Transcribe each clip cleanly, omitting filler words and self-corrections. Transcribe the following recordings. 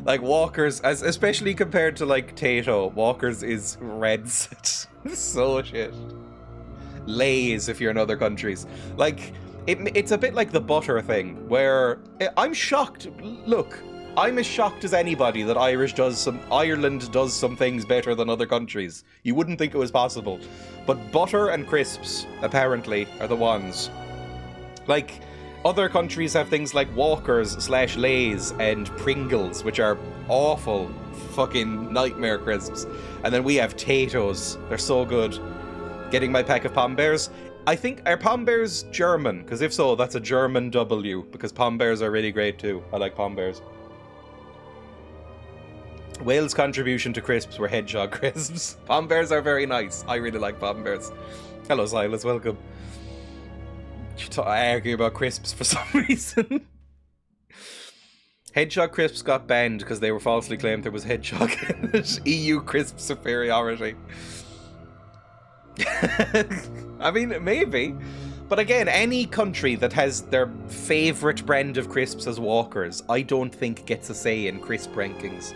Like Walker's, especially compared to like Tato, Walker's is red. So shit. Lay's if you're in other countries. Like, it's a bit like the butter thing, where I'm shocked. Look, I'm as shocked as anybody that Ireland does some things better than other countries. You wouldn't think it was possible. But butter and crisps, apparently, are the ones. Like, other countries have things like Walkers / Lay's and Pringles, which are awful fucking nightmare crisps. And then we have Tato's. They're so good. Getting my pack of Pom Bears. I think, are Pom Bears German? Because if so, that's a German W, because Pom Bears are really great too. I like Pom Bears. Wales' contribution to crisps were hedgehog crisps. Pom Bears are very nice. I really like Pom Bears. Hello, Silas. Welcome. I argue about crisps for some reason. Hedgehog crisps got banned because they were falsely claimed there was hedgehog in it. EU crisp superiority. I mean, maybe. But again, any country that has their favourite brand of crisps as Walkers, I don't think gets a say in crisp rankings.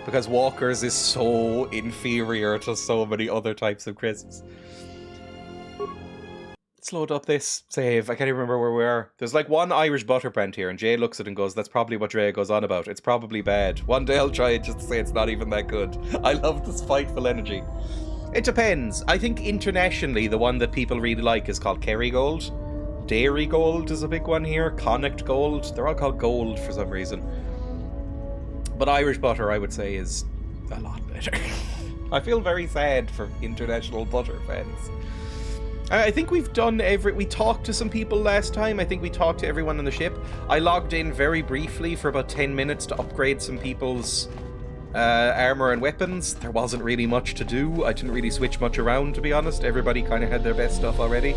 Because Walkers is so inferior to so many other types of crisps. Let's load up this save. I can't even remember where we are. There's like one Irish butter brand here, and Jay looks at it and goes, that's probably what Dreya goes on about. It's probably bad. One day I'll try it just to say it's not even that good. I love this spiteful energy. It depends. I think internationally, the one that people really like is called Kerrygold. Dairy Gold is a big one here. Connacht Gold. They're all called gold for some reason. But Irish butter, I would say, is a lot better. I feel very sad for international butter fans. I think we've done we talked to some people last time. I think we talked to everyone on the ship. I logged in very briefly for about 10 minutes to upgrade some people's armor and weapons. There wasn't really much to do. I didn't really switch much around, to be honest. Everybody kind of had their best stuff already.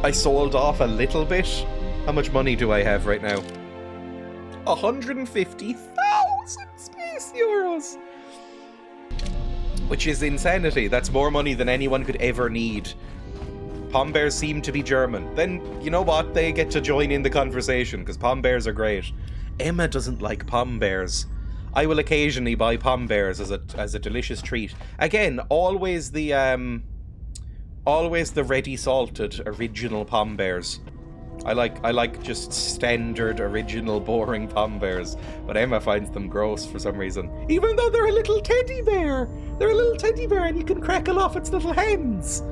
I sold off a little bit. How much money do I have right now? 150,000 space euros! Which is insanity. That's more money than anyone could ever need. Pom Bears seem to be German. Then, you know what? They get to join in the conversation, because Pom Bears are great. Emma doesn't like Pom Bears. I will occasionally buy Pom Bears as a delicious treat. Again, always the ready salted original Pom Bears. I like just standard original boring Pom Bears, but Emma finds them gross for some reason. Even though they're a little teddy bear. They're a little teddy bear and you can crackle off its little hands.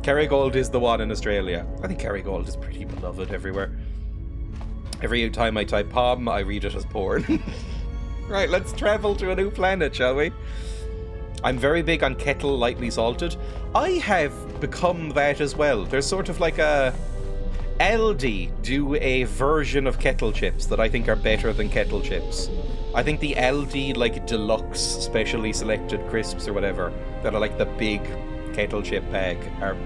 Kerrygold is the one in Australia. I think Kerrygold is pretty beloved everywhere. Every time I type Pom, I read it as porn. Right, let's travel to a new planet, shall we? I'm very big on kettle lightly salted. I have become that as well. There's sort of like a... Aldi do a version of kettle chips that I think are better than kettle chips. I think the Aldi, like, deluxe specially selected crisps or whatever, that are like the big kettle chip bag, are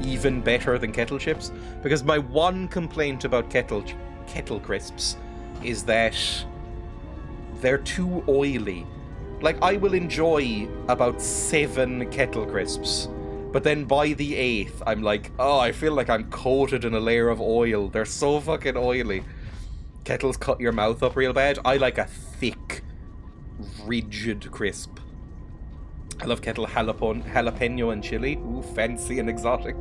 even better than kettle chips. Because my one complaint about kettle crisps is that they're too oily. Like, I will enjoy about 7 kettle crisps, but then by the 8th, I'm like, oh, I feel like I'm coated in a layer of oil. They're so fucking oily. Kettles cut your mouth up real bad. I like a thick, rigid crisp. I love kettle jalapeno and chili. Ooh, fancy and exotic.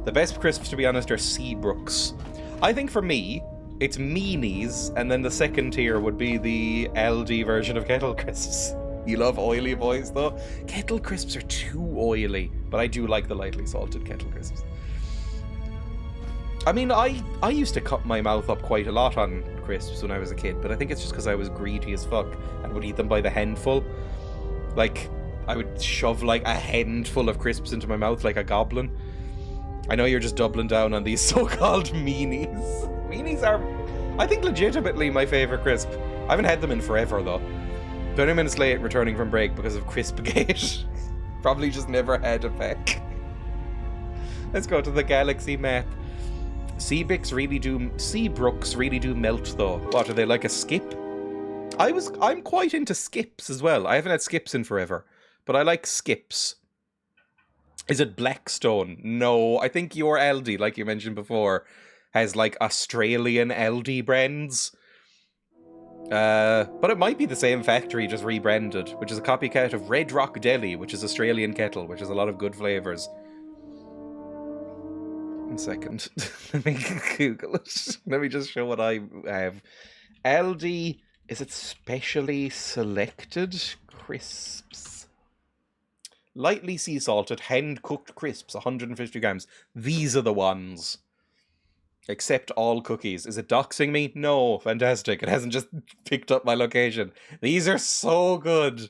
The best crisps, to be honest, are Seabrooks. I think for me, it's meanies, and then the second tier would be the Aldi version of kettle crisps. You love oily boys, though? Kettle crisps are too oily, but I do like the lightly salted kettle crisps. I mean, I used to cut my mouth up quite a lot on crisps when I was a kid, but I think it's just because I was greedy as fuck and would eat them by the handful. Like, I would shove like a handful of crisps into my mouth like a goblin. I know you're just doubling down on these so-called meanies. Meanies are, I think, legitimately my favourite crisp. I haven't had them in forever, though. 20 minutes late returning from break because of Crispgate. Probably just never had a pack. Let's go to the galaxy map. Seabrooks really do melt, though. What, are they like a skip? I'm quite into skips as well. I haven't had skips in forever, but I like skips. Is it Blackstone? No, I think your Aldi, like you mentioned before, has like Australian Aldi brands. But it might be the same factory, just rebranded, which is a copycat of Red Rock Deli, which is Australian kettle, which has a lot of good flavours. 1 second. Let me Google it. Let me just show what I have. Aldi, is it specially selected crisps? Lightly sea salted, hand cooked crisps, 150 grams. These are the ones. Accept all cookies. Is it doxing me? No. Fantastic. It hasn't just picked up my location. These are so good.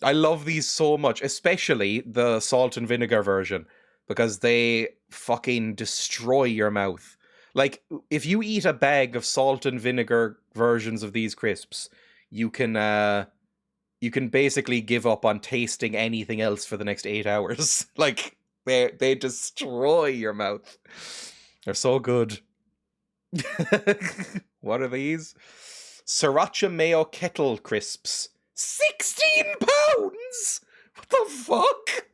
I love these so much, especially the salt and vinegar version, because they fucking destroy your mouth. Like, if you eat a bag of salt and vinegar versions of these crisps, you can basically give up on tasting anything else for the next 8 hours. Like, they destroy your mouth. They're so good. What are these? Sriracha mayo kettle crisps. 16 pounds! What the fuck?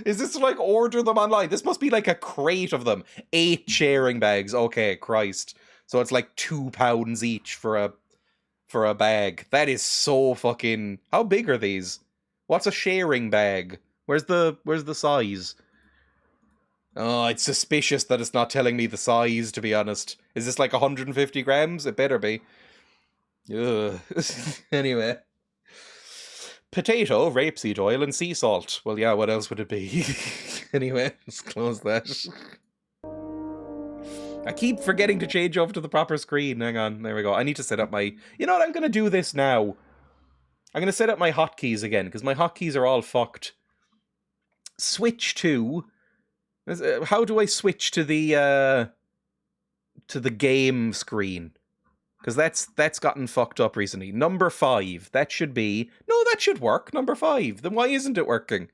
Is this like order them online? This must be like a crate of them. 8 sharing bags. Okay, Christ. So it's like £2 each for a bag. That is so fucking... How big are these? What's a sharing bag? Where's the size? Oh, it's suspicious that it's not telling me the size, to be honest. Is this like 150 grams? It better be. Ugh. Anyway. Potato, rapeseed oil, and sea salt. Well, yeah, what else would it be? Anyway, let's close that. I keep forgetting to change over to the proper screen. Hang on, there we go. I need to set up my... You know what, I'm going to do this now. I'm going to set up my hotkeys again, because my hotkeys are all fucked. Switch to... How do I switch to the game screen? Because that's gotten fucked up recently. Number 5. That should be... No, that should work. Number 5. Then why isn't it working?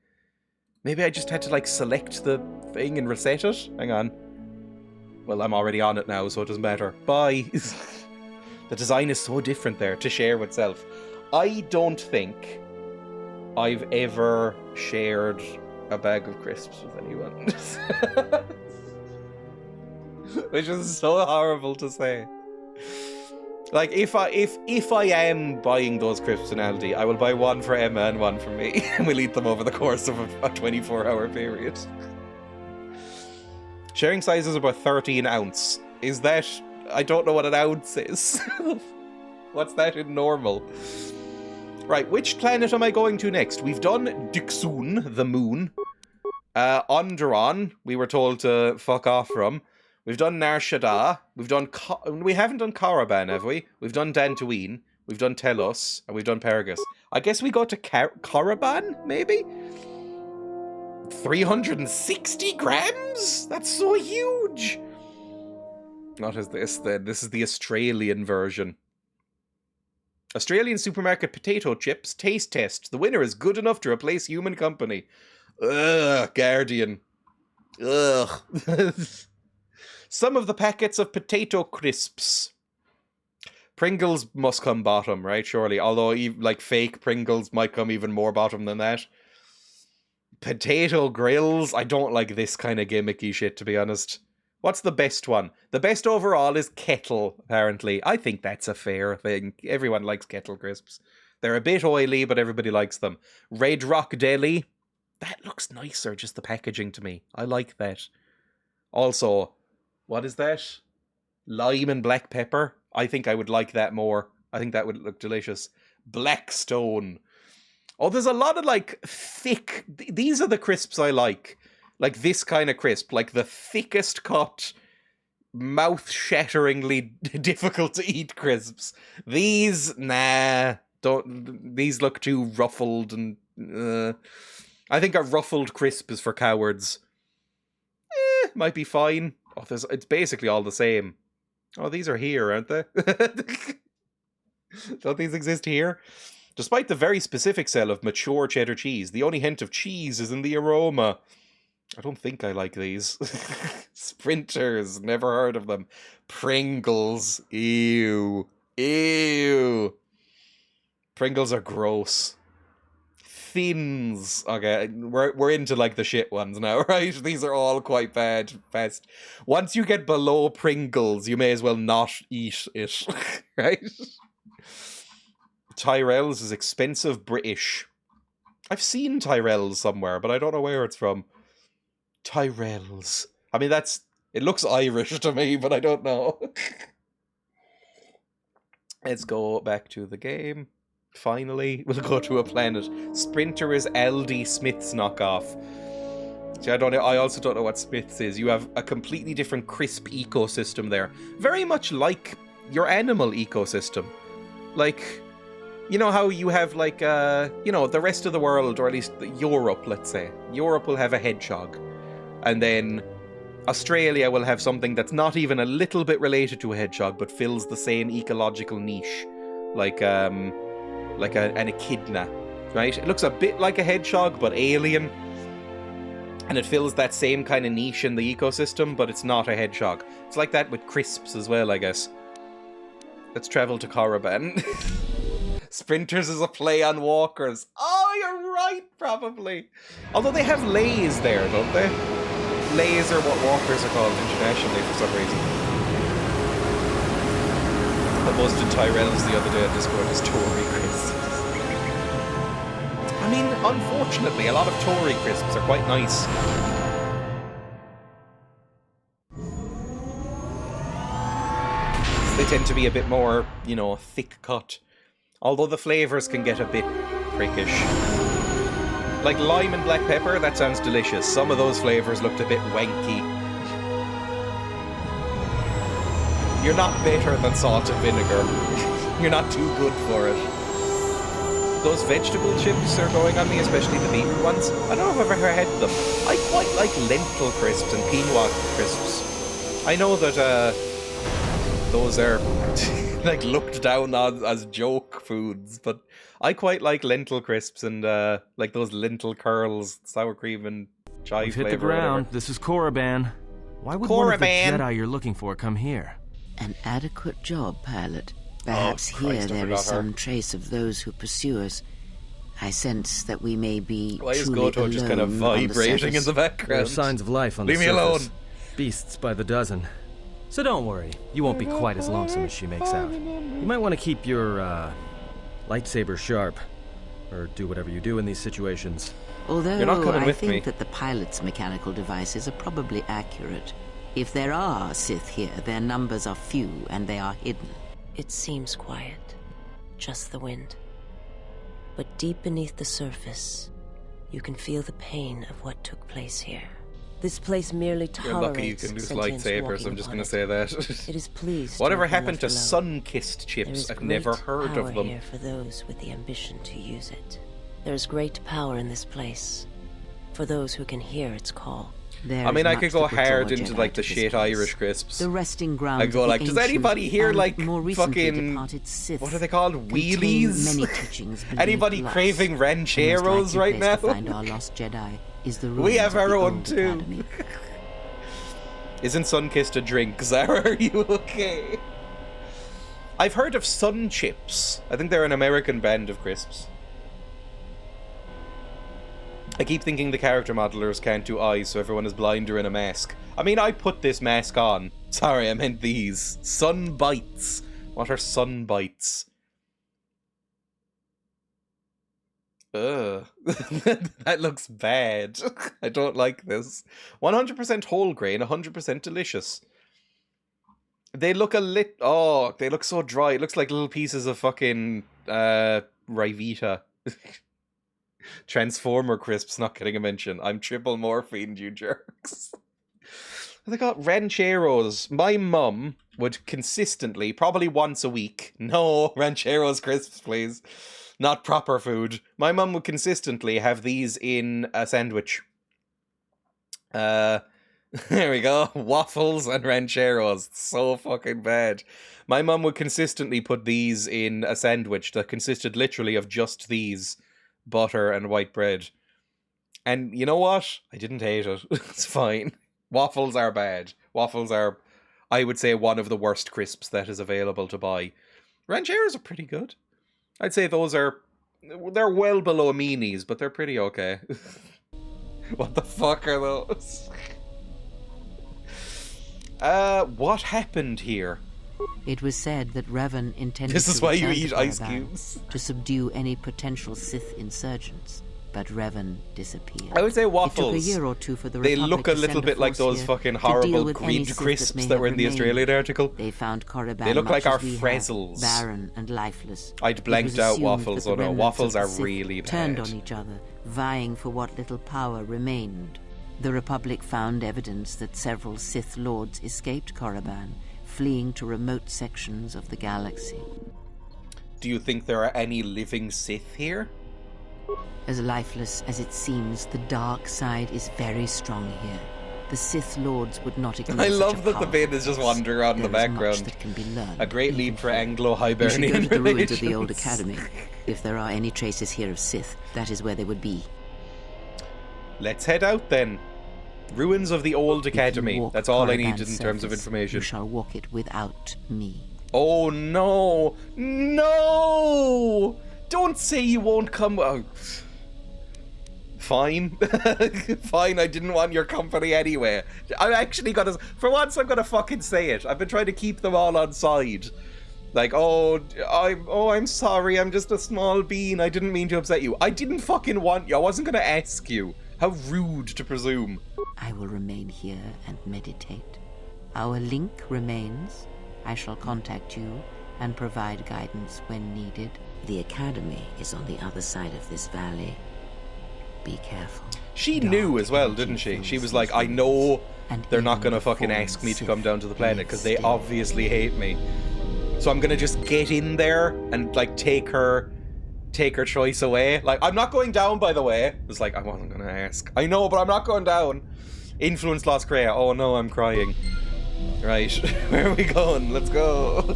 Maybe I just had to, like, select the thing and reset it? Hang on. Well, I'm already on it now, so it doesn't matter. Bye. The design is so different there to share with self. I don't think I've ever shared a bag of crisps with anyone. Which is so horrible to say. Like, if I am buying those crisps in Aldi, I will buy one for Emma and one for me, and we'll eat them over the course of a 24-hour period. Sharing size is about 13 ounce. Is that... I don't know what an ounce is. What's that in normal? Right, which planet am I going to next? We've done Dixun, the moon. Onderon, we were told to fuck off from. We've done Nar Shaddaa. We haven't done Caravan, have we? We've done Dantooine. We've done Telos. And we've done Paragus. I guess we go to Caravan, maybe? 360 grams? That's so huge! What is this then? This is the Australian version. Australian supermarket potato chips taste test. The winner is good enough to replace human company. Ugh, Guardian. Ugh. Some of the packets of potato crisps. Pringles must come bottom, right? Surely. Although, like, fake Pringles might come even more bottom than that. Potato grills. I don't like this kind of gimmicky shit, to be honest. What's the best one? The best overall is kettle, apparently. I think that's a fair thing. Everyone likes kettle crisps. They're a bit oily, but everybody likes them. Red Rock Deli. That looks nicer, just the packaging to me. I like that. Also, what is that? Lime and black pepper. I think I would like that more. I think that would look delicious. Blackstone. Oh, there's a lot of, like, thick... These are the crisps I like. Like, this kind of crisp. Like, the thickest cut, mouth-shatteringly difficult to eat crisps. These, nah. These look too ruffled and... I think a ruffled crisp is for cowards. Might be fine. Oh, it's basically all the same. Oh, these are here, aren't they? Don't these exist here? Despite the very specific sell of mature cheddar cheese, the only hint of cheese is in the aroma. I don't think I like these. Sprinters, never heard of them. Pringles, ew. Ew. Pringles are gross. Thins. Okay, we're into like the shit ones now, right? These are all quite bad. Best. Once you get below Pringles, you may as well not eat it, right? Tyrell's is expensive British. I've seen Tyrell's somewhere, but I don't know where it's from. Tyrell's. I mean, it looks Irish to me, but I don't know. Let's go back to the game. Finally, we'll go to a planet. Sprinter is LD Smith's knockoff. See, I also don't know what Smith's is. You have a completely different crisp ecosystem there. Very much like your animal ecosystem. Like, you know how you have like, the rest of the world, or at least Europe, let's say. Europe will have a hedgehog. And then Australia will have something that's not even a little bit related to a hedgehog, but fills the same ecological niche. Like an echidna, right? It looks a bit like a hedgehog, but alien. And it fills that same kind of niche in the ecosystem, but it's not a hedgehog. It's like that with crisps as well, I guess. Let's travel to Korriban. Sprinters is a play on walkers. Oh, you're right, probably. Although they have lays there, don't they? Lays are what walkers are called internationally for some reason. I posted Tyrell's the other day on Discord as Tory crisps. I mean, unfortunately, a lot of Tory crisps are quite nice. They tend to be a bit more, thick cut. Although the flavours can get a bit prickish. Like lime and black pepper, that sounds delicious. Some of those flavours looked a bit wanky. You're not better than salt and vinegar. You're not too good for it. Those vegetable chips are going on me, especially the beetroot ones. I don't know if I've ever had them. I quite like lentil crisps and quinoa crisps. I know that those are like looked down on as joke foods, but I quite like lentil crisps and like those lentil curls, sour cream and chive flavor. Hit the ground. This is Korriban. Why would one of the Jedi you're looking for come here? An adequate job, pilot. Perhaps here there is some trace of those who pursue us. I sense that we may be Why is truly KotOR just kind of vibrating in the background? There are signs of life on the surface. Leave me alone! Beasts by the dozen. So don't worry, you won't be quite as lonesome as she makes out. You might want to keep your, lightsaber sharp. Or do whatever you do in these situations. Although I think that the pilot's mechanical devices are probably accurate. If there are Sith here, their numbers are few and they are hidden. It seems quiet. Just the wind. But deep beneath the surface, you can feel the pain of what took place here. This place merely tolerates. You're lucky you can use lightsabers, I'm just going to say that. It is pleased. Whatever happened to sun-kissed chips? I've never heard of them. Here for those with the ambition to use it. There is great power in this place, for those who can hear its call. I mean, I could go hard into like the shit Irish crisps. The resting ground. I go like, does anybody here like fucking what are they called? Wheelies? Anybody craving rancheros right now? Our lost Jedi is the we have our own too. Isn't Sunkissed a drink? Zara, are you okay? I've heard of Sun Chips. I think they're an American brand of crisps. I keep thinking the character modelers can't do eyes, so everyone is blind or in a mask. I mean, I put this mask on. Sorry, I meant these. Sun Bites. What are Sun Bites? Ugh. That looks bad. I don't like this. 100% whole grain, 100% delicious. They look they look so dry. It looks like little pieces of fucking Rivita. Transformer crisps not getting a mention. I'm triple morphine, you jerks. They got rancheros. My mum would consistently, probably once a week, no rancheros crisps, please. Not proper food. My mum would consistently have these in a sandwich. There we go. Waffles and rancheros. So fucking bad. My mum would consistently put these in a sandwich that consisted literally of just these. Butter and white bread. And you know what? I didn't hate it. It's fine. Waffles are bad. Waffles are, I would say, one of the worst crisps that is available to buy. Rancheros are pretty good. I'd say those are They're well below meanies, but they're pretty okay. What the fuck are those? What happened here? It was said that Revan intended This is to why you return eat to ice Korriban cubes. to subdue any potential Sith insurgents, but Revan disappeared. I would say Waffles. It took a year or two for the They Republic look a to little send bit like force those here fucking to deal horrible with any grid Sith crisps may that were have in the remained. Australian article. They found Korriban They look much like our as we have, Frezzles. barren and lifeless. I'd It blanked was out assumed Waffles. that the Oh no, remnants Waffles of are the Sith really turned bad. on each other, vying for what little power remained. The Republic found evidence that several Sith Lords escaped Korriban, fleeing to remote sections of the galaxy. Do you think there are any living Sith here? As lifeless as it seems, the dark side is very strong here. The Sith Lords would not ignore I such love a that the powerful bin is just force. wandering around in the There is much background. that can be learned, A great even leap for here. We should go Anglo-Hibernian to the ruins of the relations. old academy. If there are any traces here of Sith, that is where they would be. Let's head out then. Ruins of the old If you academy. walk That's all I Korriban's need in terms of surface, information. You shall walk it without me. Oh no! No! Don't say you won't come. Oh. Fine. Fine, I didn't want your company anyway. I'm actually gonna. For once, I'm gonna fucking say it. I've been trying to keep them all on side. Like, I'm sorry, I'm just a small bean. I didn't mean to upset you. I didn't fucking want you. I wasn't gonna ask you. How rude to presume. I will remain here and meditate. Our link remains. I shall contact you and provide guidance when needed. The academy is on the other side of this valley. Be careful. She Dark knew as well, energy didn't she? fills She was these like, I rooms, know and they're not even gonna the fucking fallen ask me to Sith come down to the planet live because they still. obviously hate me. So I'm gonna just get in there and like take her choice away. Like, I'm not going down, by the way. It's like, I wasn't gonna ask. I know, but I'm not going down. Influence lost Dreya. Oh no, I'm crying. Right, where are we going? Let's go.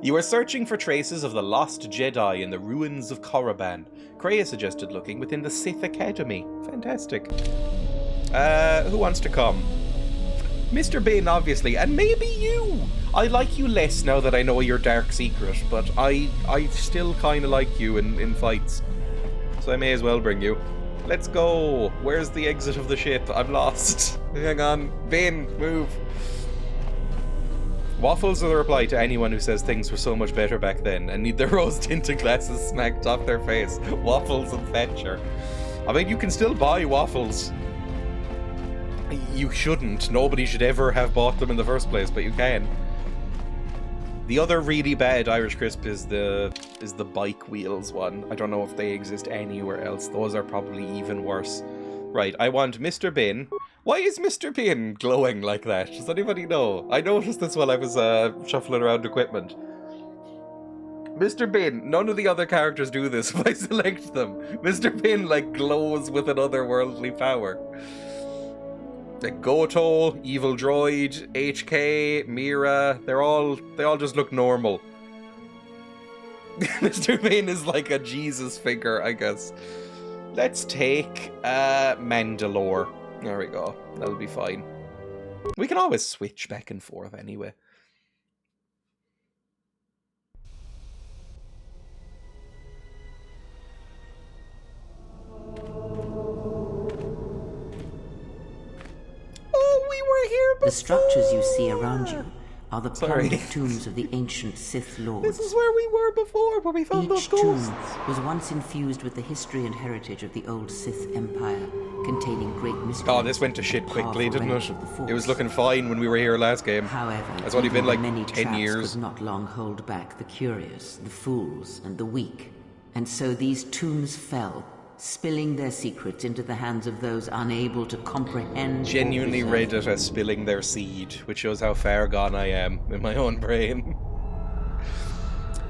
You are searching for traces of the lost Jedi in the ruins of Korriban. Dreya suggested looking within the Sith Academy. Fantastic. Who wants to come? Mr. Bin, obviously, and maybe you. I like you less now that I know your dark secret, but I still kind of like you in fights. So I may as well bring you. Let's go. Where's the exit of the ship? I'm lost. Hang on. Bin, move. Waffles are the reply to anyone who says things were so much better back then and need their rose-tinted glasses smacked off their face. Waffles and Fetcher. I mean, you can still buy waffles. You shouldn't. Nobody should ever have bought them in the first place, but you can. The other really bad Irish crisp is the bike wheels one. I don't know if they exist anywhere else. Those are probably even worse. Right, I want Mr. Bin. Why is Mr. Bin glowing like that? Does anybody know? I noticed this while I was shuffling around equipment. Mr. Bin, none of the other characters do this if I select them. Mr. Bin, like, glows with an otherworldly power. Like KotOR, Evil Droid, HK, Mira, they all just look normal. Mr. Bin is like a Jesus figure, I guess. Let's take Mandalore. There we go. That'll be fine. We can always switch back and forth anyway. Oh, we were here before. The structures you see around you are the Sorry. plundered tombs of the ancient Sith Lords. This is where we were before, where we found those Each tomb ghosts. was once infused with the history and heritage of the old Sith Empire, containing great mysteries. Oh, this went to shit and quickly, powerful didn't relics it? of the Force. It was looking fine when we were here last game. However, It's only been even like the many 10 traps years. could not long hold back the curious, the fools, and the weak. And so these tombs fell, spilling their secrets into the hands of those unable to comprehend. or Genuinely preserve read it them. as spilling their seed, which shows how far gone I am in my own brain.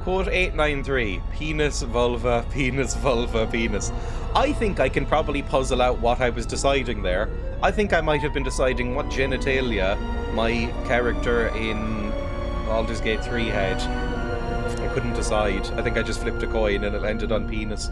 Quote 893, penis, vulva, penis, vulva, penis. I think I can probably puzzle out what I was deciding there. I think I might have been deciding what genitalia my character in Baldur's Gate 3 had. I couldn't decide. I think I just flipped a coin and it landed on penis.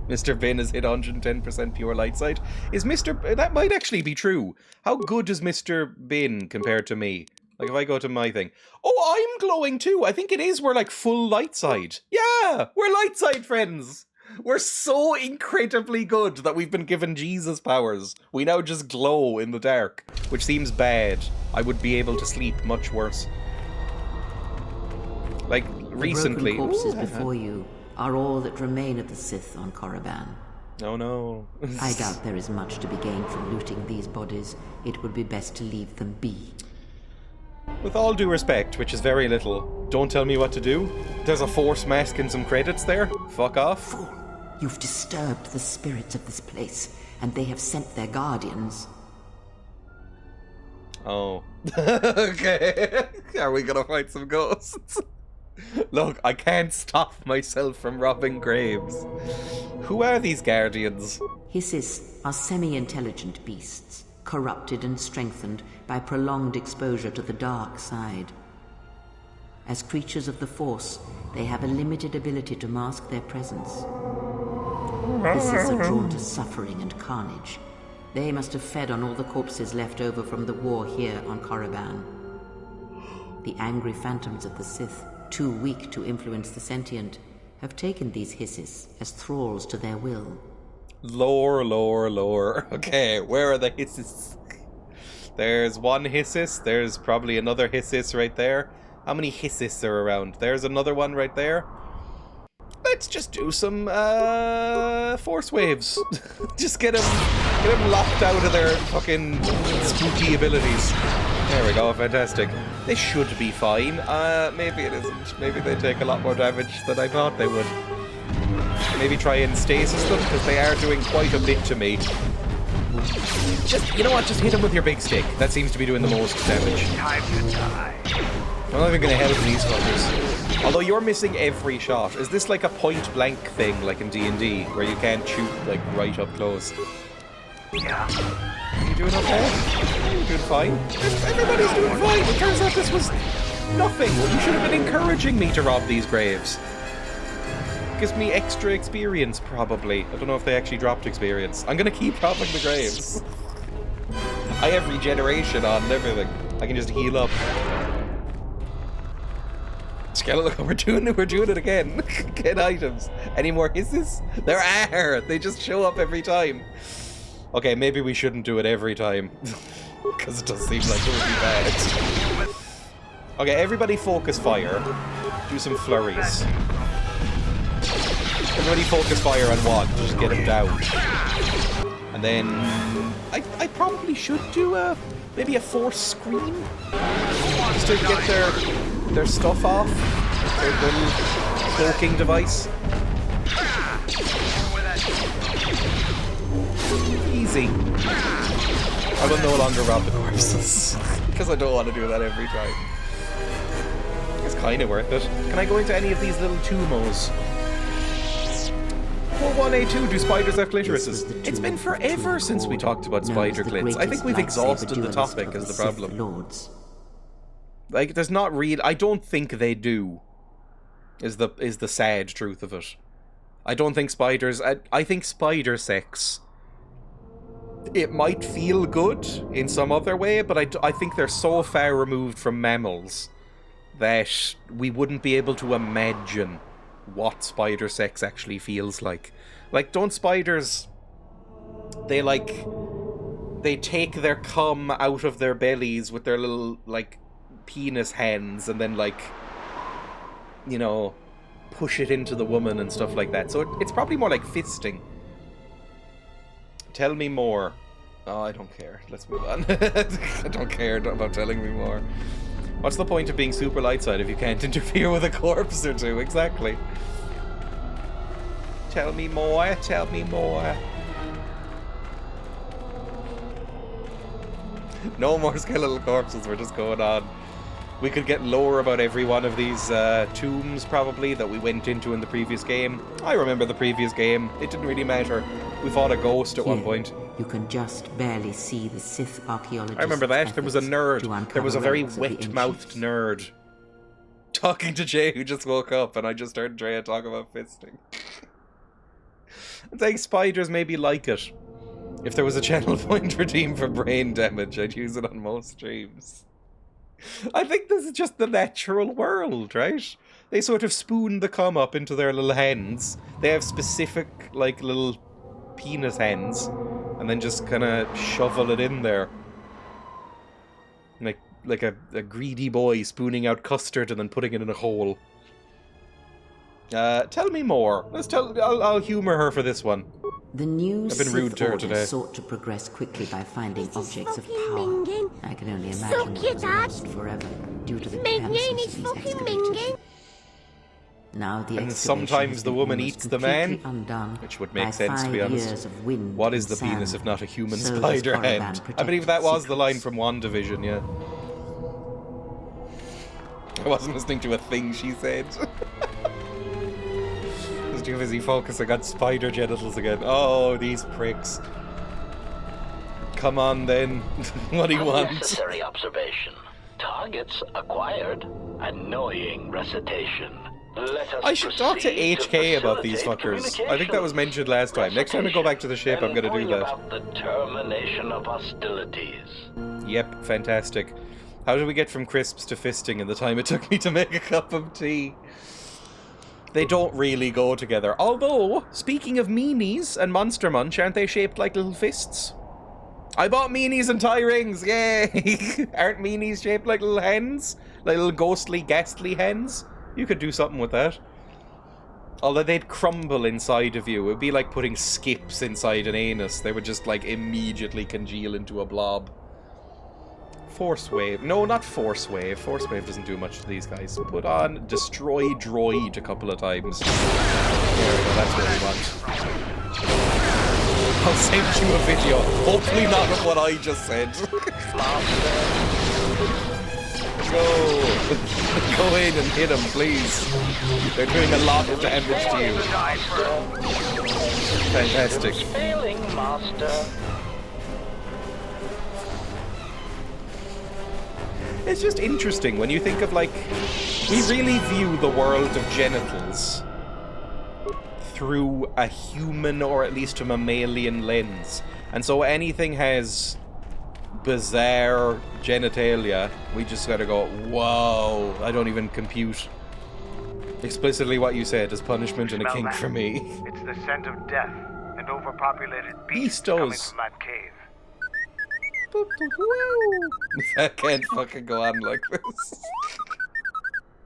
Mr. Bin has hit 110% pure light side. Is Mr. That might actually be true. How good is Mr. Bin compared to me? Like, if I go to my thing... Oh, I'm glowing too! I think it is, we're like full light side. Yeah! We're light side friends! We're so incredibly good that we've been given Jesus powers. We now just glow in the dark, which seems bad. I would be able to sleep much worse. Like, recently... The broken corpses before you are all that remain of the Sith on Korriban. Oh no. I doubt there is much to be gained from looting these bodies. It would be best to leave them be. With all due respect, which is very little, don't tell me what to do. There's a Force mask and some credits there. Fuck off. Fool! You've disturbed the spirits of this place, and they have sent their guardians. Oh. Okay. Are we gonna fight some ghosts? Look, I can't stop myself from robbing graves. Who are these guardians? Hissis are semi-intelligent beasts, corrupted and strengthened by prolonged exposure to the dark side. As creatures of the Force, they have a limited ability to mask their presence. Hissis are drawn to suffering and carnage. They must have fed on all the corpses left over from the war here on Korriban. The angry phantoms of the Sith, too weak to influence the sentient, have taken these Hissis as thralls to their will. Lore, lore, lore. Okay, where are the Hissis? There's one Hissis. There's probably another Hissis right there. How many Hissis are around? There's another one right there. Let's just do some force waves. Just get them locked out of their fucking spooky abilities. There we go, fantastic. They should be fine. Maybe it isn't. Maybe they take a lot more damage than I thought they would. Maybe try and stasis them, because they are doing quite a bit to me. Just, you know what, just hit them with your big stick. That seems to be doing the most damage. Time to die. I'm not even going to help these fuckers. Although you're missing every shot. Is this like a point blank thing, like in D&D, where you can't shoot, like, right up close? Yeah. Are you doing okay? You're doing fine? Everybody's doing fine. It turns out this was nothing. You should have been encouraging me to rob these graves. Gives me extra experience, probably. I don't know if they actually dropped experience. I'm going to keep robbing the graves. I have regeneration on and everything. I can just heal up. Skeleton, we're doing it again. Get items. Any more hisses? There are! They just show up every time. Okay, maybe we shouldn't do it every time. Because it does seem like it would be bad. Okay, everybody focus fire. Do some flurries. Everybody focus fire on one. Just get him down. And then... I probably should do maybe a force scream? Just to get their stuff off. Their little cloaking device. Easy. I will no longer rob the corpses. Because I don't want to do that every time. It's kind of worth it. Can I go into any of these little tumos? 41A2, do spiders have clitorises? It's been forever since we talked about spider clits. I think we've exhausted the topic is the problem. Lords. Like, there's not real... I don't think they do, is the sad truth of it. I don't think spiders... I think spider sex... It might feel good in some other way, but I think they're so far removed from mammals that we wouldn't be able to imagine what spider sex actually feels like. Like, don't spiders... They take their cum out of their bellies with their little, like, penis hands and then, like, you know, push it into the woman and stuff like that. So it's probably more like fisting. Tell me more. Oh, I don't care. Let's move on. I don't care about telling me more. What's the point of being super light side if you can't interfere with a corpse or two? Exactly. Tell me more. Tell me more. No more skeletal corpses. We're just going on. We could get lore about every one of these tombs, probably, that we went into in the previous game. I remember the previous game. It didn't really matter. We fought a ghost at one point. You can just barely see the Sith archaeologists. I remember that. There was a nerd. There was a very wet-mouthed nerd talking to Jay, who just woke up, and I just heard Dreya talk about fisting. I think spiders maybe like it. If there was a channel point redeem for brain damage, I'd use it on most streams. I think this is just the natural world, right? They sort of spoon the cum up into their little hens. They have specific, like, little penis hens, and then just kind of shovel it in there. Like a greedy boy spooning out custard and then putting it in a hole. Tell me more. I'll humor her for this one. The new I've been rude Sith to her Order today. sought to progress quickly by finding objects of fucking power. minging. I can only imagine So that cute, it was Dad. lost forever due to the Minging carelessness is of these fucking excavators. minging. Now the And excavation sometimes has the been woman almost eats the man, completely undone which would by make sense, to be 5 honest. years of wind What is and the penis sand. if not a human So this spider caravan hand? I protected believe that was the line secrets. from WandaVision, yeah. I wasn't listening to a thing she said. I was too busy focusing on spider genitals again. Oh, these pricks. Come on then. What do you want? Unnecessary observation. Targets acquired. Annoying recitation. Let us I should talk to proceed HK about these facilitate fuckers. I think that was mentioned last time. Next time I go back to the ship, I'm gonna do Envoy that. about the termination of hostilities. Yep, fantastic. How did we get from crisps to fisting in the time it took me to make a cup of tea? They don't really go together. Although, speaking of meanies and Monster Munch, aren't they shaped like little fists? I bought meanies and tie rings, yay! Aren't meanies shaped like little hens? Like little ghostly, ghastly hens? You could do something with that. Although they'd crumble inside of you. It would be like putting skips inside an anus. They would just like immediately congeal into a blob. Force Wave. No, not Force Wave. Force Wave doesn't do much to these guys. Put on Destroy Droid a couple of times. There we go, that's what we want. I'll send you a video. Hopefully not with what I just said. Go. Go in and hit them, please. They're doing a lot of damage to you. Fantastic. Failing, master. It's just interesting when you think of, like, we really view the world of genitals through a human or at least a mammalian lens. And so anything has bizarre genitalia, we just gotta go, whoa, I don't even compute. Explicitly what you said is punishment and a Smell kink that? for me. It's the scent of death and overpopulated beasts coming Beastos. from that cave. I can't fucking go on like this.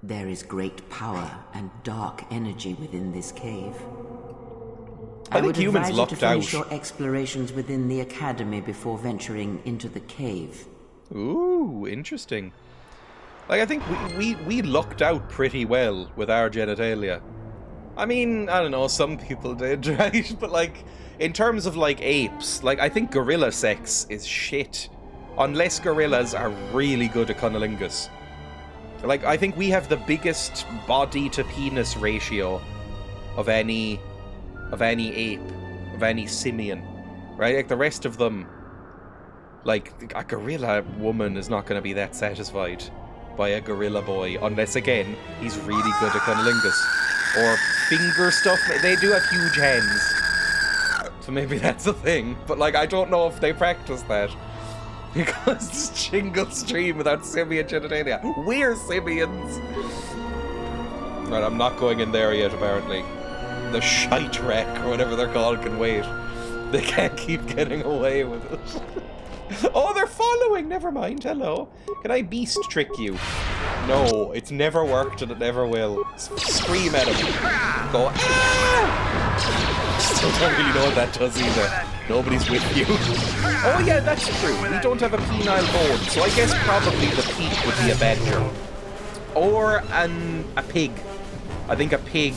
There is great power and dark energy within this cave. I think would humans advise you lucked to finish out. your explorations within the academy before venturing into the cave. Ooh, interesting. Like, I think we lucked out pretty well with our genitalia. I mean, I don't know, some people did, right? But, like, in terms of, like, apes, like, I think gorilla sex is shit. Unless gorillas are really good at cunnilingus. Like, I think we have the biggest body-to-penis ratio of any ape, of any simian, right? Like, the rest of them, like, a gorilla woman is not going to be that satisfied by a gorilla boy, unless, again, he's really good at cunnilingus. Or finger stuff. They do have huge hands. So maybe that's the thing. But, like, I don't know if they practice that. Because it's Jingle Stream without simian genitalia. We're simians! Right, I'm not going in there yet, apparently. The shite wreck, or whatever they're called, can wait. They can't keep getting away with it. Oh, they're following! Never mind, hello. Can I beast trick you? No, it's never worked and it never will. Scream at him. Go, ah! Still don't really know what that does either. Nobody's with you. Oh yeah, that's true. We don't have a penile bone, so I guess probably the peak would be a badger. Or a pig. I think a pig.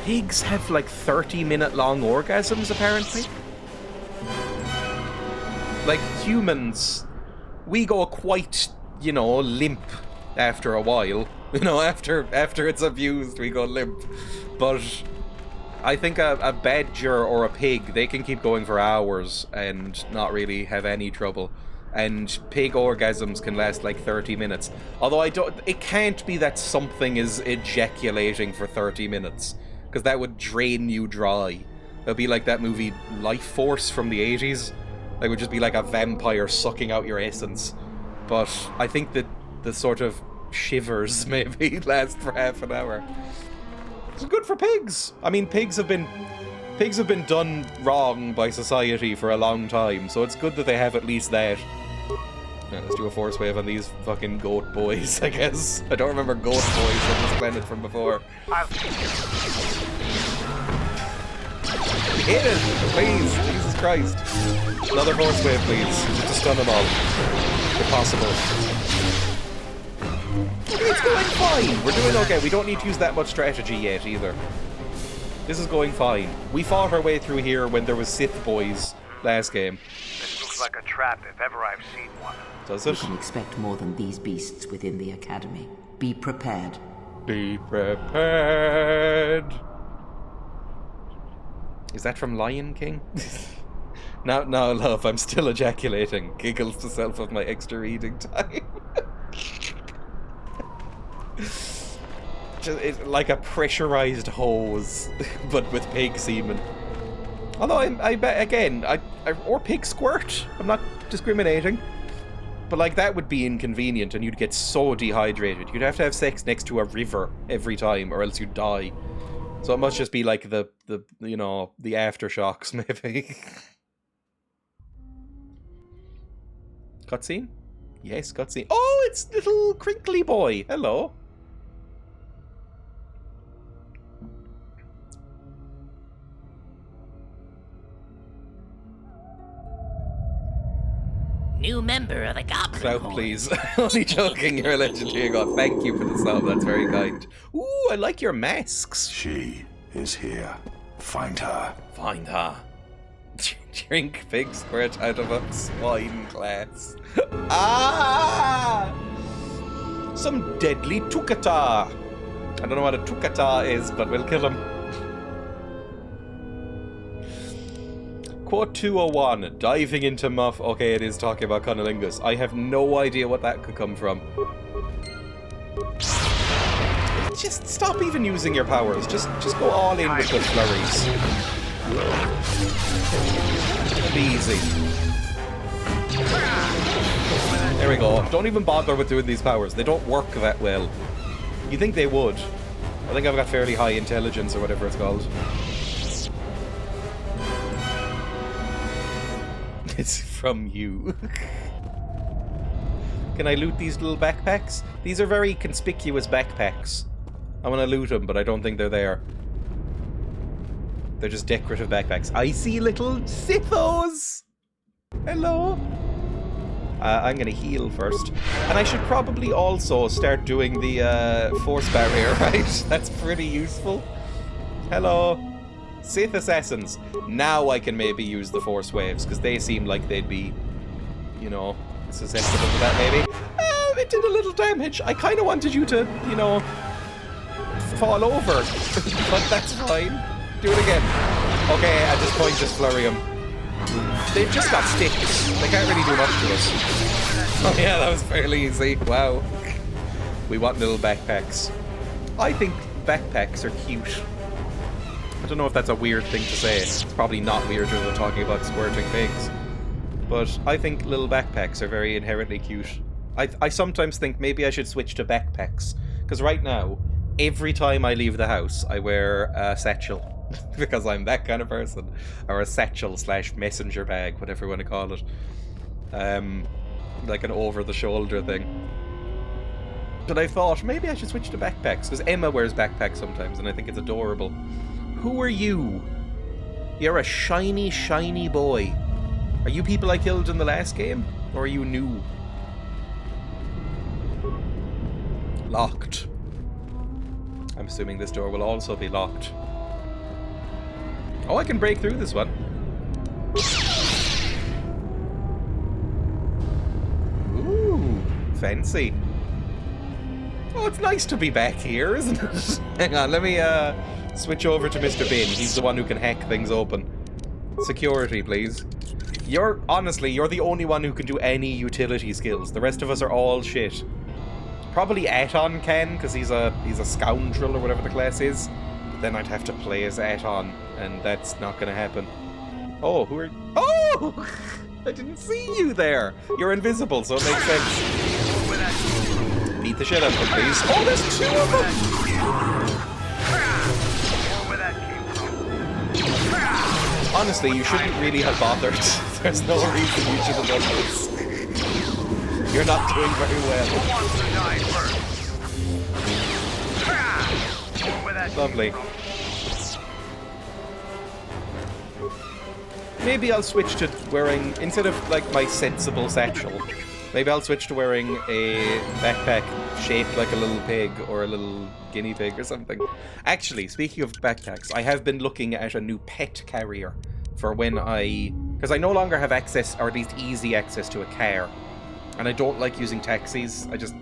Pigs have like 30-minute long orgasms, apparently. Like humans, we go quite, you know, limp after a while. You know, after it's abused, we go limp. But I think a badger or a pig, they can keep going for hours and not really have any trouble. And pig orgasms can last like 30 minutes. Although it can't be that something is ejaculating for 30 minutes. Because that would drain you dry. It would be like that movie Life Force from the 80s. It would just be like a vampire sucking out your essence. But I think that the sort of shivers maybe last for half an hour. It's good for pigs. I mean, pigs have been done wrong by society for a long time, so it's good that they have at least that. Yeah, let's do a force wave on these fucking goat boys, I guess. I don't remember goat boys on this planet from before. Hit it, please, Jesus Christ. Another force wave, please, just to stun them all, if possible. It's going fine. We're doing okay. We don't need to use that much strategy yet, either. This is going fine. We fought our way through here when there was Sith boys last game. This looks like a trap if ever I've seen one. Does You it? can expect more than these beasts within the Academy. Be prepared. Be prepared. Is that from Lion King? Now, love, I'm still ejaculating. Giggles to self of my extra reading time. It's like a pressurized hose, but with pig semen. Although I bet again, or pig squirt. I'm not discriminating, but like that would be inconvenient, and you'd get so dehydrated. You'd have to have sex next to a river every time, or else you'd die. So it must just be like the you know, the aftershocks maybe. Cutscene? Yes, cutscene. Oh, it's little crinkly boy. Hello. New member of the Goblin Clout, Horde. please. Only joking, you're a legendary god. Thank you for the sub, that's very kind. Ooh, I like your masks. She is here. Find her. Find her. Drink pig squirt out of a swine glass. Ah! Some deadly tukata. I don't know what a tukata is, but we'll kill him. Quote 201, diving into muff. Okay, it is talking about cunnilingus. I have no idea what that could come from. Just stop even using your powers. Just go all in with the flurries. It'll be easy. There we go. Don't even bother with doing these powers. They don't work that well. You think they would. I think I've got fairly high intelligence or whatever it's called. It's from you. Can I loot these little backpacks? These are very conspicuous backpacks. I want to loot them, but I don't think they're there. They're just decorative backpacks. I see little Sithos! Hello! I'm gonna heal first. And I should probably also start doing the force barrier, right? That's pretty useful. Hello. Sith assassins. Now I can maybe use the force waves, because they seem like they'd be, you know, susceptible to that maybe. It did a little damage. I kind of wanted you to, you know, fall over. But that's fine. Do it again. Okay, at this point just flurry them. They've just got sticks. They can't really do much to us. Oh yeah, that was fairly easy. Wow. We want little backpacks. I think backpacks are cute. I don't know if that's a weird thing to say. It's probably not weirder than talking about squirting pigs. But I think little backpacks are very inherently cute. I sometimes think maybe I should switch to backpacks. Because right now, every time I leave the house, I wear a satchel. Because I'm that kind of person. Or a satchel / messenger bag, whatever you want to call it. Like an over-the-shoulder thing. But I thought, maybe I should switch to backpacks. Because Emma wears backpacks sometimes, and I think it's adorable. Who are you? You're a shiny, shiny boy. Are you people I killed in the last game? Or are you new? Locked. I'm assuming this door will also be locked. Oh, I can break through this one. Ooh, fancy. Oh, it's nice to be back here, isn't it? Hang on, let me switch over to Mr. Bin. He's the one who can hack things open. Security, please. Honestly, you're the only one who can do any utility skills. The rest of us are all shit. Probably Aton can, because he's a scoundrel or whatever the class is. But then I'd have to play as Aton, and that's not gonna happen. Oh, who are... Oh! I didn't see you there. You're invisible, so it makes sense. Beat the shit out of them, please. Oh, there's 2 of them! Where that came from. Honestly, you shouldn't really have bothered. There's no reason you should have done this. You're not doing very well. Who wants to die first? Where that Lovely. Maybe I'll switch to wearing, instead of like my sensible satchel, maybe I'll switch to wearing a backpack shaped like a little pig or a little guinea pig or something. Actually, speaking of backpacks, I have been looking at a new pet carrier for when because I no longer have access, or at least easy access, to a car. And I don't like using taxis. I just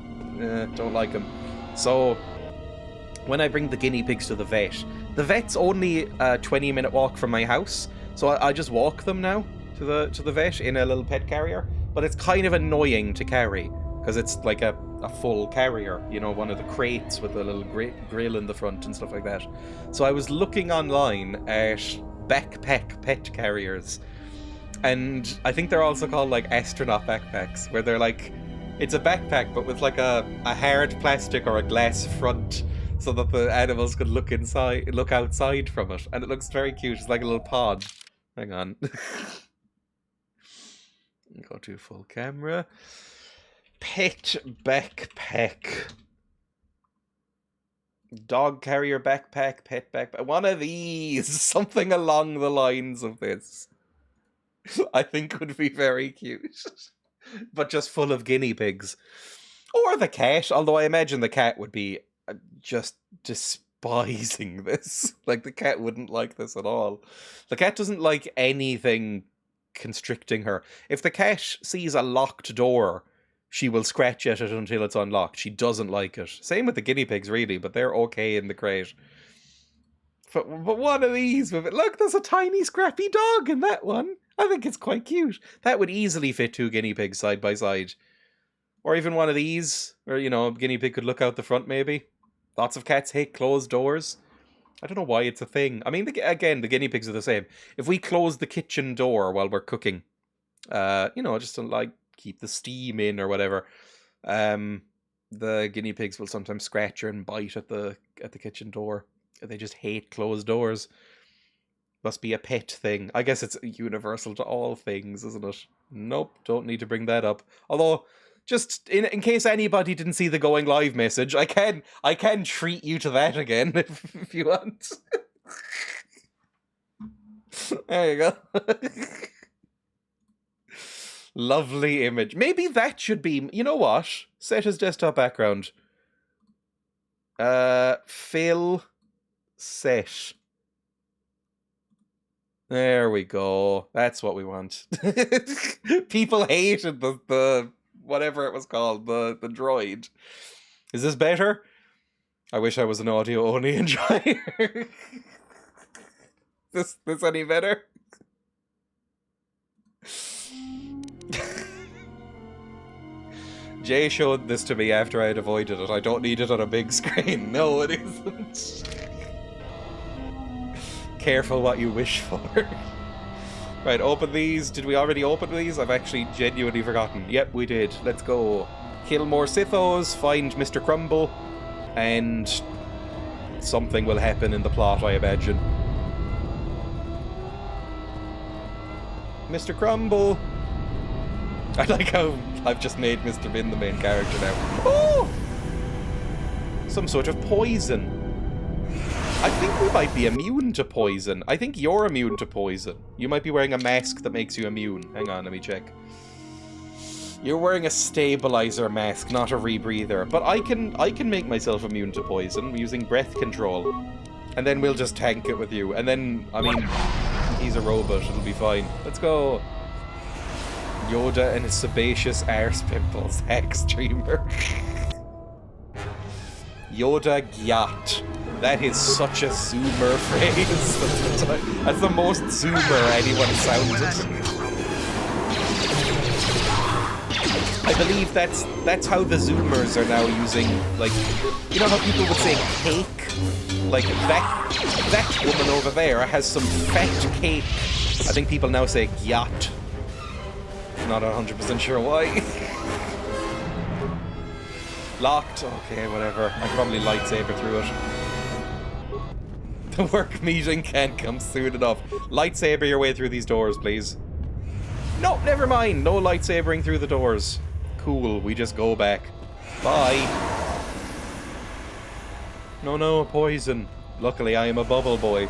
don't like them. So when I bring the guinea pigs to the vet's only a 20-minute walk from my house. So I just walk them now to the vet in a little pet carrier. But it's kind of annoying to carry because it's like a full carrier, you know, one of the crates with a little grill in the front and stuff like that. So I was looking online at backpack pet carriers. And I think they're also called like astronaut backpacks, where they're like, it's a backpack but with like a hard plastic or a glass front, so that the animals could look outside from it, and it looks very cute. It's like a little pod. Hang on. Go to full camera. Pet backpack. Dog carrier backpack, pet backpack. One of these. Something along the lines of this. I think would be very cute. But just full of guinea pigs. Or the cat, although I imagine the cat would be just despising this. Like, the cat wouldn't like this at all. The cat doesn't like anything constricting her. If the cat sees a locked door, she will scratch at it until it's unlocked. She doesn't like it. Same with the guinea pigs, really, but they're okay in the crate. But one of these with it. Look, there's a tiny scrappy dog in that one. I think it's quite cute. That would easily fit 2 guinea pigs side by side. Or even one of these, where, you know, a guinea pig could look out the front, maybe. Lots of cats hate closed doors. I don't know why it's a thing. I mean, again, the guinea pigs are the same. If we close the kitchen door while we're cooking, you know, just to, like, keep the steam in or whatever, the guinea pigs will sometimes scratch and bite at the kitchen door. They just hate closed doors. Must be a pet thing. I guess it's universal to all things, isn't it? Nope, don't need to bring that up. Although, just in case anybody didn't see the going live message, I can treat you to that again if you want. There you go. Lovely image. Maybe that should be, you know what? Set as desktop background. Fill set. There we go. That's what we want. People hated the whatever it was called, the droid. Is this better? I wish I was an audio only enjoyer. This any better? Jay showed this to me after I had avoided it. I don't need it on a big screen. No, it isn't. Careful what you wish for. Right, open these. Did we already open these? I've actually genuinely forgotten. Yep, we did. Let's go. Kill more Sithos, find Mr. Crumble, and something will happen in the plot, I imagine. Mr. Crumble! I like how I've just made Mr. Bin the main character now. Oh! Some sort of poison. I think we might be immune to poison. I think you're immune to poison. You might be wearing a mask that makes you immune. Hang on, let me check. You're wearing a stabilizer mask, not a rebreather. But I can make myself immune to poison using breath control. And then we'll just tank it with you. And then, I mean, he's a robot. It'll be fine. Let's go. Yoda and his sebaceous arse pimples. Hex streamer. Yoda Gyat. That is such a Zoomer phrase. That's the most Zoomer anyone sounded. I believe that's how the Zoomers are now using, like, you know how people would say cake? Like, that woman over there has some fat cake. I think people now say gyat. Not 100% sure why. Locked. Okay, whatever. I can probably lightsaber through it. The work meeting can't come soon enough. Lightsaber your way through these doors, please. No, never mind. No lightsabering through the doors. Cool, we just go back. Bye. No, poison. Luckily, I am a bubble boy.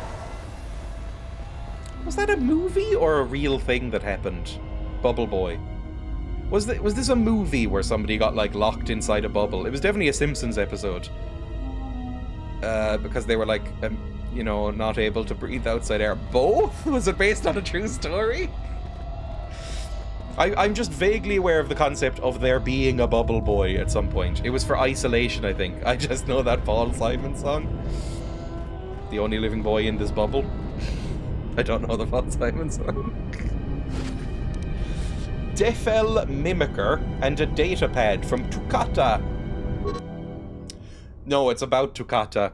Was that a movie or a real thing that happened? Bubble boy. Was this a movie where somebody got, like, locked inside a bubble? It was definitely a Simpsons episode. Because they were, like, you know, not able to breathe outside air. Both? Was it based on a true story? I'm just vaguely aware of the concept of there being a bubble boy at some point. It was for Isolation, I think. I just know that Paul Simon song. The only living boy in this bubble. I don't know the Paul Simon song. Defel Mimicker and a datapad from Tukata. No, it's about Tukata.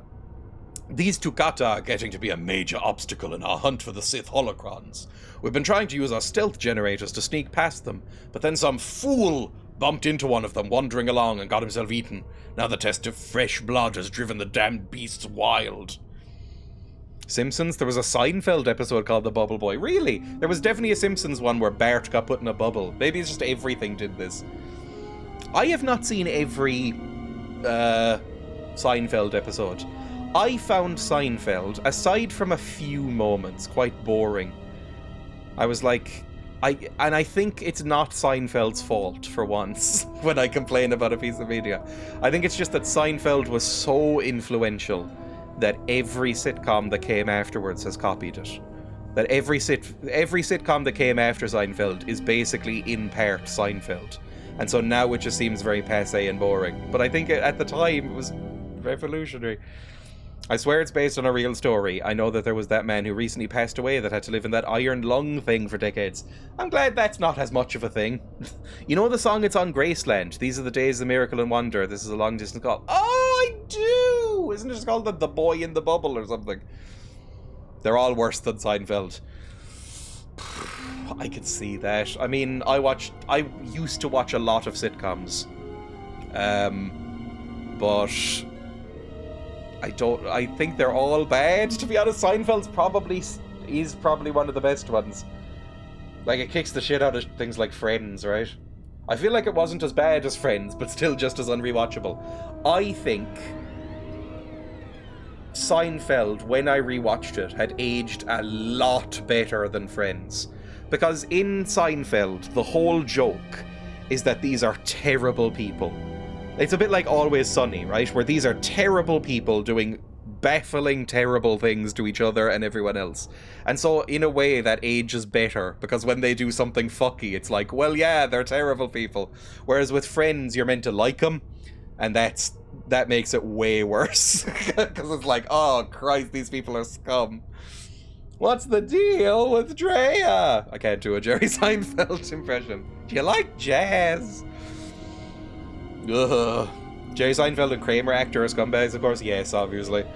These Tukata are getting to be a major obstacle in our hunt for the Sith holocrons. We've been trying to use our stealth generators to sneak past them, but then some fool bumped into one of them wandering along and got himself eaten. Now the test of fresh blood has driven the damned beasts wild. Simpsons? There was a Seinfeld episode called The Bubble Boy. Really? There was definitely a Simpsons one where Bart got put in a bubble. Maybe it's just everything did this. I have not seen every Seinfeld episode. I found Seinfeld, aside from a few moments, quite boring. I was like... I think it's not Seinfeld's fault, for once, when I complain about a piece of media. I think it's just that Seinfeld was so influential that every sitcom that came afterwards has copied it. That every sitcom that came after Seinfeld is basically in part Seinfeld. And so now it just seems very passé and boring. But I think at the time it was revolutionary. I swear it's based on a real story. I know that there was that man who recently passed away that had to live in that iron lung thing for decades. I'm glad that's not as much of a thing. You know the song It's on Graceland? These are the days of miracle and wonder. This is a long distance call. Oh, I do! Isn't it just called the Boy in the Bubble or something? They're all worse than Seinfeld. I could see that. I mean, I used to watch a lot of sitcoms. But I think they're all bad, to be honest. Seinfeld's probably one of the best ones. Like, it kicks the shit out of things like Friends, right? I feel like it wasn't as bad as Friends, but still just as unrewatchable. I think Seinfeld, when I rewatched it, had aged a lot better than Friends. Because in Seinfeld, the whole joke is that these are terrible people. It's a bit like Always Sunny, right? Where these are terrible people doing baffling, terrible things to each other and everyone else. And so, in a way, that ages better, because when they do something fucky, it's like, well, yeah, they're terrible people. Whereas with Friends, you're meant to like them, and that makes it way worse. Because it's like, oh, Christ, these people are scum. What's the deal with Dreya? I can't do a Jerry Seinfeld impression. Do you like jazz? Ugh. Jerry Seinfeld and Kramer actor are scumbags, of course. Yes, obviously.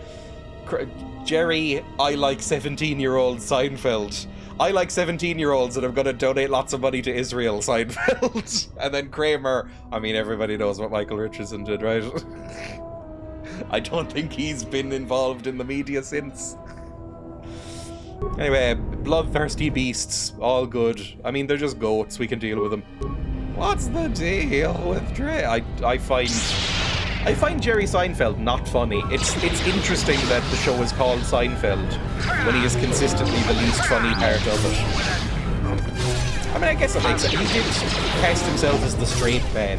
Jerry, I like 17-year-old Seinfeld. I like 17-year-olds and I'm going to donate lots of money to Israel, Seinfeld. And then Kramer, I mean, everybody knows what Michael Richardson did, right? I don't think he's been involved in the media since. Anyway, bloodthirsty beasts, all good. I mean, they're just goats, we can deal with them. What's the deal with Dreya? I find Jerry Seinfeld not funny. It's interesting that the show is called Seinfeld when he is consistently the least funny part of it. I mean, I guess it makes sense. He did cast himself as the straight man,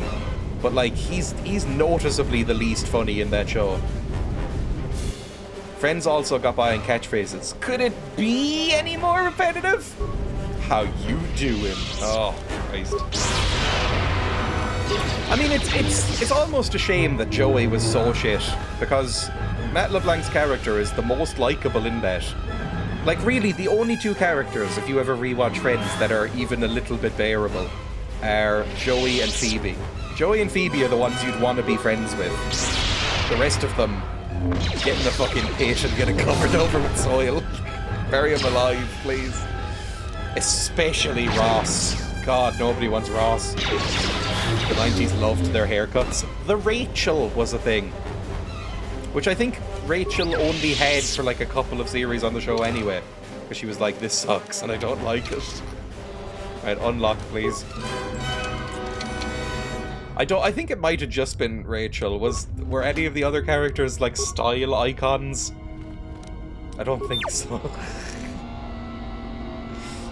but like he's noticeably the least funny in that show. Friends also got by on catchphrases. Could it be any more repetitive? How you doing? Oh, Christ. I mean, it's almost a shame that Joey was so shit, because Matt LeBlanc's character is the most likable in that. Like, really, the only two characters, if you ever rewatch Friends, that are even a little bit bearable are Joey and Phoebe. Joey and Phoebe are the ones you'd want to be friends with. The rest of them, get in the fucking pit and get it covered over with soil. Bury him alive, please. Especially Ross. God, nobody wants Ross. The 90s loved their haircuts. The Rachel was a thing. Which I think Rachel only had for like a couple of series on the show anyway. Because she was like, this sucks and I don't like it. Right, unlock please. I think it might have just been Rachel. Were any of the other characters like style icons? I don't think so.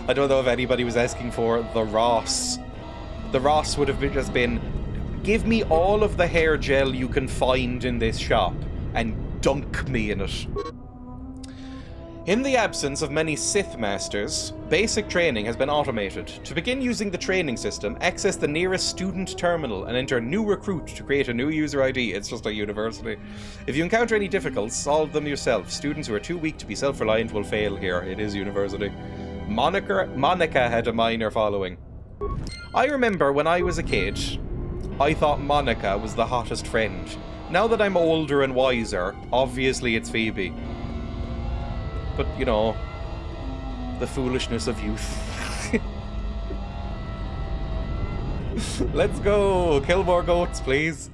I don't know if anybody was asking for the Ross. The Ross would have just been, give me all of the hair gel you can find in this shop and dunk me in it. In the absence of many Sith Masters, basic training has been automated. To begin using the training system, access the nearest student terminal and enter new recruit to create a new user ID. It's just a university. If you encounter any difficulties, solve them yourself. Students who are too weak to be self-reliant will fail here. It is university. Monica had a minor following. I remember when I was a kid, I thought Monica was the hottest friend. Now that I'm older and wiser, obviously it's Phoebe. But, you know, the foolishness of youth. Let's go! Kill more goats, please.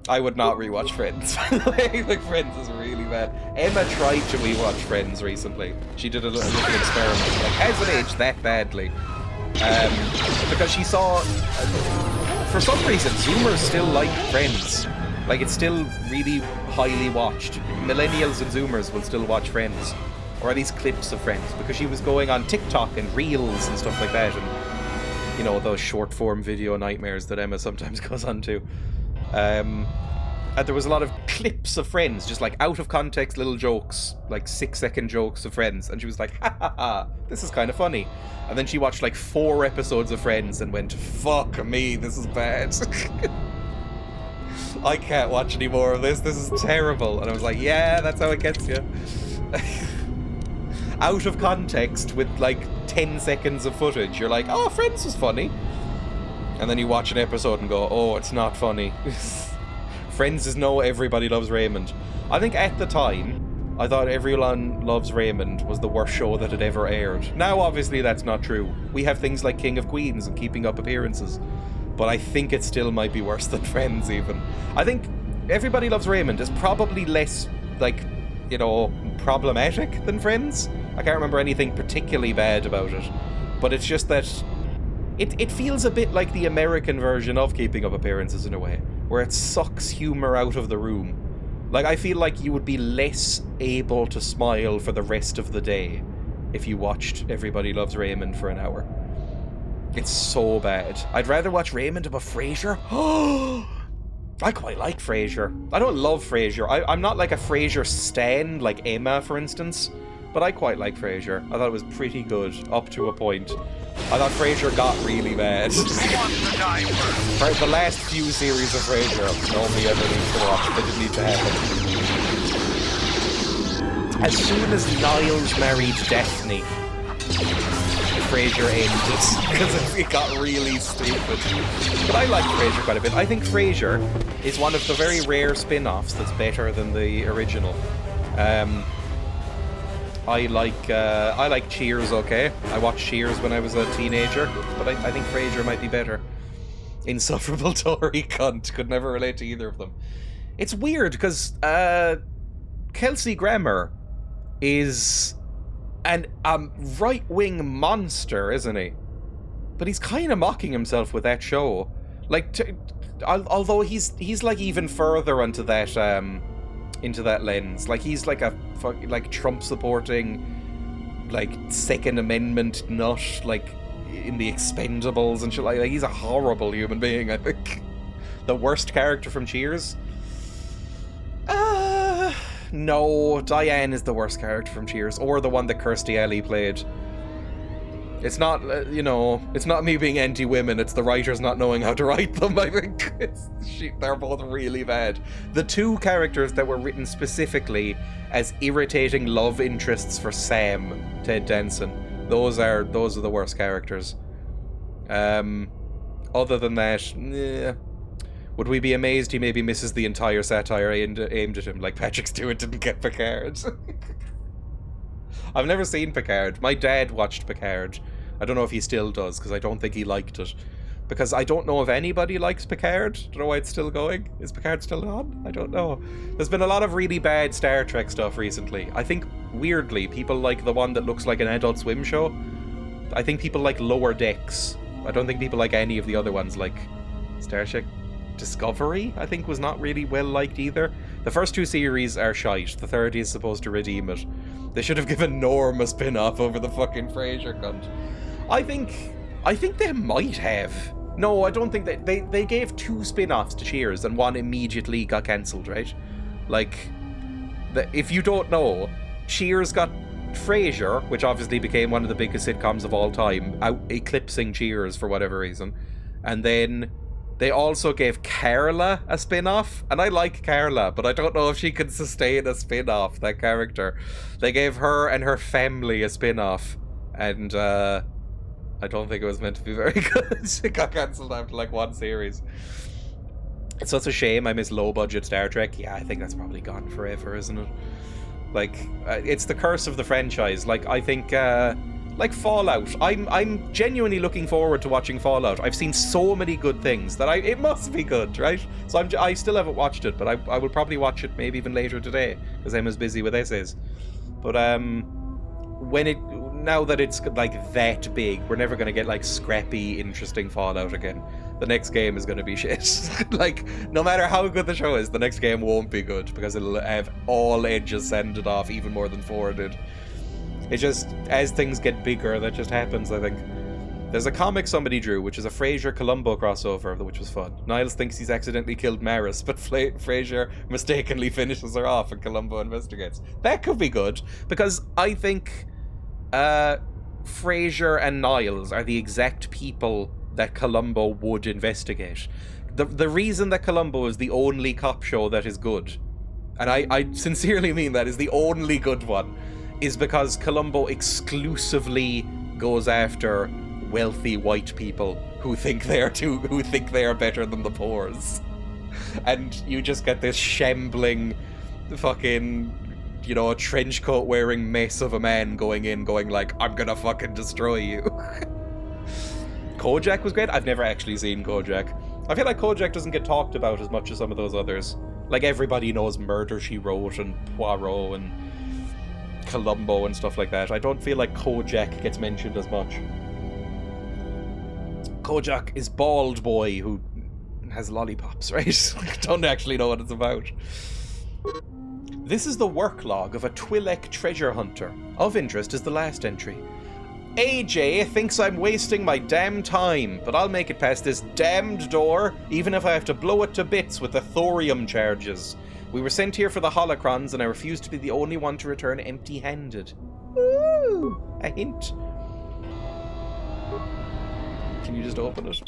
I would not rewatch Friends, by the way. Like, Friends is really bad. Emma tried to rewatch Friends recently. She did a little experiment. Like, has it aged that badly? Because she saw... for some reason, Zoomers still like Friends. Like, it's still really highly watched. Millennials and Zoomers will still watch Friends. Or at least clips of Friends, because she was going on TikTok and Reels and stuff like that, and, you know, those short-form video nightmares that Emma sometimes goes on to. And there was a lot of clips of Friends, just like out-of-context little jokes, like 6-second jokes of Friends, and she was like, ha ha ha, this is kind of funny. And then she watched like 4 episodes of Friends and went, fuck me, this is bad. I can't watch any more of this is terrible. And I was like, yeah, that's how it gets you. Out of context with like 10 seconds of footage, you're like, oh, Friends was funny. And then you watch an episode and go, oh, it's not funny. Friends is no Everybody Loves Raymond. I think at the time, I thought Everyone Loves Raymond was the worst show that had ever aired. Now, obviously, that's not true. We have things like King of Queens and Keeping Up Appearances. But I think it still might be worse than Friends, even. I think Everybody Loves Raymond is probably less, like, you know, problematic than Friends. I can't remember anything particularly bad about it. But it's just that it feels a bit like the American version of Keeping Up Appearances in a way, where it sucks humor out of the room. Like, I feel like you would be less able to smile for the rest of the day if you watched Everybody Loves Raymond for an hour. It's so bad. I'd rather watch Raymond above Frasier. I quite like Frasier. I don't love Frasier. I'm not like a Frasier stan, like Emma, for instance. But I quite like Frasier. I thought it was pretty good, up to a point. I thought Frasier got really bad. For the last few series of Frasier, nobody ever needs to watch. They didn't need to happen. As soon as Niles married Daphne, Frasier ended, because it got really stupid. But I like Frasier quite a bit. I think Frasier is one of the very rare spin-offs that's better than the original. I like Cheers, okay? I watched Cheers when I was a teenager, but I think Frasier might be better. Insufferable Tory cunt. Could never relate to either of them. It's weird, because Kelsey Grammer is an right-wing monster, isn't he? But he's kind of mocking himself with that show. Like, although he's like even further into that lens. Like, he's like a Trump supporting, like, Second Amendment nut, like in the Expendables and shit like that. He's a horrible human being, I think. The worst character from Cheers? No, Diane is the worst character from Cheers, or the one that Kirstie Alley played. It's not, it's not me being anti-women, it's the writers not knowing how to write them, I think. They're both really bad. The 2 characters that were written specifically as irritating love interests for Sam, Ted Danson, those are the worst characters. Other than that, would we be amazed he maybe misses the entire satire aimed at him, like Patrick Stewart didn't get Picard? I've never seen Picard. My dad watched Picard. I don't know if he still does, because I don't think he liked it. Because I don't know if anybody likes Picard. I don't know why it's still going. Is Picard still on? I don't know. There's been a lot of really bad Star Trek stuff recently. I think, weirdly, people like the one that looks like an Adult Swim show. I think people like Lower Decks. I don't think people like any of the other ones, like Star Trek Discovery, I think, was not really well liked either. The first 2 series are shite. The third is supposed to redeem it. They should have given Norm a spin-off over the fucking Frasier cunt. I think they might have. No, I don't think they gave 2 spin-offs to Cheers and one immediately got cancelled, right? Like, if you don't know, Cheers got Frasier, which obviously became one of the biggest sitcoms of all time, out eclipsing Cheers for whatever reason. And then they also gave Carla a spin-off, and I like Carla, but I don't know if she can sustain a spin-off, that character. They gave her and her family a spin-off, and I don't think it was meant to be very good. It got cancelled after like 1 series. It's such a shame. I miss low-budget Star Trek. Yeah, I think that's probably gone forever, isn't it? Like, it's the curse of the franchise. Like, I think, like Fallout. I'm genuinely looking forward to watching Fallout. I've seen so many good things that it must be good, right? So I still haven't watched it, but I will probably watch it maybe even later today, because I'm as busy with essays. But now that it's like that big, we're never gonna get like scrappy, interesting Fallout again. The next game is gonna be shit. Like, no matter how good the show is, the next game won't be good, because it'll have all edges sanded off even more than 4 did. It's just, as things get bigger, that just happens, I think. There's a comic somebody drew, which is a Frasier-Columbo crossover, which was fun. Niles thinks he's accidentally killed Maris, but Frasier mistakenly finishes her off and Columbo investigates. That could be good, because I think Frasier and Niles are the exact people that Columbo would investigate. The reason that Columbo is the only cop show that is good, and I sincerely mean that, is the only good one, is because Columbo exclusively goes after wealthy white people who think they are better than the poors. And you just get this shambling fucking, you know, a trench coat wearing mess of a man going like, I'm gonna fucking destroy you. Kojak was great. I've never actually seen Kojak. I feel like Kojak doesn't get talked about as much as some of those others. Like, everybody knows Murder, She Wrote and Poirot and Columbo and stuff like that. I don't feel like Kojak gets mentioned as much. Kojak is bald boy who has lollipops, right? I don't actually know what it's about. This is the work log of a Twi'lek treasure hunter. Of interest is the last entry. AJ thinks I'm wasting my damn time, but I'll make it past this damned door, even if I have to blow it to bits with the thorium charges. We were sent here for the holocrons, and I refuse to be the only one to return empty-handed. Ooh, a hint. Can you just open it?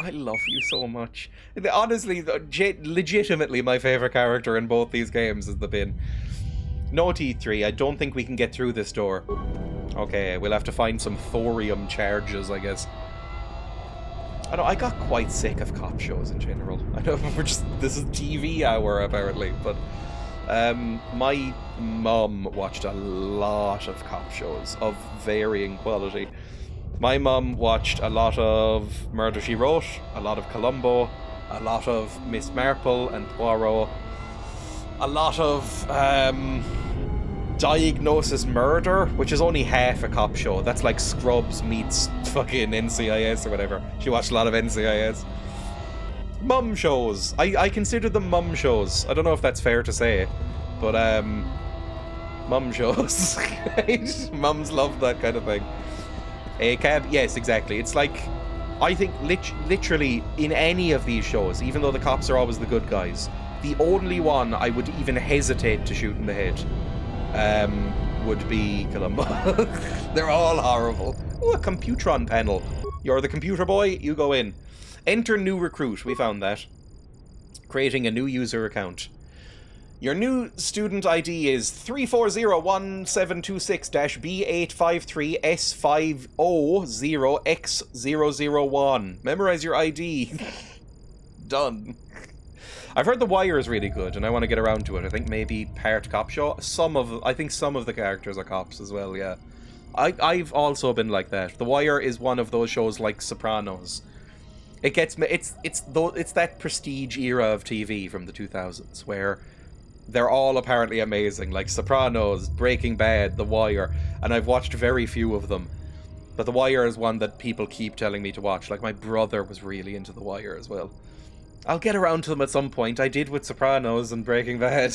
I love you so much. Honestly, legitimately my favourite character in both these games is the bin. No T3, I don't think we can get through this door. Okay, we'll have to find some thorium charges, I guess. I got quite sick of cop shows in general. I know this is TV hour apparently, but my mum watched a lot of cop shows of varying quality. My mum watched a lot of Murder, She Wrote, a lot of Columbo, a lot of Miss Marple and Poirot, a lot of Diagnosis Murder, which is only half a cop show. That's like Scrubs meets fucking NCIS or whatever. She watched a lot of NCIS. Mum shows. I consider them mum shows. I don't know if that's fair to say, but mum shows. Mums love that kind of thing. ACAB, yes, exactly. It's like, I think literally in any of these shows, even though the cops are always the good guys, the only one I would even hesitate to shoot in the head would be Columbo. They're all horrible. Ooh, a Computron panel. You're the computer boy, you go in. Enter new recruit, we found that. Creating a new user account. Your new student ID is 3401726-B853S500X001. Memorize your ID. Done. I've heard The Wire is really good, and I want to get around to it. I think maybe part cop show. I think some of the characters are cops as well, yeah. I've also been like that. The Wire is one of those shows like Sopranos. It gets me. It's that prestige era of TV from the 2000s where they're all apparently amazing, like Sopranos, Breaking Bad, The Wire, and I've watched very few of them. But The Wire is one that people keep telling me to watch. Like, my brother was really into The Wire as well. I'll get around to them at some point. I did with Sopranos and Breaking Bad.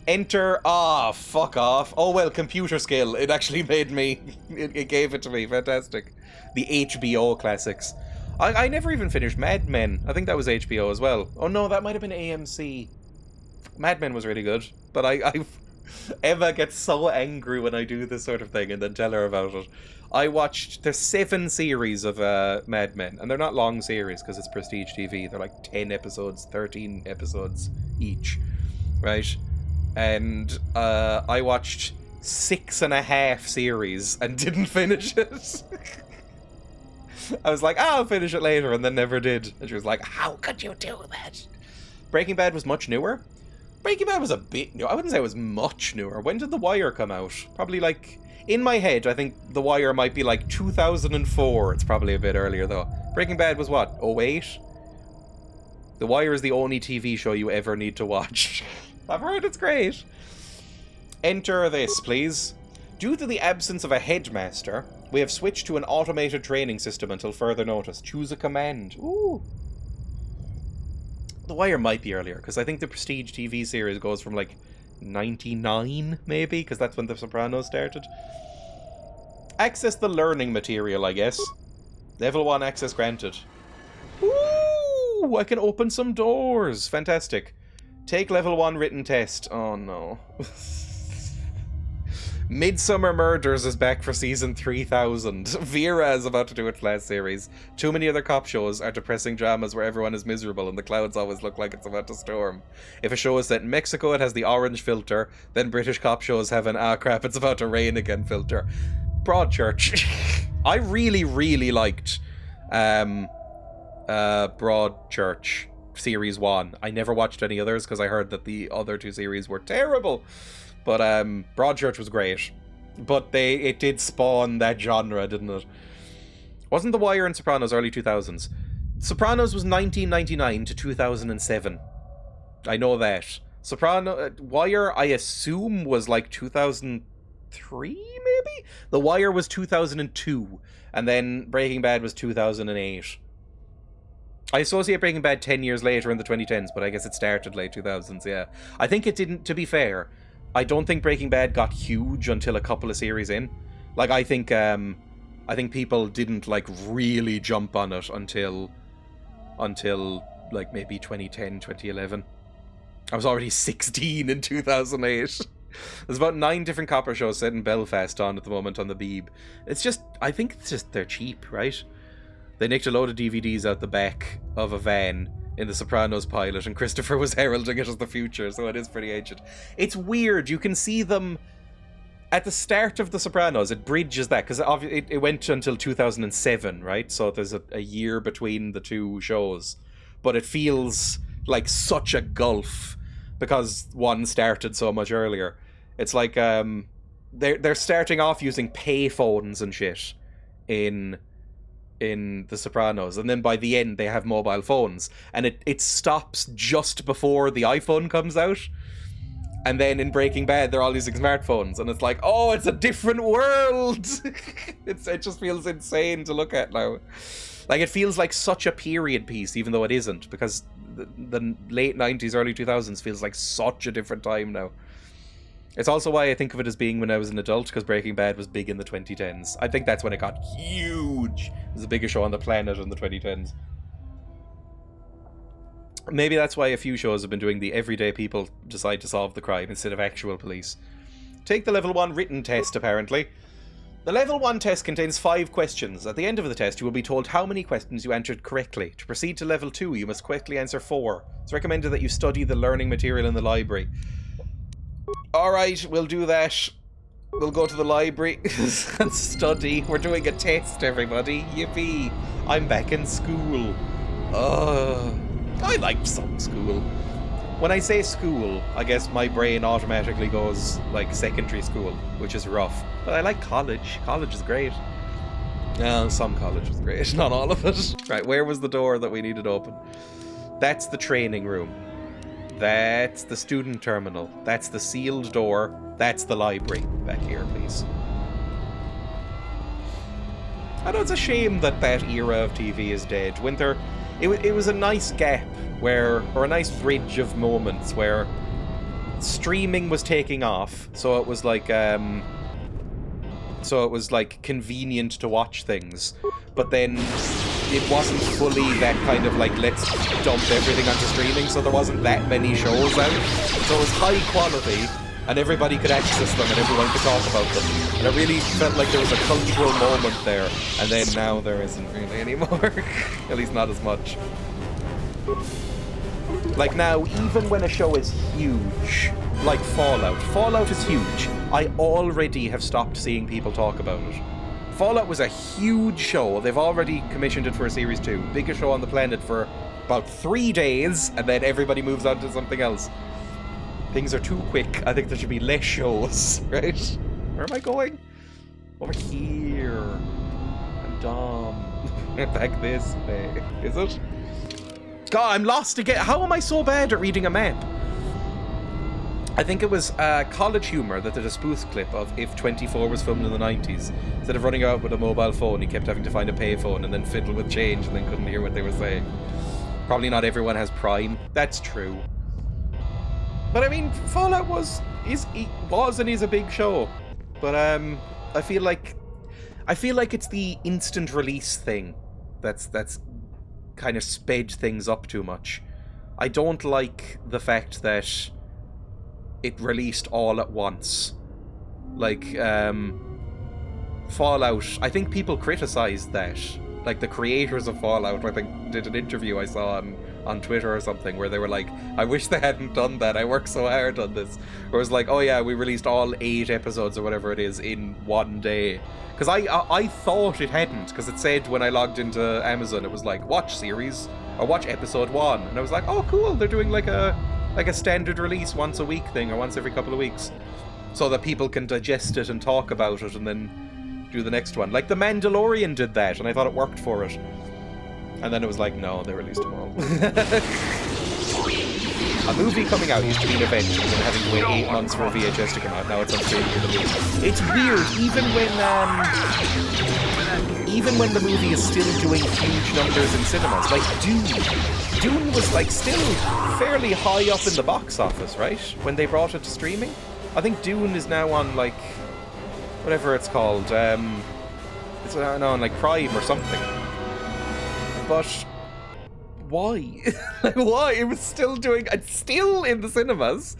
Enter... fuck off. Oh, well, computer skill. It actually made me... It gave it to me. Fantastic. The HBO classics. I never even finished Mad Men. I think that was HBO as well. Oh, no, that might have been AMC. Mad Men was really good. But Emma gets so angry when I do this sort of thing and then tell her about it. There's 7 series of Mad Men, and they're not long series because it's prestige TV. They're like 10 episodes, 13 episodes each, right? And I watched 6.5 series and didn't finish it. I was like, I'll finish it later, and then never did. And she was like, how could you do that? Breaking Bad was much newer. Breaking Bad was a bit new. I wouldn't say it was much newer. When did The Wire come out? Probably like... In my head, I think The Wire might be like 2004. It's probably a bit earlier, though. Breaking Bad was what, 08? The Wire is the only TV show you ever need to watch. I've heard it's great. Enter this, please. Due to the absence of a headmaster, we have switched to an automated training system until further notice. Choose a command. Ooh. The Wire might be earlier, because I think the Prestige TV series goes from like 99, maybe, because that's when The Sopranos started. Access the learning material, I guess. Level 1 access granted. Ooh, I can open some doors. Fantastic. Take level 1 written test. Oh no. Midsummer Murders is back for season 3000. Vera is about to do its last series. Too many other cop shows are depressing dramas where everyone is miserable and the clouds always look like it's about to storm. If a show is set in Mexico, it has the orange filter. Then British cop shows have an crap, it's about to rain again filter. Broadchurch. I really, really liked Broadchurch series 1. I never watched any others because I heard that the other 2 series were terrible. But Broadchurch was great. But it did spawn that genre, didn't it? Wasn't The Wire and Sopranos early 2000s? Sopranos was 1999 to 2007. I know that. Wire, I assume, was like 2003, maybe? The Wire was 2002. And then Breaking Bad was 2008. I associate Breaking Bad 10 years later in the 2010s, but I guess it started late 2000s, yeah. I think it didn't, to be fair... I don't think Breaking Bad got huge until a couple of series in. Like, I think people didn't, like, really jump on it until like, maybe 2010, 2011. I was already 16 in 2008. There's about 9 different copper shows set in Belfast on at the moment on the Beeb. It's just, I think it's just, they're cheap, right? They nicked a load of DVDs out the back of a van in the Sopranos pilot, and Christopher was heralding it as the future, so it is pretty ancient. It's weird, you can see them at the start of the Sopranos. It bridges that, because it went until 2007, right? So there's a year between the 2 shows, but it feels like such a gulf because one started so much earlier. It's like they're starting off using pay phones and shit in The Sopranos, and then by the end they have mobile phones, and it stops just before the iPhone comes out, and then in Breaking Bad they're all using smartphones, and it's like, oh, it's a different world. It just feels insane to look at now. Like, it feels like such a period piece, even though it isn't, because the late 90s, early 2000s feels like such a different time now. It's also why I think of it as being when I was an adult, because Breaking Bad was big in the 2010s. I think that's when it got huge. It was the biggest show on the planet in the 2010s. Maybe that's why a few shows have been doing the everyday people decide to solve the crime instead of actual police. Take the level 1 written test, apparently. The level 1 test contains 5 questions. At the end of the test, you will be told how many questions you answered correctly. To proceed to level 2, you must correctly answer 4. It's recommended that you study the learning material in the library. Alright, we'll do that. We'll go to the library and study. We're doing a test, everybody. Yippee. I'm back in school. I liked some school. When I say school, I guess my brain automatically goes like secondary school, which is rough. But I like college. College is great. Some college was great, not all of it. Right, where was the door that we needed open? That's the training room. That's the student terminal. That's the sealed door. That's the library. Back here, please. I know it's a shame that that era of TV is dead. Winter, it was a nice gap or a nice bridge of moments where streaming was taking off, so it was like convenient to watch things, but then it wasn't fully that kind of like, let's dump everything onto streaming, so there wasn't that many shows out. So it was high quality, and everybody could access them, and everyone could talk about them. And it really felt like there was a cultural moment there, and then now there isn't really anymore. At least not as much. Like now, even when a show is huge, like Fallout is huge, I already have stopped seeing people talk about it. Fallout was a huge show. They've already commissioned it for a series 2. Biggest show on the planet for about 3 days, and then everybody moves on to something else. Things are too quick. I think there should be less shows, right? Where am I going? Over here. I'm dumb. Back this way. Is it? God, I'm lost again. How am I so bad at reading a map? I think it was College Humor that did a spoof clip of if 24 was filmed in the 90s. Instead of running out with a mobile phone, he kept having to find a payphone and then fiddle with change and then couldn't hear what they were saying. Probably not everyone has Prime. That's true. But I mean, Fallout was and is a big show. But I feel like it's the instant release thing that's kind of sped things up too much. I don't like the fact that it released all at once. Like, Fallout, I think people criticized that. Like, the creators of Fallout, I think, did an interview I saw on Twitter or something, where they were like, I wish they hadn't done that, I worked so hard on this. Where it was like, oh yeah, we released all 8 episodes or whatever it is in one day. Because I thought it hadn't, because it said when I logged into Amazon, it was like, watch series, or watch episode 1. And I was like, oh cool, they're doing like a standard release once a week thing, or once every couple of weeks, so that people can digest it and talk about it and then do the next one. Like The Mandalorian did that, and I thought it worked for it. And then it was like, no, they released them all. A movie coming out used to be an event, and then having to wait 8 months for a VHS to come out. Now it's on streaming for the movie. It's weird, even when the movie is still doing huge numbers in cinemas. Like Dune was like still fairly high up in the box office, right? When they brought it to streaming. I think Dune is now on like whatever it's called. It's now on like Prime or something. But why? Like, why? It was still it's still in the cinemas.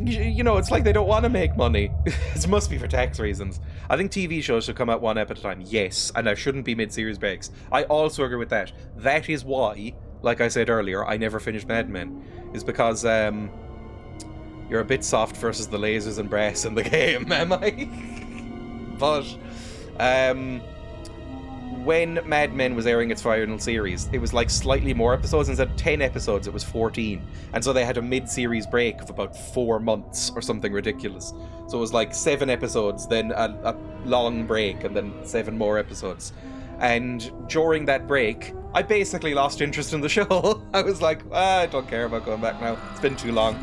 You know, it's like they don't want to make money. It must be for tax reasons. I think TV shows should come out one ep at a time, yes, and there shouldn't be mid-series breaks. I also agree with that. That is why, like I said earlier, I never finished Mad Men, is because you're a bit soft versus the lasers and brass in the game, am I? But when Mad Men was airing its final series, it was like slightly more episodes. Instead of 10 episodes, it was 14. And so they had a mid-series break of about 4 months or something ridiculous. So it was like 7 episodes, then a long break, and then 7 more episodes. And during that break, I basically lost interest in the show. I was like, I don't care about going back now. It's been too long.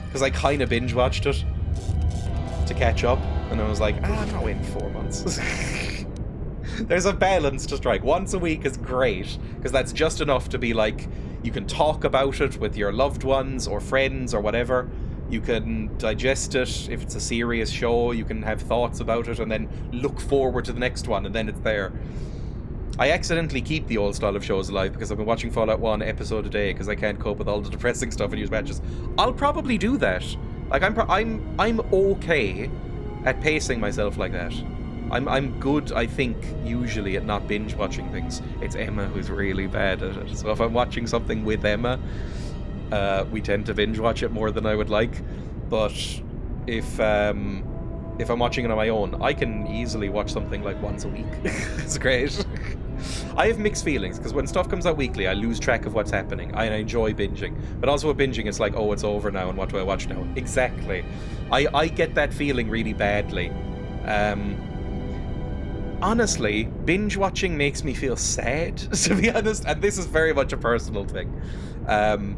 Because I kind of binge-watched it to catch up. And I was like, I'm not waiting 4 months. There's a balance to strike. Once a week is great, because that's just enough to be like, you can talk about it with your loved ones or friends or whatever. You can digest it. If it's a serious show, you can have thoughts about it and then look forward to the next one, and then it's there. I accidentally keep the old style of shows alive because I've been watching Fallout 1 episode a day because I can't cope with all the depressing stuff in news batches. I'll probably do that. Like, I'm okay at pacing myself like that. I'm good, I think, usually at not binge watching things. It's Emma who's really bad at it. So if I'm watching something with Emma, we tend to binge watch it more than I would like. But if I'm watching it on my own, I can easily watch something like once a week. It's great. I have mixed feelings, because when stuff comes out weekly, I lose track of what's happening. I enjoy binging. But also with binging, it's like, oh, it's over now, and what do I watch now? Exactly. I get that feeling really badly. Honestly, binge watching makes me feel sad, to be honest, and this is very much a personal thing.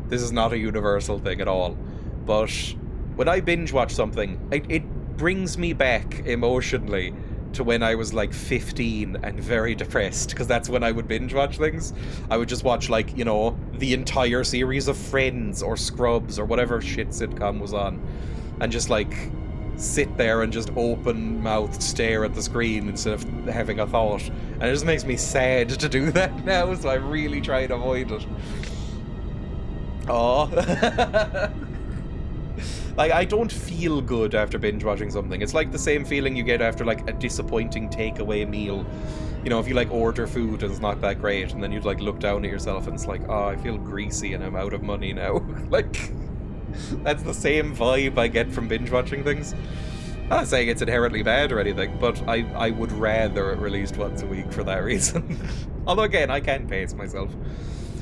This is not a universal thing at all. But when I binge watch something, it brings me back emotionally to when I was like 15 and very depressed, because that's when I would binge watch things. I would just watch, like, you know, the entire series of Friends or Scrubs or whatever shit sitcom was on, and just like sit there and just open mouthed stare at the screen instead of having a thought. And it just makes me sad to do that now, so I really try to avoid it. Oh. Like, I don't feel good after binge watching something. It's like the same feeling you get after like a disappointing takeaway meal. You know, if you like order food and it's not that great, and then you'd like look down at yourself and it's like, oh, I feel greasy and I'm out of money now. Like, that's the same vibe I get from binge watching things. I'm not saying it's inherently bad or anything, but I would rather it released once a week for that reason. Although again, I can pace myself.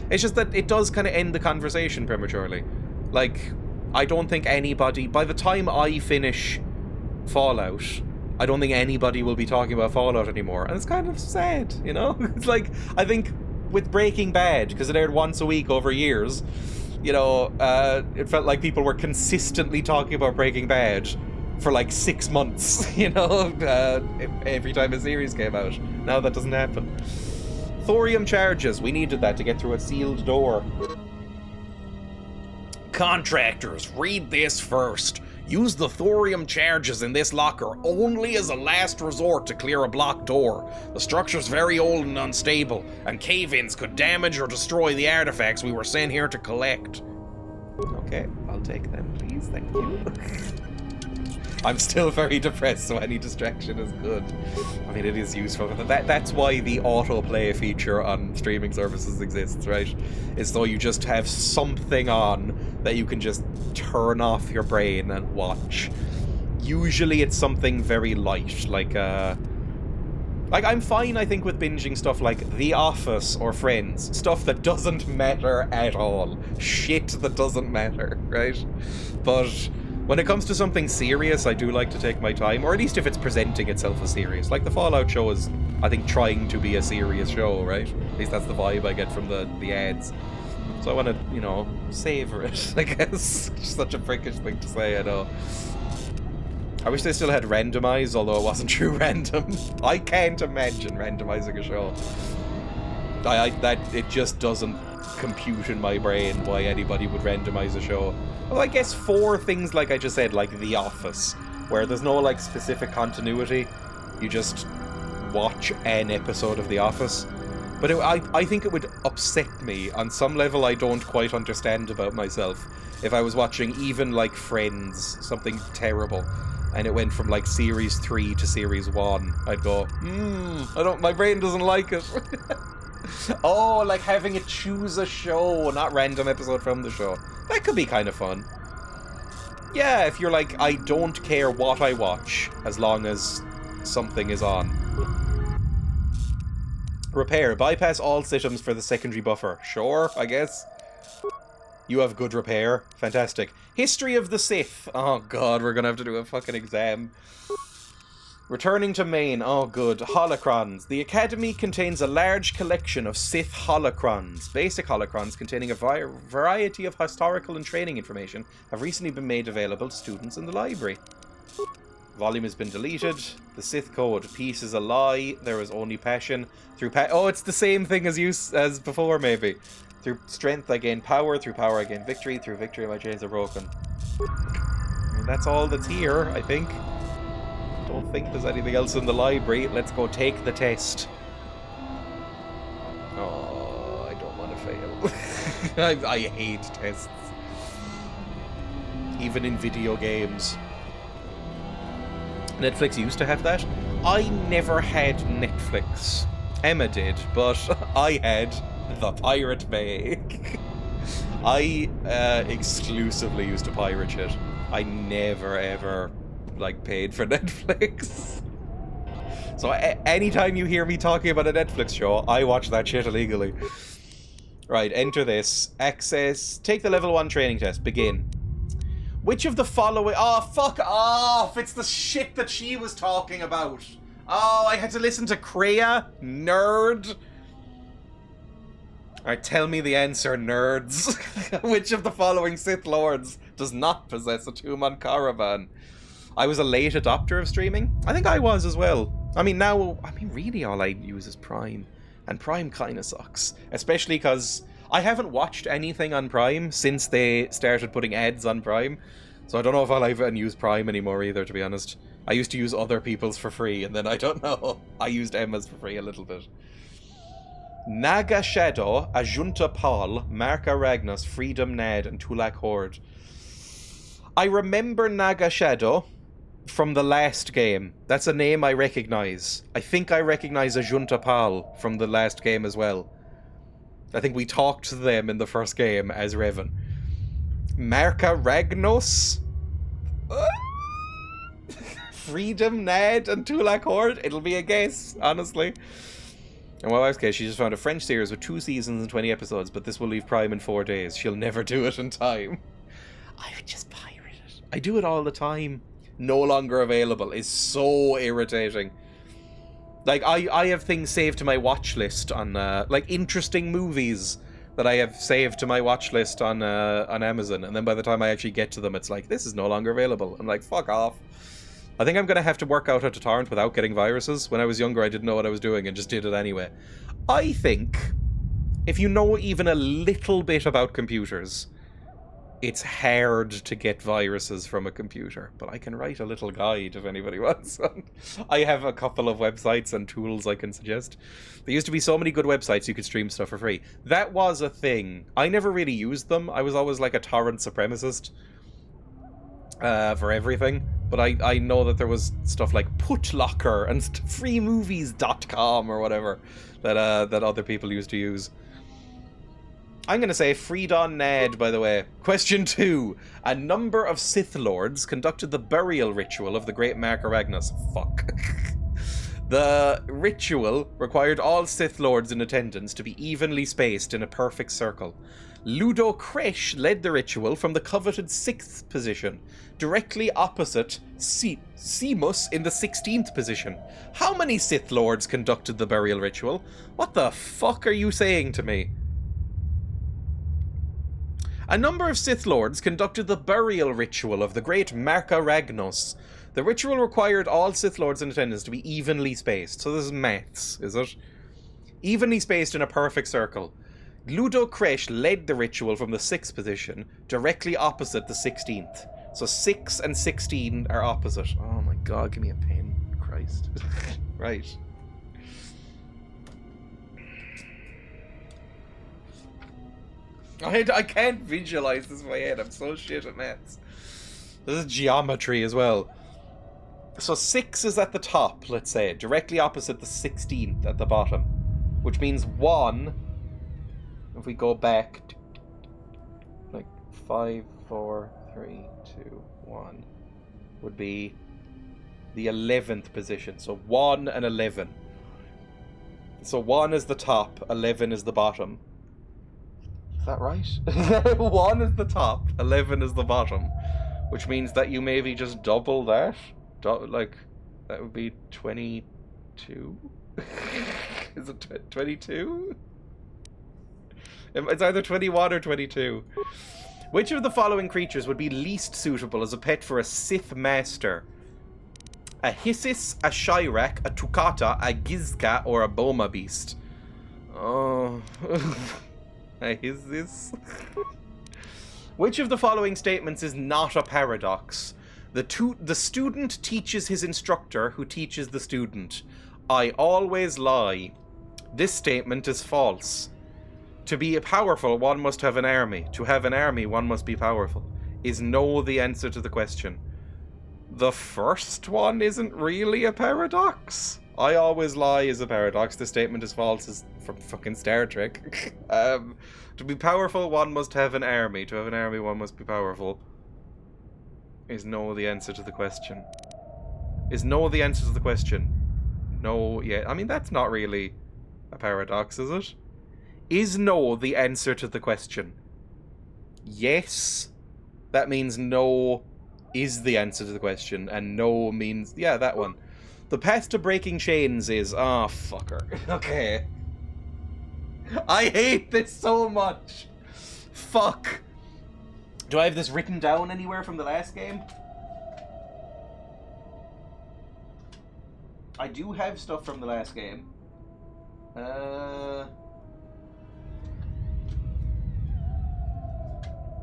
It's just that it does kind of end the conversation prematurely. Like, I don't think anybody, by the time I finish Fallout, I don't think anybody will be talking about Fallout anymore. And it's kind of sad, you know? It's like, I think with Breaking Bad, because it aired once a week over years, you know, it felt like people were consistently talking about Breaking Bad for like 6 months, you know, every time a series came out. Now that doesn't happen. Thorium charges. We needed that to get through a sealed door. Contractors, read this first. Use the thorium charges in this locker only as a last resort to clear a blocked door. The structure's very old and unstable, and cave-ins could damage or destroy the artifacts we were sent here to collect. Okay, I'll take them, please. Thank you. I'm still very depressed, so any distraction is good. I mean, it is useful. That's why the autoplay feature on streaming services exists, right? Is so you just have something on that you can just turn off your brain and watch. Usually it's something very light, like I'm fine, I think, with binging stuff like The Office or Friends. Stuff that doesn't matter at all. Shit that doesn't matter, right? But when it comes to something serious, I do like to take my time, or at least if it's presenting itself as serious. Like the Fallout show is, I think, trying to be a serious show, right? At least that's the vibe I get from the ads. So I want to, you know, savor it, I guess. Such a prickish thing to say, I know. I wish they still had randomize, although it wasn't true random. I can't imagine randomizing a show. It just doesn't compute in my brain why anybody would randomize a show. Well, I guess for things like I just said, like The Office, where there's no like specific continuity, you just watch an episode of The Office. But I think it would upset me on some level I don't quite understand about myself if I was watching even like Friends, something terrible, and it went from like series 3 to series 1. I'd go, my brain doesn't like it. Oh, like having it choose a show, not random episode from the show. That could be kind of fun. Yeah, if you're like, I don't care what I watch, as long as something is on. Repair. Bypass all systems for the secondary buffer. Sure, I guess. You have good repair. Fantastic. History of the Sith. Oh god, we're gonna have to do a fucking exam. Returning to main. Oh good. Holocrons. The Academy contains a large collection of Sith holocrons. Basic holocrons containing a variety of historical and training information have recently been made available to students in the library. Volume has been deleted. The Sith code. Peace is a lie. There is only passion. Through oh, it's the same thing as before, maybe. Through strength I gain power. Through power I gain victory. Through victory my chains are broken. I mean, that's all that's here, I think. Don't think there's anything else in the library. Let's go take the test. Oh, I don't want to fail. I hate tests. Even in video games. Netflix used to have that. I never had Netflix. Emma did, but I had the Pirate Bay. I exclusively used to pirate shit. I never ever paid for Netflix. So anytime you hear me talking about a Netflix show, I watch that shit illegally. Right, enter this. Access. Take the level 1 training test. Begin. Which of the following... Oh, fuck off! It's the shit that she was talking about. Oh, I had to listen to Kreia? Nerd. Alright, tell me the answer, nerds. Which of the following Sith Lords does not possess a two-man caravan? I was a late adopter of streaming. I think I was as well. I mean, now... I mean, really all I use is Prime. And Prime kind of sucks. Especially because I haven't watched anything on Prime since they started putting ads on Prime. So I don't know if I'll even use Prime anymore either, to be honest. I used to use other people's for free, and then I don't know. I used Emma's for free a little bit. Naga Shadow, Ajunta Paul, Marka Ragnos, Freedom Nad, and Tulak Horde. I remember Naga Shadow from the last game. That's a name I recognize. I think I recognize Ajunta Paul from the last game as well. I think we talked to them in the first game as Revan. Marka Ragnos? Freedom, Nad, and Tulak Horde? It'll be a guess, honestly. In my wife's case, she just found a French series with 2 seasons and 20 episodes, but this will leave Prime in 4 days. She'll never do it in time. I would just pirate it. I do it all the time. No longer available is so irritating. Like, I have things saved to my watch list on, like, interesting movies that I have saved to my watch list on Amazon, and then by the time I actually get to them, it's like, this is no longer available. I'm like, fuck off. I think I'm going to have to work out how to torrent without getting viruses. When I was younger, I didn't know what I was doing and just did it anyway. I think, if you know even a little bit about computers, it's hard to get viruses from a computer. But I can write a little guide if anybody wants one. I have a couple of websites and tools I can suggest. There used to be so many good websites you could stream stuff for free. That was a thing. I never really used them. I was always like a torrent supremacist for everything. But I know that there was stuff like Putlocker and freemovies.com or whatever that other people used to use. I'm going to say Freedon Nad, by the way. Question 2. A number of Sith Lords conducted the burial ritual of the great Marka Ragnos. Fuck. The ritual required all Sith Lords in attendance to be evenly spaced in a perfect circle. Ludo Kresh led the ritual from the coveted 6th position, directly opposite Seamus in the 16th position. How many Sith Lords conducted the burial ritual? What the fuck are you saying to me? A number of Sith Lords conducted the burial ritual of the great Marka Ragnos. The ritual required all Sith Lords in attendance to be evenly spaced. So this is maths, is it? Evenly spaced in a perfect circle. Ludo Kresh led the ritual from the 6th position, directly opposite the 16th. So 6 and 16 are opposite. Oh my god, give me a pen. Christ. Right. I can't visualize this in my head. I'm so shit at maths. This is geometry as well. So 6 is at the top, let's say, directly opposite the 16th at the bottom. Which means 1... If we go back, like 5, 4, 3, 2, 1, would be the 11th position. So 1 and 11. So 1 is the top, 11 is the bottom. Is that right? 1 is the top, 11 is the bottom. Which means that you maybe just double that. Like, that would be 22? Is it 22? It's either 21 or 22. Which of the following creatures would be least suitable as a pet for a Sith Master? A Hissis, a Shirak, a Tukata, a Gizka, or a Boma Beast? Oh... a Hissis? Which of the following statements is not a paradox? The student teaches his instructor, who teaches the student. I always lie. This statement is false. To be powerful, one must have an army. To have an army, one must be powerful. Is no the answer to the question? The first one isn't really a paradox. I always lie is a paradox. This statement is false is from fucking Star Trek. To be powerful, one must have an army. To have an army, one must be powerful. Is no the answer to the question? Is no the answer to the question? No, yeah. I mean, that's not really a paradox, is it? Is no the answer to the question? Yes. That means no is the answer to the question, and no means... Yeah, that one. The path to breaking chains is... Ah, fucker. Okay. I hate this so much. Fuck. Do I have this written down anywhere from the last game? I do have stuff from the last game. I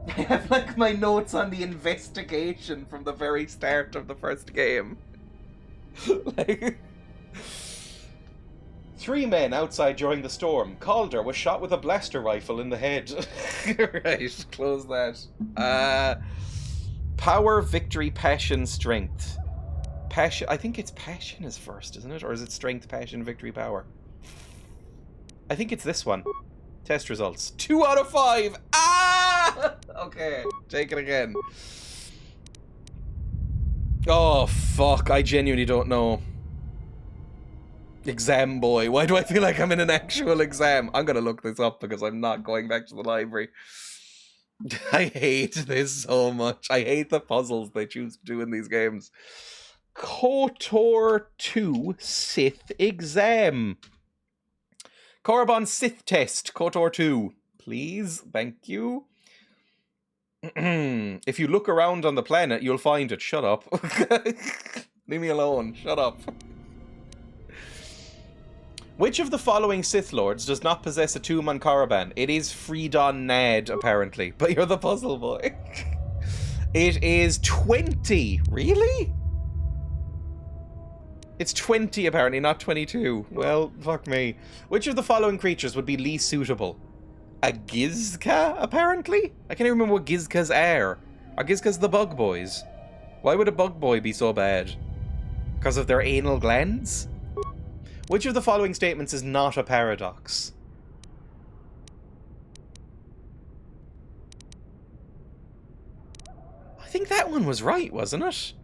have like my notes on the investigation from the very start of the first game. Like, 3 men outside during the storm. Calder was shot with a blaster rifle in the head. Right, close that. Power, victory, passion, strength. Passion. I think it's passion is first, isn't it? Or is it strength, passion, victory, power? I think it's this one. Test results. 2 out of 5. Ah! Okay, take it again. Oh, fuck. I genuinely don't know. Exam boy. Why do I feel like I'm in an actual exam? I'm gonna look this up because I'm not going back to the library. I hate this so much. I hate the puzzles they choose to do in these games. KotOR 2 Sith Exam. Korriban Sith Test, KotOR 2. Please, thank you. If you look around on the planet, you'll find it. Shut up. Leave me alone. Shut up. Which of the following Sith Lords does not possess a tomb on Korriban? It is Freedon Nad, apparently. But you're the puzzle boy. It is 20. Really? It's 20, apparently, not 22. Well, fuck me. Which of the following creatures would be least suitable? A Gizka, apparently? I can't even remember what Gizkas are. Are Gizkas the bug boys? Why would a bug boy be so bad? Because of their anal glands? Which of the following statements is not a paradox? I think that one was right, wasn't it?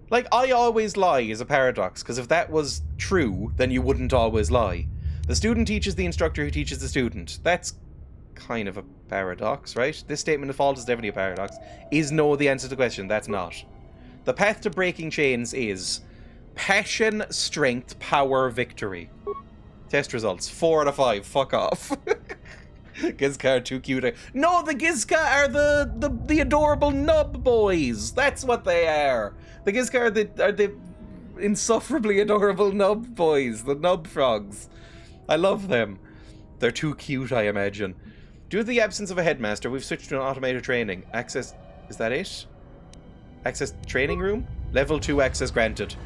Like, I always lie is a paradox, because if that was true, then you wouldn't always lie. The student teaches the instructor who teaches the student. That's kind of a paradox, right? This statement of fault is definitely a paradox. Is no the answer to the question? That's not. The path to breaking chains is passion, strength, power, victory. Test results. 4 out of 5. Fuck off. Gizka are too cute. No, the Gizka are the adorable nub boys. That's what they are. The Gizka are the insufferably adorable nub boys. The nub frogs. I love them. They're too cute, I imagine. Due to the absence of a headmaster, we've switched to an automated training. Access... Is that it? Access training room? Level 2 access granted.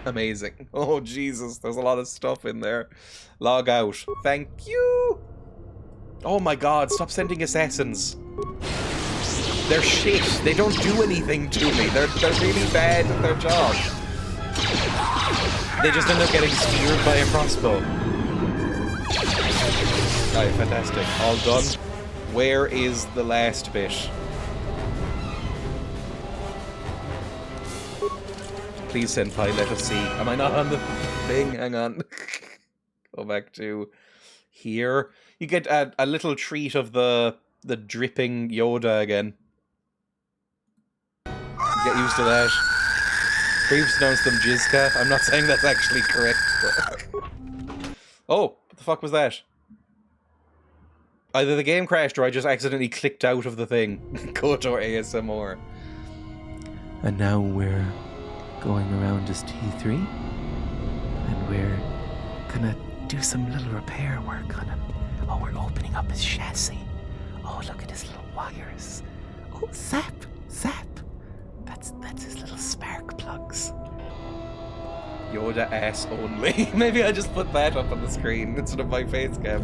Amazing. Oh, Jesus. There's a lot of stuff in there. Log out. Thank you. Oh my god, stop sending assassins. They're shit. They don't do anything to me. They're really bad at their job. They just end up getting speared by a crossbow. Alright, fantastic. All done. Where is the last bit? Please, Senpai, let us see. Am I not on the thing? Hang on. Go back to here. You get a little treat of the dripping Yoda again. Get used to that. Creeps pronounce them Jizka. I'm not saying that's actually correct. But... Oh, what the fuck was that? Either the game crashed or I just accidentally clicked out of the thing. KotOR ASMR. And now we're going around his T3. And we're gonna do some little repair work on him. Oh, we're opening up his chassis. Oh, look at his little wires. Oh, zap, zap. That's his little spark plugs. Yoda ass only. Maybe I just put that up on the screen instead of my face cam.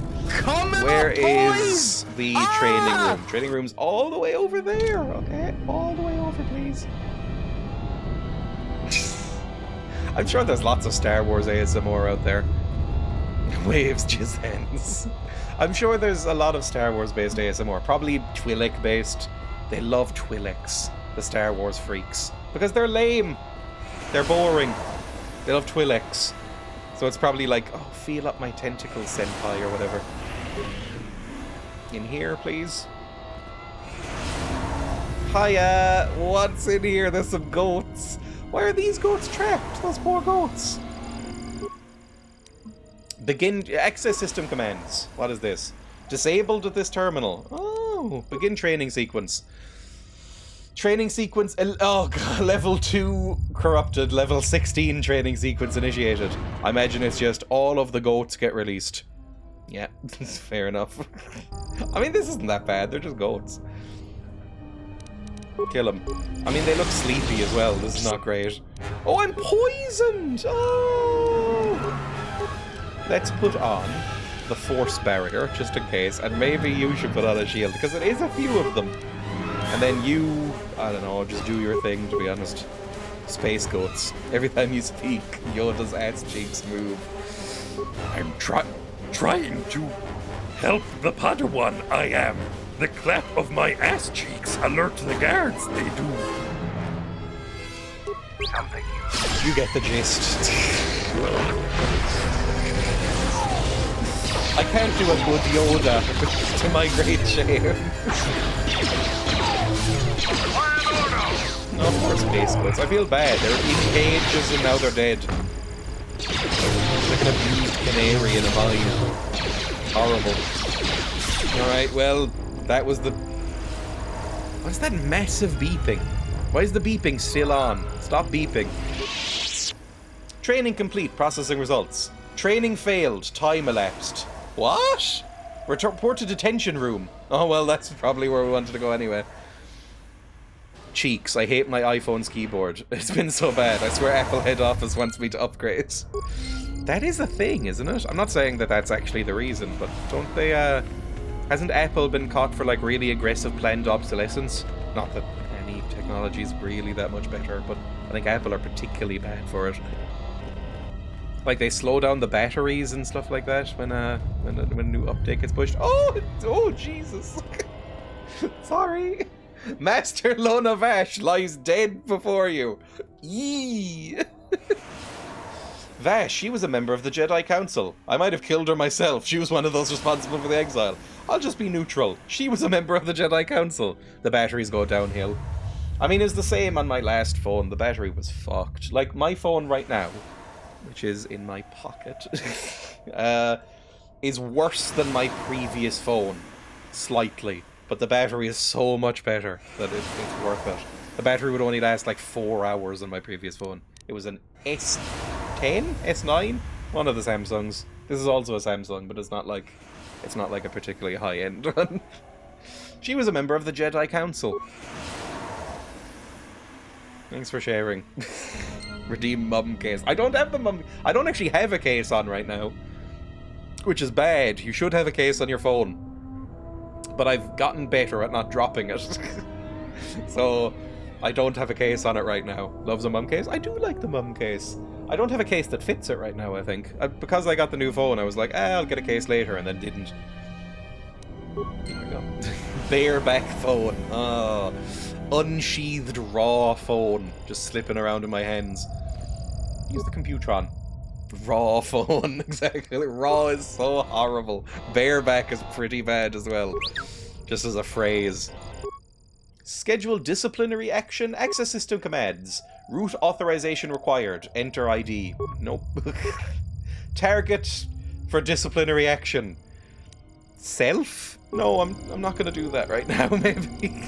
Where is the training room? Training room's all the way over there. Okay, all the way over, please. I'm sure there's lots of Star Wars ASMR out there. Waves jizz hands. I'm sure there's a lot of Star Wars based ASMR. Probably Twi'lek based. They love Twi'leks, the Star Wars freaks. Because they're lame. They're boring. They love Twi'leks. So it's probably like, oh, feel up my tentacles, senpai, or whatever. In here, please. Hiya! What's in here? There's some goats. Why are these goats trapped? Those poor goats. Begin access system commands. What is this? Disabled at this terminal. Oh, begin training sequence. Training sequence. Oh god, level 2 corrupted. Level 16 training sequence initiated. I imagine it's just all of the goats get released. Yeah, fair enough. I mean, this isn't that bad. They're just goats. Kill them. I mean, they look sleepy as well. This is not great. Oh, I'm poisoned! Oh! Let's put on the force barrier, just in case. And maybe you should put on a shield, because it is a few of them. And then you, I don't know, just do your thing, to be honest. Space goats. Every time you speak, Yoda's ass cheeks move. I'm trying to help the Padawan, I am. The clap of my ass cheeks alert the guards, they do. Something You get the gist. I can't do a good Yoda, to my great shame. No more space goats. I feel bad. They're in cages and now they're dead. Like an abused canary in a mine. Horrible. Alright, well, that was the... What is that massive beeping? Why is the beeping still on? Stop beeping. Training complete. Processing results. Training failed. Time elapsed. What? Report to detention room. Oh, well, that's probably where we wanted to go anyway. Cheeks. I hate my iPhone's keyboard. It's been so bad. I swear Apple head office wants me to upgrade. That is a thing, isn't it? I'm not saying that that's actually the reason, but don't they, hasn't Apple been caught for, like, really aggressive planned obsolescence? Not that any technology is really that much better, but I think Apple are particularly bad for it. Like, they slow down the batteries and stuff like that when a new update gets pushed. Oh, Jesus. Sorry. Master Lona Vash lies dead before you. Yee. Vash, she was a member of the Jedi Council. I might have killed her myself. She was one of those responsible for the exile. I'll just be neutral. She was a member of the Jedi Council. The batteries go downhill. I mean, it's the same on my last phone. The battery was fucked. Like, my phone right now, which is in my pocket, is worse than my previous phone. Slightly. But the battery is so much better that it's worth it. The battery would only last like 4 hours on my previous phone. It was an S10? S9? One of the Samsungs. This is also a Samsung, but it's not like a particularly high-end one. She was a member of the Jedi Council. Thanks for sharing. Redeem mum case. I don't have the mum... I don't actually have a case on right now. Which is bad. You should have a case on your phone. But I've gotten better at not dropping it. So, I don't have a case on it right now. Loves a mum case? I do like the mum case. I don't have a case that fits it right now, I think. Because I got the new phone, I was like, I'll get a case later, and then didn't. There we go. Bareback phone. Oh, unsheathed raw phone. Just slipping around in my hands. Use the Computron. Raw phone, exactly. Raw is so horrible. Bareback is pretty bad as well. Just as a phrase. Schedule disciplinary action. Access system commands. Root authorization required. Enter ID. Nope. Target for disciplinary action. Self? No, I'm not gonna do that right now, maybe.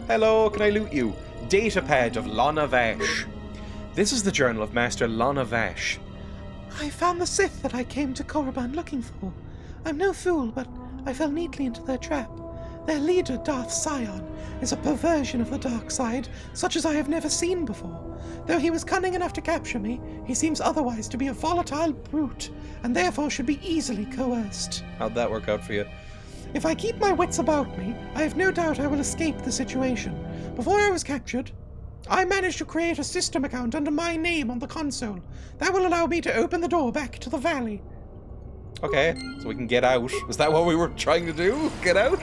Hello, can I loot you? Datapad of Lana Vash. This is the journal of Master Lana Vash. I found the Sith that I came to Korriban looking for. I'm no fool, but I fell neatly into their trap. Their leader, Darth Sion, is a perversion of the dark side, such as I have never seen before. Though he was cunning enough to capture me, he seems otherwise to be a volatile brute, and therefore should be easily coerced. How'd that work out for you? If I keep my wits about me, I have no doubt I will escape the situation. Before I was captured, I managed to create a system account under my name on the console. That will allow me to open the door back to the valley. Okay, so we can get out. Was that what we were trying to do? Get out?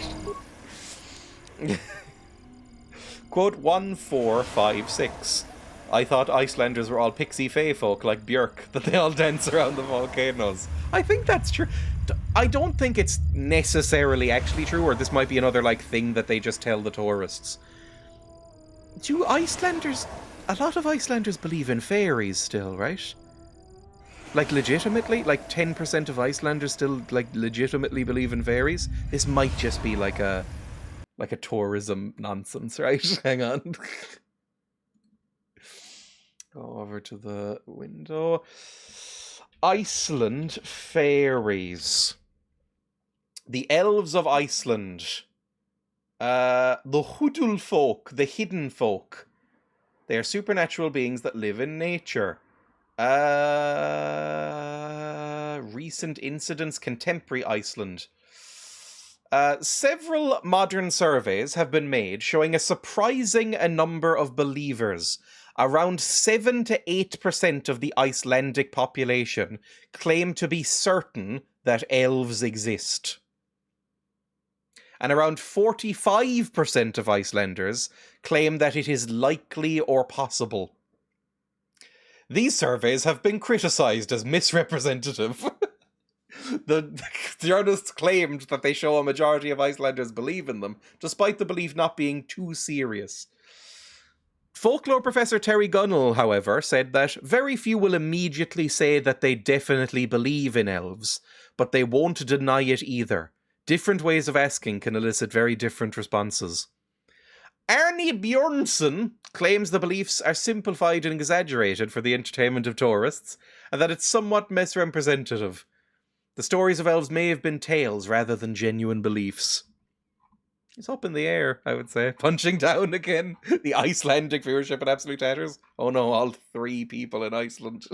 Quote 1456. I thought Icelanders were all pixie fae folk like Björk, that they all dance around the volcanoes. I think that's true. I don't think it's necessarily actually true, or this might be another like thing that they just tell the tourists. Do Icelanders... A lot of Icelanders believe in fairies still, right? Like, legitimately? Like, 10% of Icelanders still, like, legitimately believe in fairies? This might just be like a tourism nonsense, right? Hang on. Go over to the window. Iceland fairies. The elves of Iceland. The Hudul folk, the hidden folk. They are supernatural beings that live in nature. Recent incidents, contemporary Iceland. Several modern surveys have been made showing a surprising number of believers. Around 7 to 8% of the Icelandic population claim to be certain that elves exist. And around 45% of Icelanders claim that it is likely or possible. These surveys have been criticised as misrepresentative. The journalists claimed that they show a majority of Icelanders believe in them, despite the belief not being too serious. Folklore professor Terry Gunnell, however, said that very few will immediately say that they definitely believe in elves, but they won't deny it either. Different ways of asking can elicit very different responses. Arnie Bjornsson claims the beliefs are simplified and exaggerated for the entertainment of tourists, and that it's somewhat misrepresentative. The stories of elves may have been tales rather than genuine beliefs. It's up in the air, I would say. Punching down again. The Icelandic viewership at Absolute Tatters. Oh no, all 3 people in Iceland.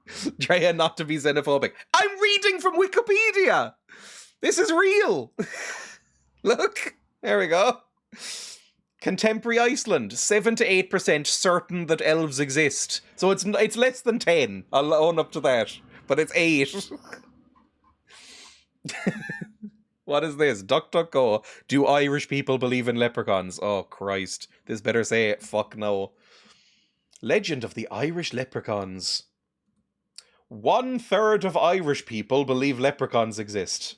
Dreya not to be xenophobic. I'm reading from Wikipedia! This is real! Look, there we go. Contemporary Iceland, 7 to 8% certain that elves exist. So it's less than 10. I'll own up to that. But it's 8. What is this? DuckDuckGo. Do Irish people believe in leprechauns? Oh, Christ. This better say, fuck no. Legend of the Irish leprechauns. 1/3 of Irish people believe leprechauns exist.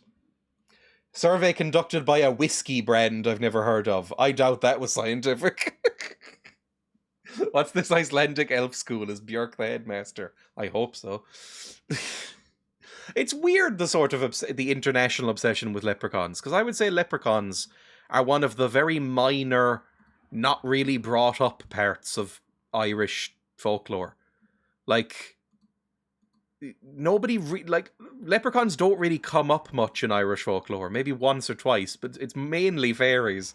Survey conducted by a whiskey brand I've never heard of. I doubt that was scientific. What's this Icelandic elf school? Is Björk the headmaster? I hope so. It's weird, the sort of the international obsession with leprechauns, because I would say leprechauns are one of the very minor, not really brought up parts of Irish folklore. Like, leprechauns don't really come up much in Irish folklore. Maybe once or twice, but it's mainly fairies.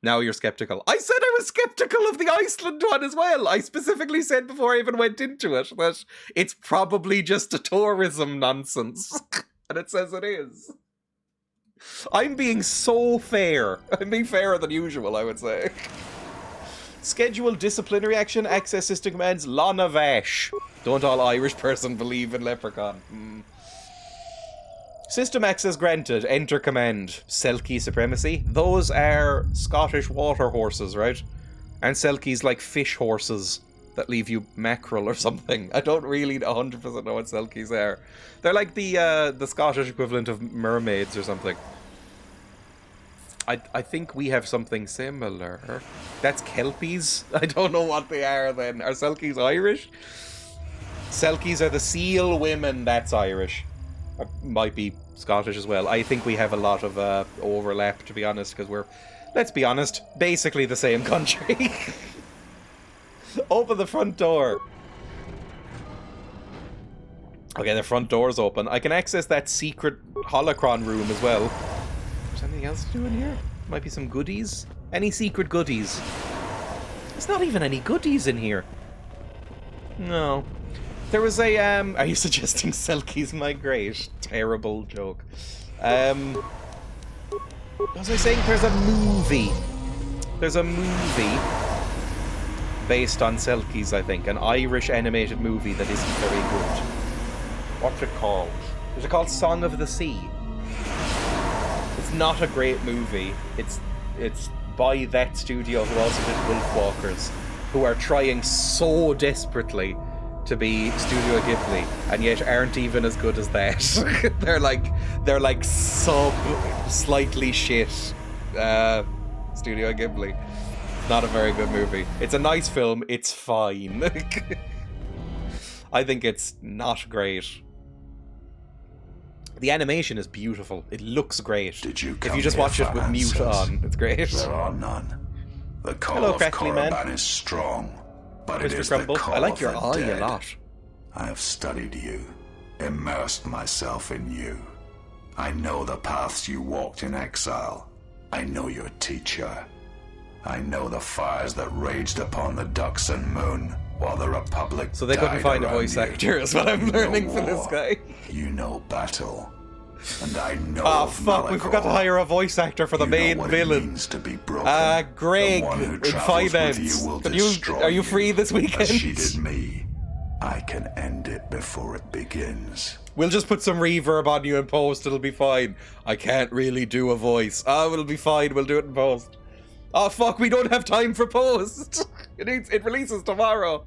Now you're skeptical. I said I was skeptical of the Iceland one as well. I specifically said before I even went into it that it's probably just a tourism nonsense. And it says it is. I'm being so fair. I'm being fairer than usual, I would say. Schedule disciplinary action, access system commands, Lana Vash. Don't all Irish person believe in leprechaun? System access granted, enter command, Selkie supremacy. Those are Scottish water horses, right? And Selkies like fish horses that leave you mackerel or something. I don't really 100% know what Selkies are. They're like the Scottish equivalent of mermaids or something. I think we have something similar. That's Kelpies? I don't know what they are then. Are Selkies Irish? Selkies are the seal women, that's Irish. Might be Scottish as well. I think we have a lot of overlap, to be honest, because we're, let's be honest, basically the same country. Open the front door. Okay, the front door's open. I can access that secret holocron room as well. Is there anything else to do in here? Might be some goodies. Any secret goodies? There's not even any goodies in here. No. There was a, are you suggesting Selkies migrate? Terrible joke. What was I saying? There's a movie. There's a movie based on Selkies, I think. An Irish animated movie that isn't very good. What's it called? Is it called Song of the Sea? It's not a great movie. It's by that studio who also did Wolfwalkers. who are trying so desperately to be Studio Ghibli, and yet aren't even as good as that. they're like slightly shit Studio Ghibli. Not a very good movie. It's a nice film. It's fine. I think it's not great. The animation is beautiful. It looks great. Did you if you just watch it with mute on, it's great. There are none. The call Hello, of Crackly Man. Korriban is strong, but it Mr. is Crumble. the call I like of your the eye dead. a lot. I have studied you, immersed myself in you. I know the paths you walked in exile. I know your teacher. I know the fires that raged upon the Ducks and Moon while the Republic So they couldn't died find a around voice you. actor, is what I'm You know learning for this war. guy. You know battle. And I know Oh of fuck, we forgot to Malachor. hire a voice actor for the You know main what it villain. means to be broken. Greg The one who in travels with finance. you will Can destroy are you free this weekend? As she did me. I can end it before it begins. We'll just put some reverb on you in post, it'll be fine. I can't really do a voice. Oh, it'll be fine, we'll do it in post. Oh fuck, we don't have time for post. It releases tomorrow.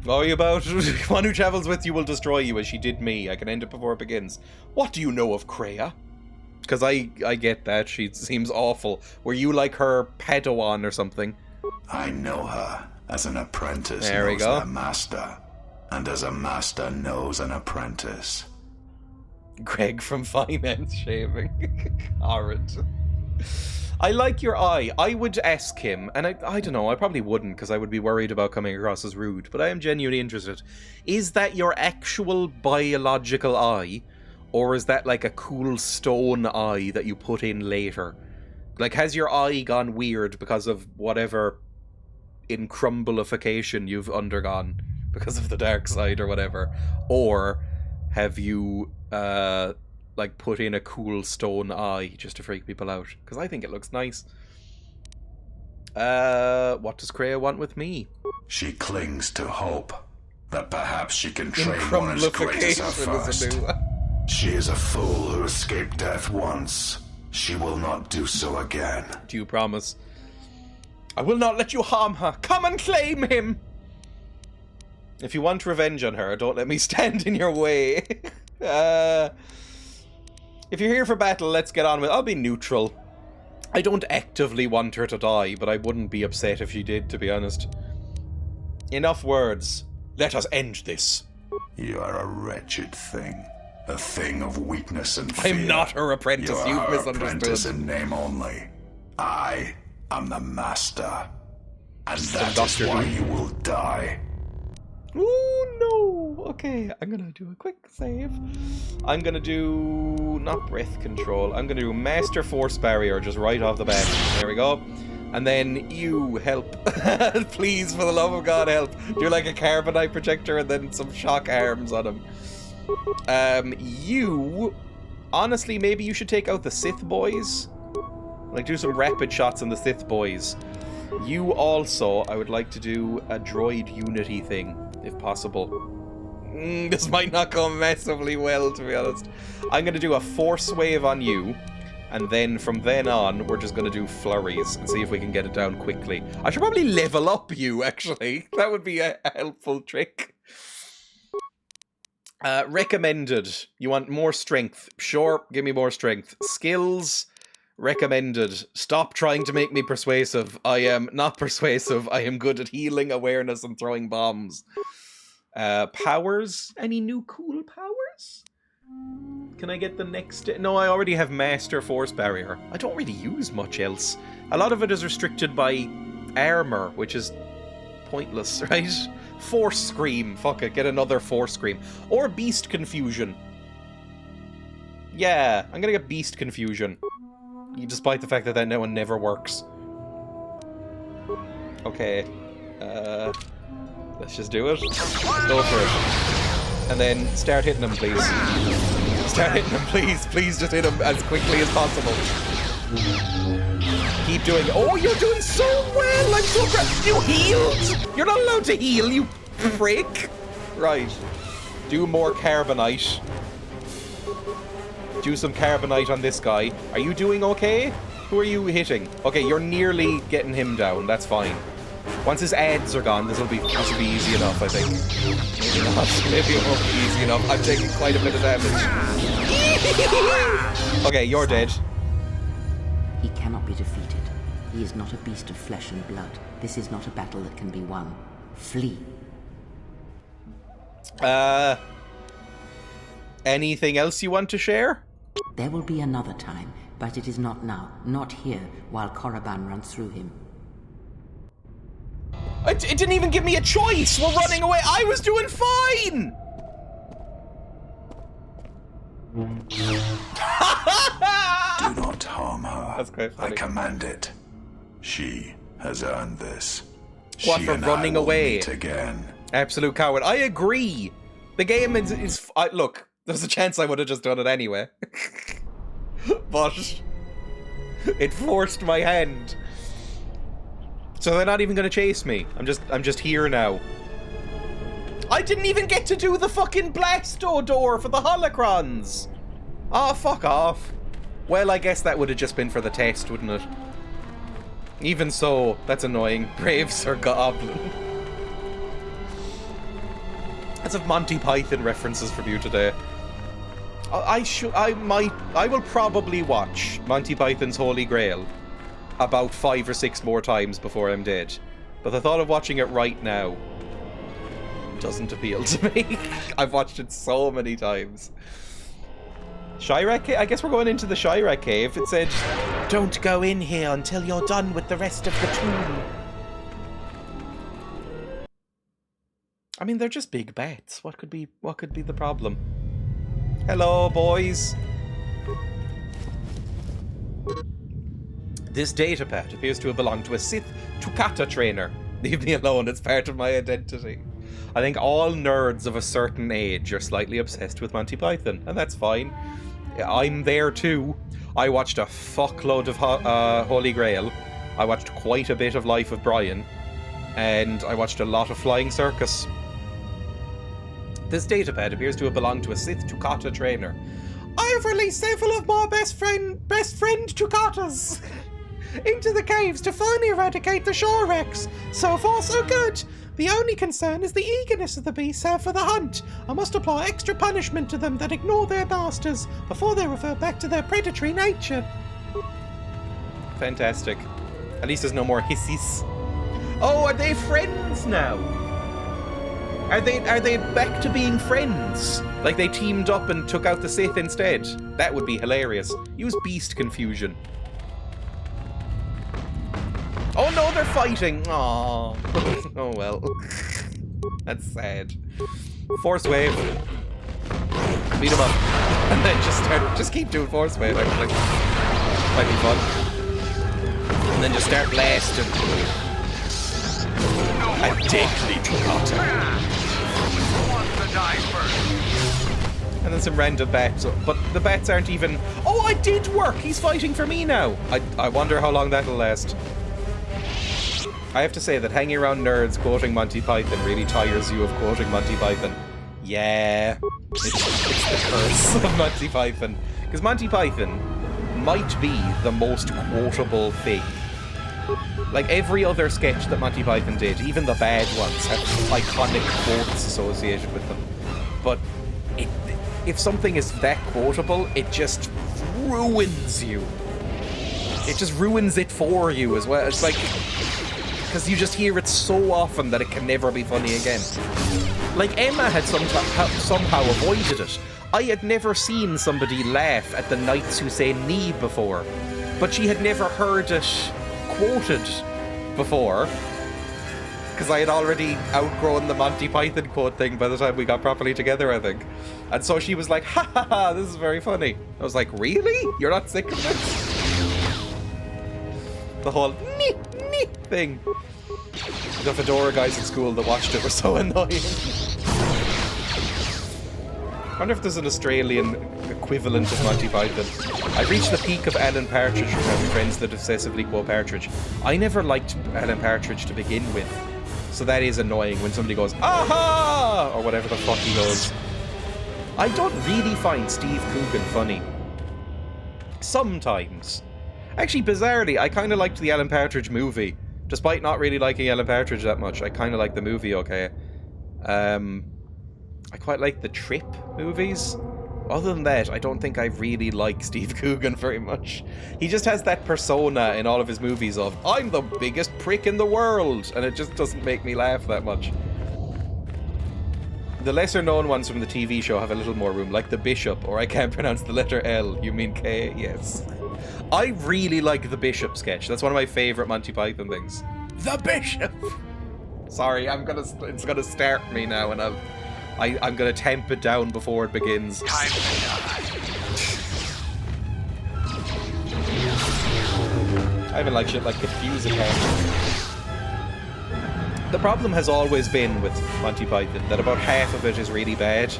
What are you about? One who travels with you will destroy you as she did me. I can end it before it begins. What do you know of Dreya? Because I get that. She seems awful. Were you like her Padawan or something? I know her as an apprentice There we knows go. their master, and as a master knows an apprentice. Greg from finance shaving. Horrid. I like your eye. I would ask him, and I don't know, I probably wouldn't because I would be worried about coming across as rude, but I am genuinely interested. Is that your actual biological eye, or is that like a cool stone eye that you put in later? Like, has your eye gone weird because of whatever incrumblification you've undergone because of the dark side or whatever? Or have you, like, put in a cool stone eye just to freak people out? Because I think it looks nice. What does Dreya want with me? She clings to hope that perhaps she can trade one as great as her first. She is a fool who escaped death once. She will not do so again. Do you promise? I will not let you harm her. Come and claim him! If you want revenge on her, don't let me stand in your way. If you're here for battle, let's get on with it. I'll be neutral. I don't actively want her to die, but I wouldn't be upset if she did, to be honest. Enough words. Let us end this. You are a wretched thing. A thing of weakness and fear. I'm not her apprentice, You you've are her apprentice misunderstood. in name only. I am the master. And that is Doctor why Who. you will die. Ooh, no. Okay, I'm gonna do a quick save. I'm gonna do... not breath control. I'm gonna do Master Force Barrier just right off the bat. There we go. And then you help. Please, for the love of God, help. Do like a carbonite projector and then some shock arms on him. You... honestly, maybe you should take out the Sith boys. Like, do some rapid shots on the Sith boys. You also, I would like to do a droid unity thing, if possible. This might not go massively well, to be honest. I'm going to do a force wave on you, and then from then on, we're just going to do flurries and see if we can get it down quickly. I should probably level up you, actually. That would be a helpful trick. Recommended. You want more strength. Sure, give me more strength. Skills... recommended. Stop trying to make me persuasive. I am not persuasive. I am good at healing, awareness, and throwing bombs. Powers? Any new cool powers? Can I get the next... No, I already have Master Force Barrier. I don't really use much else. A lot of it is restricted by armor, which is pointless, right? Force Scream. Fuck it, get another Force Scream. Or Beast Confusion. Yeah, I'm gonna get Beast Confusion. Despite the fact that that one never works. Okay. Let's just do it. Go for it. And then start hitting them, please. Start hitting them, please. Please just hit them as quickly as possible. Keep doing it. Oh, you're doing so well! I'm so proud. You healed! You're not allowed to heal, you prick! Right. Do more carbonite. Do some carbonite on this guy. Are you doing okay? Who are you hitting? Okay, you're nearly getting him down. That's fine. Once his ads are gone, this will be easy enough, I think. Maybe not. Maybe it won't be easy enough. I'm taking quite a bit of damage. Okay, you're dead. He cannot be defeated. He is not a beast of flesh and blood. This is not a battle that can be won. Flee. Anything else you want to share? There will be another time, but it is not now. Not here, while Korriban runs through him. It didn't even give me a choice! We're running away! I was doing fine! Do not harm her. That's quite funny. I command it. She has earned this. What, she for and running I will away? Meet again. Absolute coward. I agree. The game is look, there's a chance I would have just done it anyway. But it forced my hand. So they're not even gonna chase me. I'm just here now. I didn't even get to do the fucking blasto door for the holocrons. Ah, fuck off. Well, I guess that would have just been for the test, wouldn't it? Even so, that's annoying. Brave Sir Goblin. Lots of Monty Python references from you today. I will probably watch Monty Python's Holy Grail about 5 or 6 more times before I'm dead. But the thought of watching it right now doesn't appeal to me. I've watched it so many times. Chirac Cave? I guess we're going into the Chirac Cave. It said, don't go in here until you're done with the rest of the tomb. I mean, they're just big bats. What could be the problem? Hello, boys. This datapad appears to have belonged to a Sith Tukata trainer. Leave me alone, it's part of my identity. I think all nerds of a certain age are slightly obsessed with Monty Python, and that's fine. I'm there too. I watched a fuckload of Holy Grail. I watched quite a bit of Life of Brian. And I watched a lot of Flying Circus. This datapad appears to have belonged to a Sith Tukata trainer. I have released several of my best friend Tukatas into the caves to finally eradicate the Shorex. So far, so good. The only concern is the eagerness of the beasts have for the hunt. I must apply extra punishment to them that ignore their masters before they revert back to their predatory nature. Fantastic. At least there's no more hissies. Oh, are they friends now? Are they back to being friends? Like they teamed up and took out the Sith instead? That would be hilarious. Use beast confusion. Oh no, they're fighting! Aww. Oh well. That's sad. Force wave. Beat them up. And then just keep doing force wave, actually. Might be fun. And then just start blasting. A deadly Tukata. And then some random bats. But the bats aren't even... Oh, it did work! He's fighting for me now! I wonder how long that'll last. I have to say that hanging around nerds quoting Monty Python really tires you of quoting Monty Python. Yeah. It's the curse of Monty Python. Because Monty Python might be the most quotable thing. Like every other sketch that Monty Python did, even the bad ones, have iconic quotes associated with them. But if something is that quotable, it just ruins you. It just ruins it for you as well. It's like... because you just hear it so often that it can never be funny again. Like Emma had somehow avoided it. I had never seen somebody laugh at the Knights Who Say Knee before, but she had never heard it quoted before, because I had already outgrown the Monty Python quote thing by the time we got properly together, I think. And so she was like, ha ha ha, this is very funny. I was like, really? You're not sick of this? The whole nee thing. The Fedora guys at school that watched it were so annoying. I wonder if there's an Australian equivalent of Monty Python. I've reached the peak of Alan Partridge from having friends that obsessively quote Partridge. I never liked Alan Partridge to begin with, so that is annoying when somebody goes, aha! Or whatever the fuck he goes. I don't really find Steve Coogan funny. Sometimes. Actually, bizarrely, I kind of liked the Alan Partridge movie. Despite not really liking Alan Partridge that much, I kind of like the movie okay. I quite like the Trip movies. Other than that, I don't think I really like Steve Coogan very much. He just has that persona in all of his movies of, I'm the biggest prick in the world, and it just doesn't make me laugh that much. The lesser known ones from the TV show have a little more room, like The Bishop, or I can't pronounce the letter L, you mean K? Yes. I really like the Bishop sketch. That's one of my favourite Monty Python things. The Bishop! Sorry, it's gonna start me now, and I'm gonna temp it down before it begins. Time to die. I even like shit like Confuse Account. The problem has always been with Monty Python that about half of it is really bad.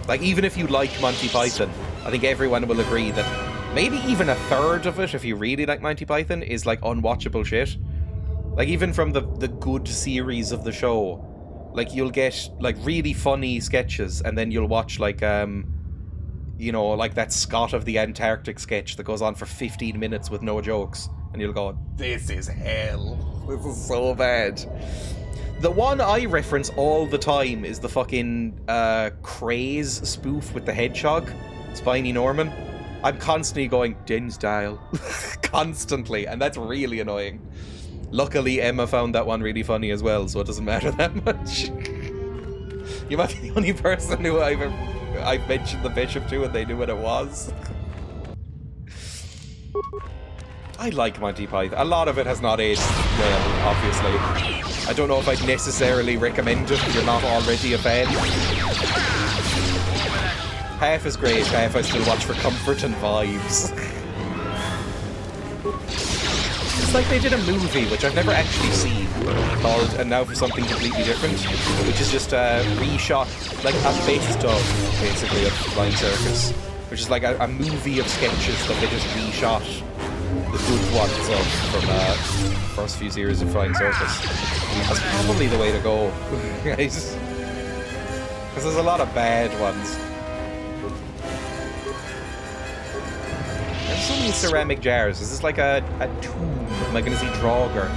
Like, even if you like Monty Python, I think everyone will agree that maybe even a third of it, if you really like Monty Python, is like unwatchable shit. Like, even from the good series of the show, like, you'll get like really funny sketches, and then you'll watch like you know, like that Scott of the Antarctic sketch that goes on for 15 minutes with no jokes, and you'll go, this is hell, this is so bad. The one I reference all the time is the fucking Craze spoof with the hedgehog, Spiny Norman. I'm constantly going, Dinsdale, constantly, and that's really annoying. Luckily, Emma found that one really funny as well, so it doesn't matter that much. You might be the only person who I've mentioned the Bishop to and they knew what it was. I like Monty Python. A lot of it has not aged well, obviously. I don't know if I'd necessarily recommend it if you're not already a fan. Half is great, half I still watch for comfort and vibes. It's like they did a movie, which I've never actually seen, called And Now for Something Completely Different, which is just reshot, like a best of, basically, of Flying Circus, which is like a movie of sketches that they just reshot the good ones of from the first few series of Flying Circus. That's probably the way to go, guys. Because there's a lot of bad ones. There's so many ceramic jars. Is this like a tomb? Am I going to see Draugr?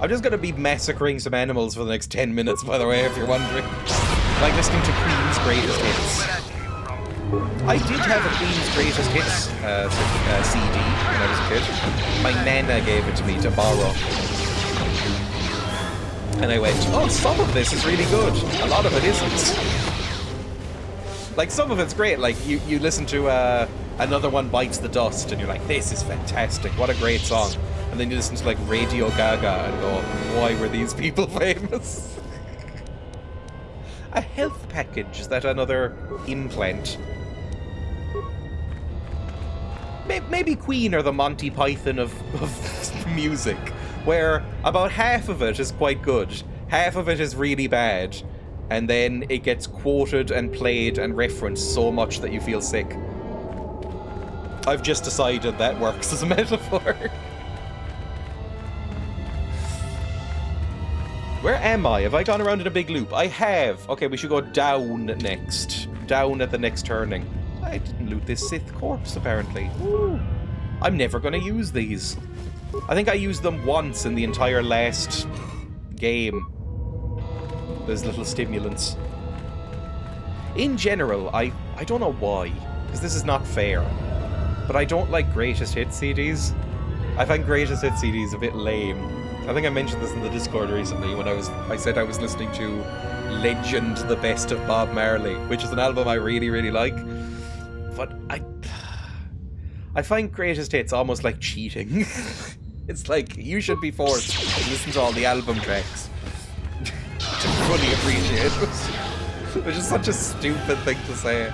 I'm just going to be massacring some animals for the next 10 minutes, by the way, if you're wondering. Like listening to Queen's Greatest Hits. I did have a Queen's Greatest Hits CD when I was a kid. My nana gave it to me to borrow. And I went, oh, some of this is really good. A lot of it isn't. Like, some of it's great. Like, you listen to Another One Bites the Dust, and you're like, this is fantastic. What a great song. And then you listen to, like, Radio Gaga and go, why were these people famous? A health package. Is that another implant? Maybe Queen are the Monty Python of music, where about half of it is quite good, half of it is really bad, and then it gets quoted and played and referenced so much that you feel sick. I've just decided that works as a metaphor. Where am I? Have I gone around in a big loop? I have. Okay, we should go down next. Down at the next turning. I didn't loot this Sith corpse, apparently. Ooh. I'm never going to use these. I think I used them once in the entire last game. Those little stimulants. In general, I don't know why, because this is not fair, but I don't like Greatest Hits CDs. I find Greatest Hits CDs a bit lame. I think I mentioned this in the Discord recently when I said I was listening to Legend, the Best of Bob Marley, which is an album I really, really like. But I find Greatest Hits almost like cheating. It's like, you should be forced to listen to all the album tracks to fully appreciate it. Which is such a stupid thing to say.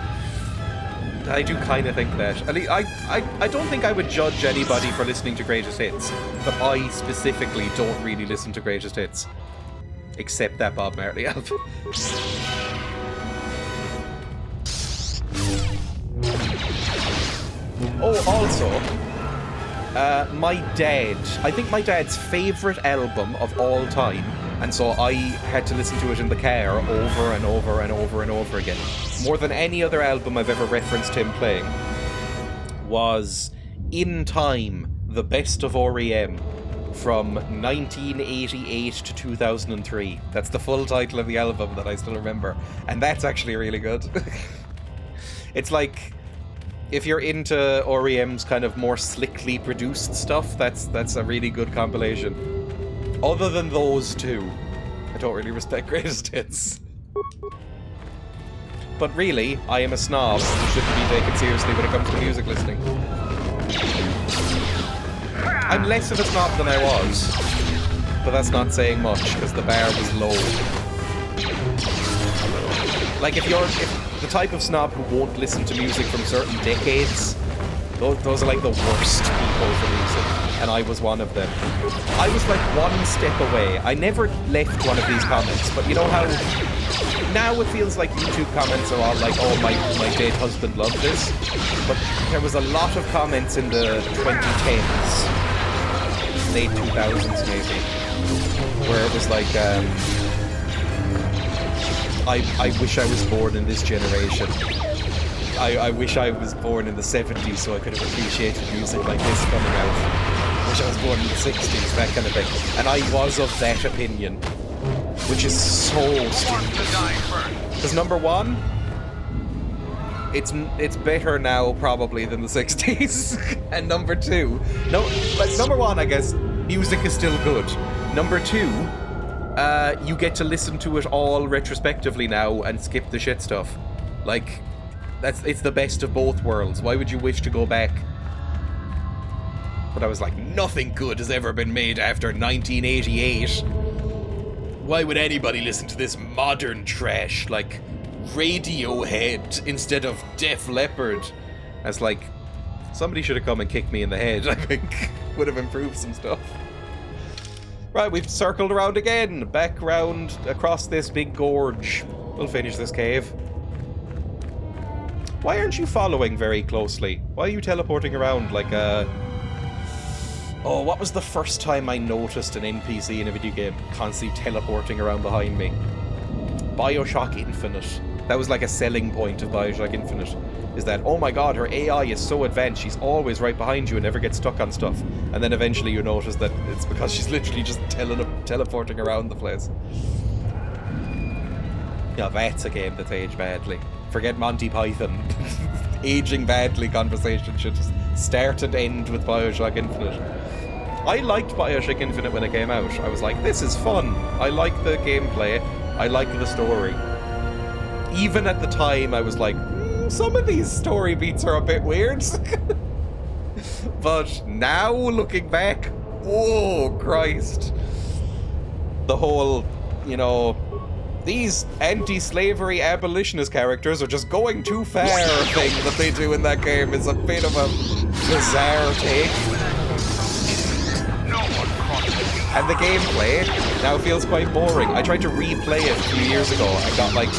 I do kind of think that. I don't think I would judge anybody for listening to Greatest Hits, but I specifically don't really listen to Greatest Hits. Except that Bob Marley album. Oh, also, I think my dad's favourite album of all time, and so I had to listen to it in the car over and over and over and over again, more than any other album I've ever referenced him playing, was, in time, the best of REM from 1988 to 2003. That's the full title of the album that I still remember. And that's actually really good. It's like, if you're into REM's kind of more slickly produced stuff, that's a really good compilation. Other than those two, I don't really respect Greatest Hits. But really, I am a snob who shouldn't be taken seriously when it comes to music listening. I'm less of a snob than I was, but that's not saying much, because the bar was low. Like, if you're the type of snob who won't listen to music from certain decades, those are like the worst people for music, and I was one of them. I was like one step away. I never left one of these comments, but you know how now it feels like YouTube comments are all like, oh, my dead husband loved this, but there was a lot of comments in the 2010s, late 2000s maybe, where it was like, I wish I was born in this generation. I wish I was born in the 70s so I could have appreciated music like this coming out. Wish I was born in the 60s, that kind of thing. And I was of that opinion, which is so stupid. Because number one, it's better now probably than the 60s. And number two, number one, I guess, music is still good. Number two, you get to listen to it all retrospectively now and skip the shit stuff. Like, it's the best of both worlds. Why would you wish to go back? But I was like, nothing good has ever been made after 1988. Why would anybody listen to this modern trash like Radiohead instead of Def Leppard? I was like, somebody should have come and kicked me in the head, I think. Would have improved some stuff. Right, we've circled around again. Back round across this big gorge. We'll finish this cave. Why aren't you following very closely? Why are you teleporting around like a... Oh, what was the first time I noticed an NPC in a video game constantly teleporting around behind me? BioShock Infinite. That was like a selling point of BioShock Infinite. Is that, oh my god, her AI is so advanced, she's always right behind you and never gets stuck on stuff. And then eventually you notice that it's because she's literally just teleporting around the place. Yeah, that's a game that's aged badly. Forget Monty Python. Aging badly conversation should just start and end with BioShock Infinite. I liked BioShock Infinite when it came out. I was like, this is fun. I like the gameplay. I like the story. Even at the time, I was like, some of these story beats are a bit weird. But now, looking back, oh, Christ. The whole, you know, these anti-slavery abolitionist characters are just going too far thing that they do in that game is a bit of a bizarre take. And the gameplay now feels quite boring. I tried to replay it a few years ago. I got like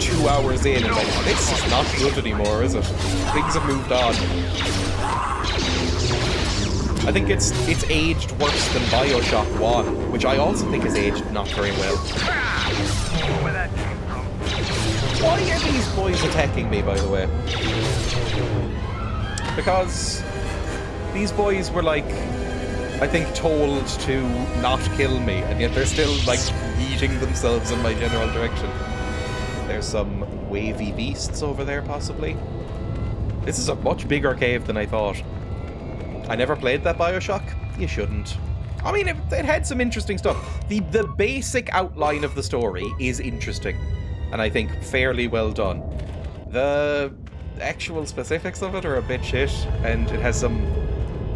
2 hours in and like, this is not good anymore, is it? Things have moved on. I think it's aged worse than BioShock 1, which I also think is aged not very well. Why are these boys attacking me, by the way? Because these boys were like, I think, told to not kill me, and yet they're still like yeeting themselves in my general direction. There's some wavy beasts over there, possibly. This is a much bigger cave than I thought. I never played that BioShock. You shouldn't. I mean, it had some interesting stuff. The basic outline of the story is interesting, and I think fairly well done. The actual specifics of it are a bit shit, and it has some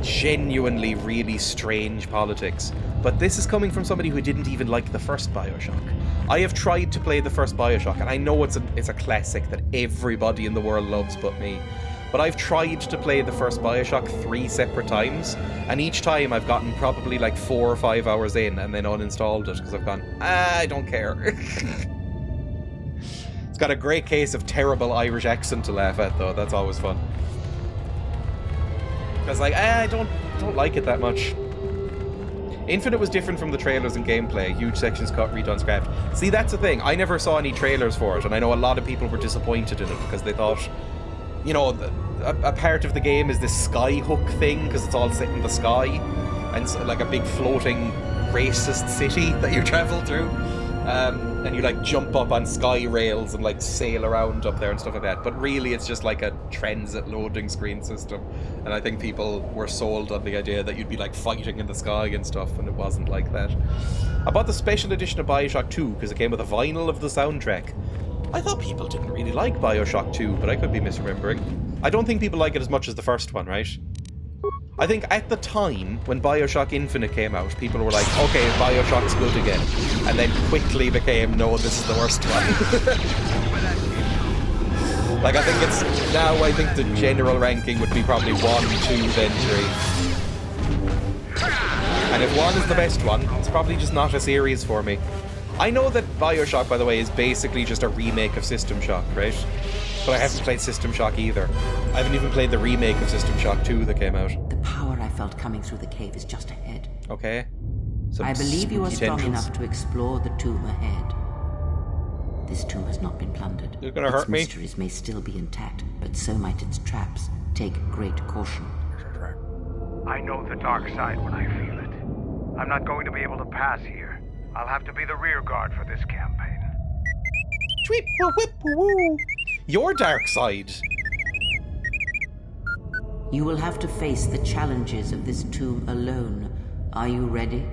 genuinely really strange politics. But this is coming from somebody who didn't even like the first BioShock. I have tried to play the first BioShock, and I know it's a classic that everybody in the world loves but me. But I've tried to play the first BioShock 3 separate times, and each time I've gotten probably like 4 or 5 hours in and then uninstalled it because I've gone, I don't care. It's got a great case of terrible Irish accent to laugh at, though. That's always fun. I was like, I don't like it that much. Infinite was different from the trailers and gameplay. Huge sections cut, redone, scrapped. See, that's the thing. I never saw any trailers for it, and I know a lot of people were disappointed in it because they thought, you know, a part of the game is this sky hook thing, because it's all set in the sky, and it's like a big floating racist city that you travel through. And you like jump up on sky rails and like sail around up there and stuff like that. But really it's just like a transit loading screen system. And I think people were sold on the idea that you'd be like fighting in the sky and stuff, and it wasn't like that. I bought the special edition of Bioshock 2 because it came with a vinyl of the soundtrack. I thought people didn't really like Bioshock 2, but I could be misremembering. I don't think people like it as much as the first one, right? I think at the time, when Bioshock Infinite came out, people were like, okay, Bioshock's good again. And then quickly became, no, this is the worst one. Like, I think it's, now I think the general ranking would be probably 1, 2, then 3. And if 1 is the best one, it's probably just not a series for me. I know that Bioshock, by the way, is basically just a remake of System Shock, right? But I haven't played System Shock either. I haven't even played the remake of System Shock 2 that came out. The power I felt coming through the cave is just ahead. Okay. I believe you are strong tendrils. enough to explore the tomb ahead. This tomb has not been plundered. You're gonna hurt me? Its mysteries may still be intact, but so might its traps. Take great caution. I know the dark side when I feel it. I'm not going to be able to pass here. I'll have to be the rear guard for this campaign. Tweep, whip, woo. Your dark side. You will have to face the challenges of this tomb alone. Are you ready?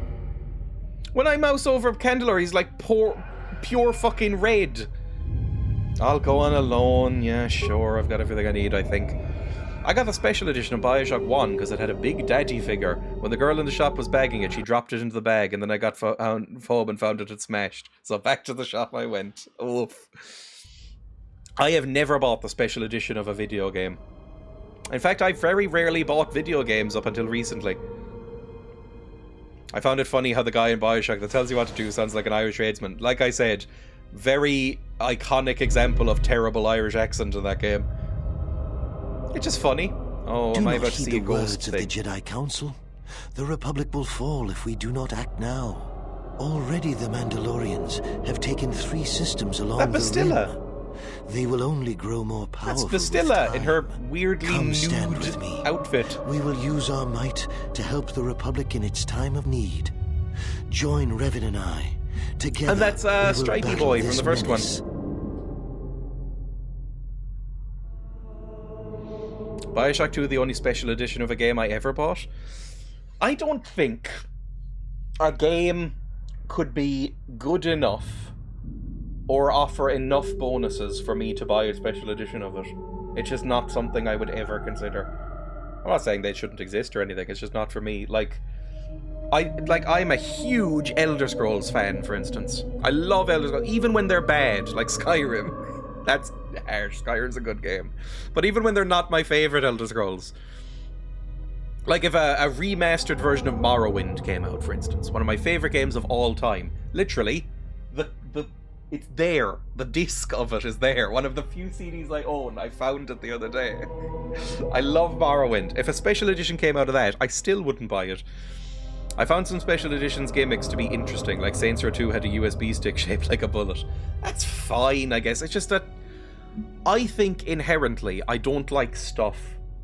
When I mouse over Candler, he's like pure fucking red. I'll go on alone. Yeah, sure. I've got everything I need, I think. I got the special edition of Bioshock 1 because it had a big daddy figure. When the girl in the shop was bagging it, she dropped it into the bag, and then I got home and found it had smashed. So back to the shop I went. Oof. I have never bought the special edition of a video game. In fact, I very rarely bought video games up until recently. I found it funny how the guy in Bioshock that tells you what to do sounds like an Irish tradesman. Like I said, very iconic example of terrible Irish accent in that game. It's just funny. Oh, am I about to see a ghost thing? Do not heed the Jedi Council. The Republic will fall if we do not act now. Already the Mandalorians have taken 3 systems along That the Bastilla. rim. They will only grow more powerful. That's Bastilla in her weirdly Come stand nude with me. outfit. We will use our might to help the Republic in its time of need. Join Revan and I. Together, And that's we will Stripey battle Boy from this the first menace. one. Bioshock 2, the only special edition of a game I ever bought. I don't think a game could be good enough or offer enough bonuses for me to buy a special edition of it. It's just not something I would ever consider. I'm not saying they shouldn't exist or anything, it's just not for me. I'm a huge Elder Scrolls fan, for instance. I love Elder Scrolls, even when they're bad, like Skyrim. That's harsh. Skyrim's a good game. But even when they're not my favourite Elder Scrolls. Like if a remastered version of Morrowind came out, for instance. One of my favourite games of all time. Literally, it's there. The disc of it is there. One of the few CDs I own. I found it the other day. I love Morrowind. If a special edition came out of that, I still wouldn't buy it. I found some special editions gimmicks to be interesting, like Saints Row 2 had a USB stick shaped like a bullet. That's fine, I guess. It's just that I think inherently I don't like stuff.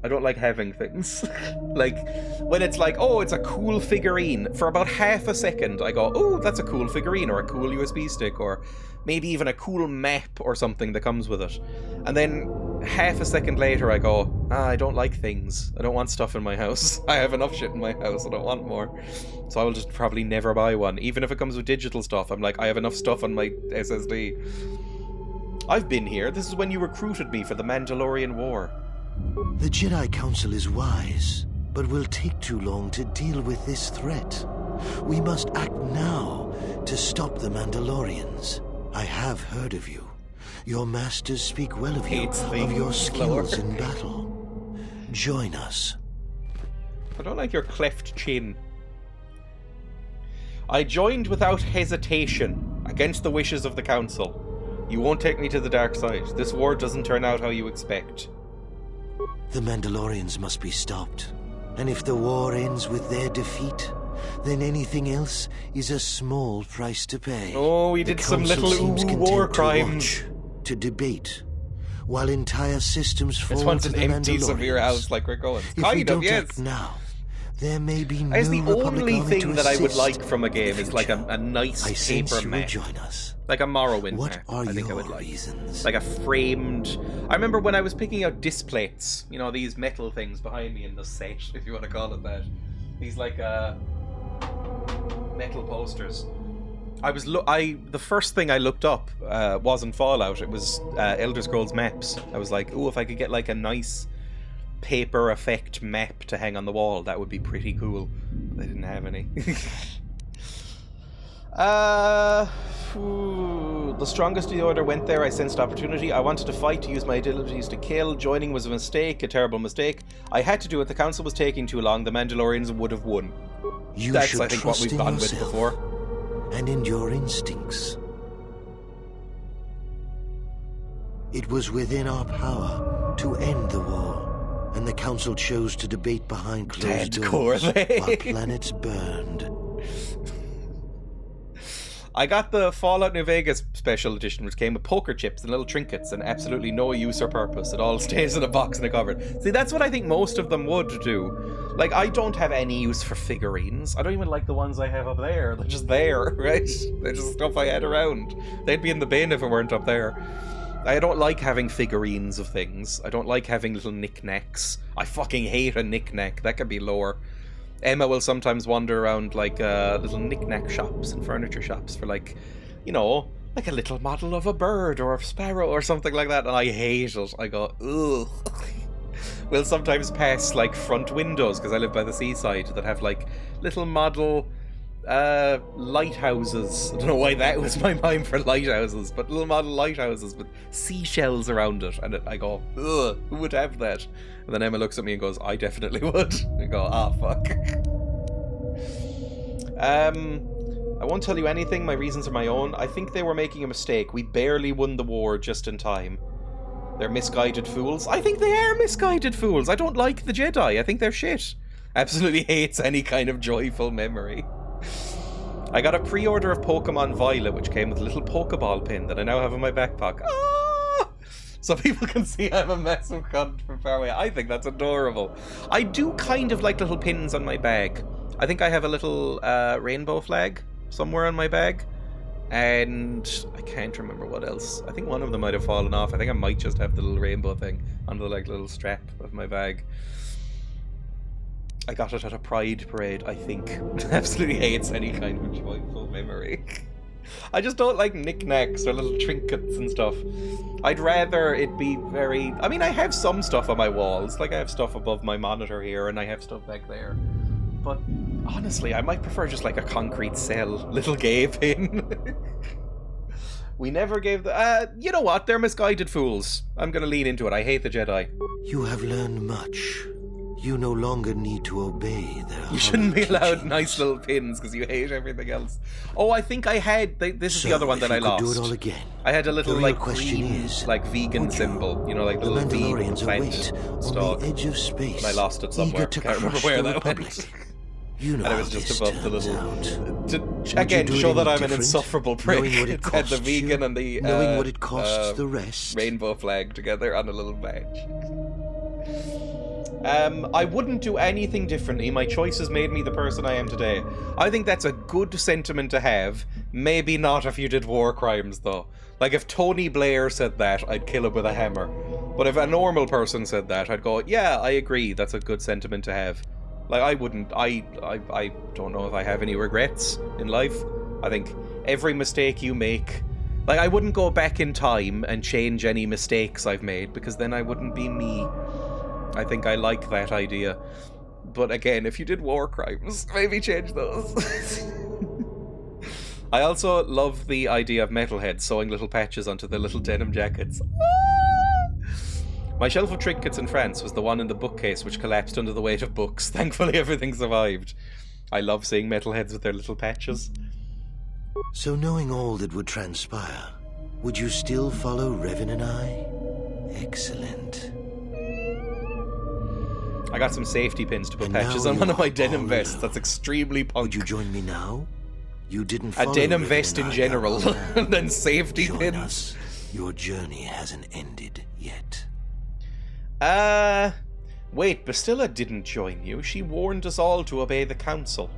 I don't like having things. Like, when it's like, oh, it's a cool figurine, for about half a second I go, oh, that's a cool figurine, or a cool USB stick, or maybe even a cool map or something that comes with it. And then half a second later I go, I don't like things. I don't want stuff in my house. I have enough shit in my house. I don't want more. So I will just probably never buy one. Even if it comes with digital stuff, I'm like, I have enough stuff on my SSD. I've been here. This is when you recruited me for the Mandalorian War. The Jedi Council is wise, but will take too long to deal with this threat. We must act now to stop the Mandalorians. I have heard of you. Your masters speak well of you, of your skills in battle. Join us. I don't like your cleft chin. I joined without hesitation, against the wishes of the Council. You won't take me to the dark side. This war doesn't turn out how you expect. The Mandalorians must be stopped. And if the war ends with their defeat, then anything else is a small price to pay. Oh, we did some little war crimes. To debate. while entire systems fall This one's to an the empty severe Mandalorians. house like we're going. If we Kind of, don't yes. act now, there may be no As the Republic only army thing to that I would assist like from a in the game is like future. a nice I sense paper you will map. join us. Like a Morrowind What map, are I think I your would like. reasons? Like a framed... I remember when I was picking out displates, you know, these metal things behind me in the set, if you want to call it that. These like metal posters. The first thing I looked up wasn't Fallout, it was Elder Scrolls maps. I was like, oh, if I could get like a nice paper effect map to hang on the wall, that would be pretty cool. But they didn't have any. The strongest of the Order went there. I sensed opportunity. I wanted to fight, to use my abilities to kill. Joining was a mistake, a terrible mistake. I had to do it. The council was taking too long. The Mandalorians would have won. That's, I think, what we've gone with before. And in your instincts. It was within our power to end the war, and the council chose to debate behind closed doors while planets burned. I got the Fallout New Vegas special edition, which came with poker chips and little trinkets and absolutely no use or purpose. It all stays in a box in a cupboard. See, that's what I think most of them would do. Like, I don't have any use for figurines. I don't even like the ones I have up there. They're just there, right? They're just stuff I had around. They'd be in the bin if it weren't up there. I don't like having figurines of things. I don't like having little knickknacks. I fucking hate a knickknack. That could be lore. Emma will sometimes wander around like little knick-knack shops and furniture shops for like, you know, like a little model of a bird or a sparrow or something like that, and I hate it. I go, ugh. We'll sometimes pass like front windows, because I live by the seaside, that have like little model lighthouses. I don't know why that was my mind for lighthouses, but little model lighthouses with seashells around it, and I go, ugh, who would have that? And then Emma looks at me and goes, I definitely would. I go, ah, fuck. I won't tell you anything, my reasons are my own. I think they were making a mistake. We barely won the war just in time. They're misguided fools. I think they are misguided fools. I don't like the Jedi. I think they're shit. Absolutely hates any kind of joyful memory. I got a pre-order of Pokemon Violet, which came with a little Pokeball pin that I now have in my backpack. Ah! So people can see I'm a massive cunt from far away. I think that's adorable. I do kind of like little pins on my bag. I think I have a little rainbow flag somewhere on my bag. And I can't remember what else. I think one of them might have fallen off. I think I might just have the little rainbow thing on the like little strap of my bag. I got it at a pride parade, I think. Absolutely hates any kind of joyful memory. I just don't like knickknacks or little trinkets and stuff. I'd rather it be very... I mean, I have some stuff on my walls. Like, I have stuff above my monitor here, and I have stuff back there. But, honestly, I might prefer just like a concrete cell, little gay pin. We never gave the... you know what? They're misguided fools. I'm gonna lean into it. I hate the Jedi. You have learned much. You no longer need to obey their... You shouldn't be allowed nice little pins because you hate everything else. Oh, I think I had... This is the other one that I lost. Do it all again, I had a little, like, green, is, like, vegan symbol. You know, like the little vegan plant stalk. On the edge of space, and I lost it somewhere. Can't remember where that went. You know, and it was just above the little... To show that I'm an insufferable prick. It had the vegan and the knowing what it costs the rest. Rainbow flag together on a little badge. I wouldn't do anything differently. My choices made me the person I am today. I think that's a good sentiment to have. Maybe not if you did war crimes, though. Like, if Tony Blair said that, I'd kill him with a hammer. But if a normal person said that, I'd go, yeah, I agree, that's a good sentiment to have. Like, I wouldn't... I don't know if I have any regrets in life. I think every mistake you make... Like, I wouldn't go back in time and change any mistakes I've made, because then I wouldn't be me. I think I like that idea. But again, if you did war crimes, maybe change those. I also love the idea of metalheads sewing little patches onto their little denim jackets. My shelf of trinkets in France was the one in the bookcase which collapsed under the weight of books. Thankfully everything survived. I love seeing metalheads with their little patches. So knowing all that would transpire, would you still follow Revan and I? Excellent. I got some safety pins to put patches on one of my denim vests. That's extremely punk. Would you join me now? You didn't follow a denim vest in general, and then safety join pins. Us. Your journey hasn't ended yet. yet. Wait, Bastilla didn't join you. She warned us all to obey the council.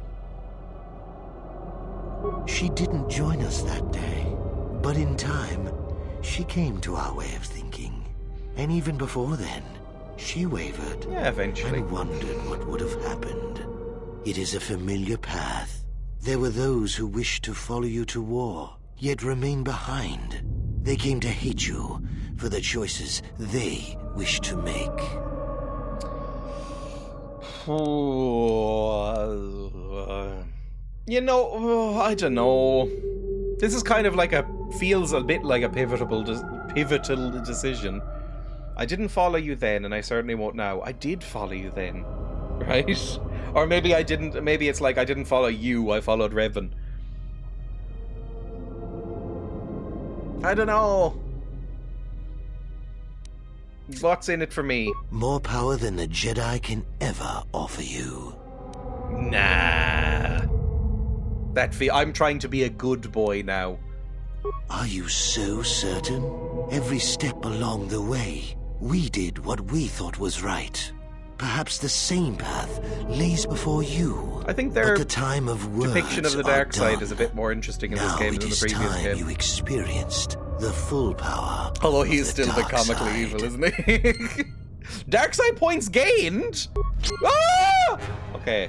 She didn't join us that day, but in time, she came to our way of thinking. And even before then, she wavered. Yeah, eventually. And wondered what would have happened. It is a familiar path. There were those who wished to follow you to war, yet remain behind. They came to hate you for the choices they wished to make. You know, I don't know. This is kind of like feels a bit like a pivotal decision. I didn't follow you then, and I certainly won't now. I did follow you then, right? Or maybe I didn't. Maybe it's like I didn't follow you. I followed Revan. I don't know. What's in it for me? More power than the Jedi can ever offer you. Nah. I'm trying to be a good boy now. Are you so certain? Every step along the way, we did what we thought was right. Perhaps the same path lays before you. I think their the time of words depiction of the dark side is a bit more interesting in this game than the previous game. Now it is time you experienced the full power. Although he's still the comically evil, isn't he? Dark side points gained? Ah! Okay.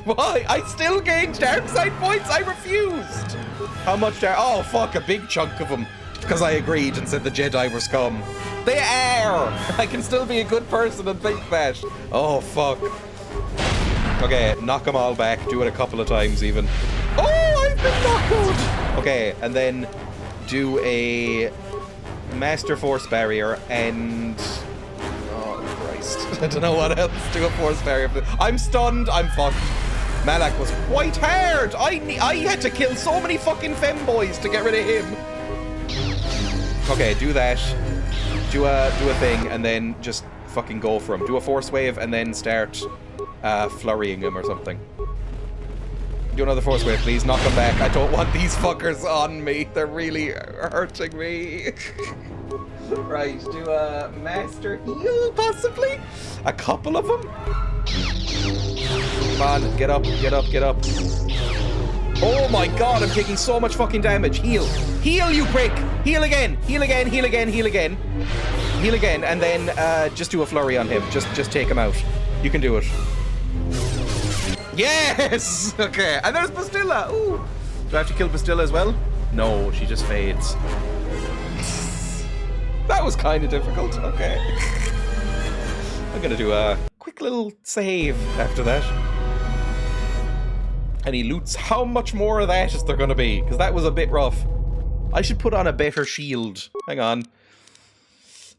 Why? I still gained dark side points? I refused! How much Oh, fuck, a big chunk of them. Because I agreed and said the Jedi were scum. They are! I can still be a good person and think that. Oh, fuck. Okay, knock them all back. Do it a couple of times, even. Oh, I've been knocked! Okay, and then do a Master Force Barrier and... I don't know what else. Do a force barrier. I'm stunned. I'm fucked. Malak was quite hard. I had to kill so many fucking femboys to get rid of him. Okay, do that. Do a thing and then just fucking go for him. Do a force wave and then start flurrying him or something. Do another force wave, please. Knock him back. I don't want these fuckers on me. They're really hurting me. Right, do a master heal, possibly? A couple of them? Come on, get up, get up, get up. Oh my god, I'm taking so much fucking damage. Heal. Heal, you prick! Heal again, heal again, heal again, heal again. Heal again, and then just do a flurry on him. Just take him out. You can do it. Yes! Okay, and there's Bastilla. Ooh. Do I have to kill Bastilla as well? No, she just fades. That was kind of difficult. Okay. I'm gonna do a quick little save after that. Any loots? How much more of that is there gonna be? Because that was a bit rough. I should put on a better shield. Hang on.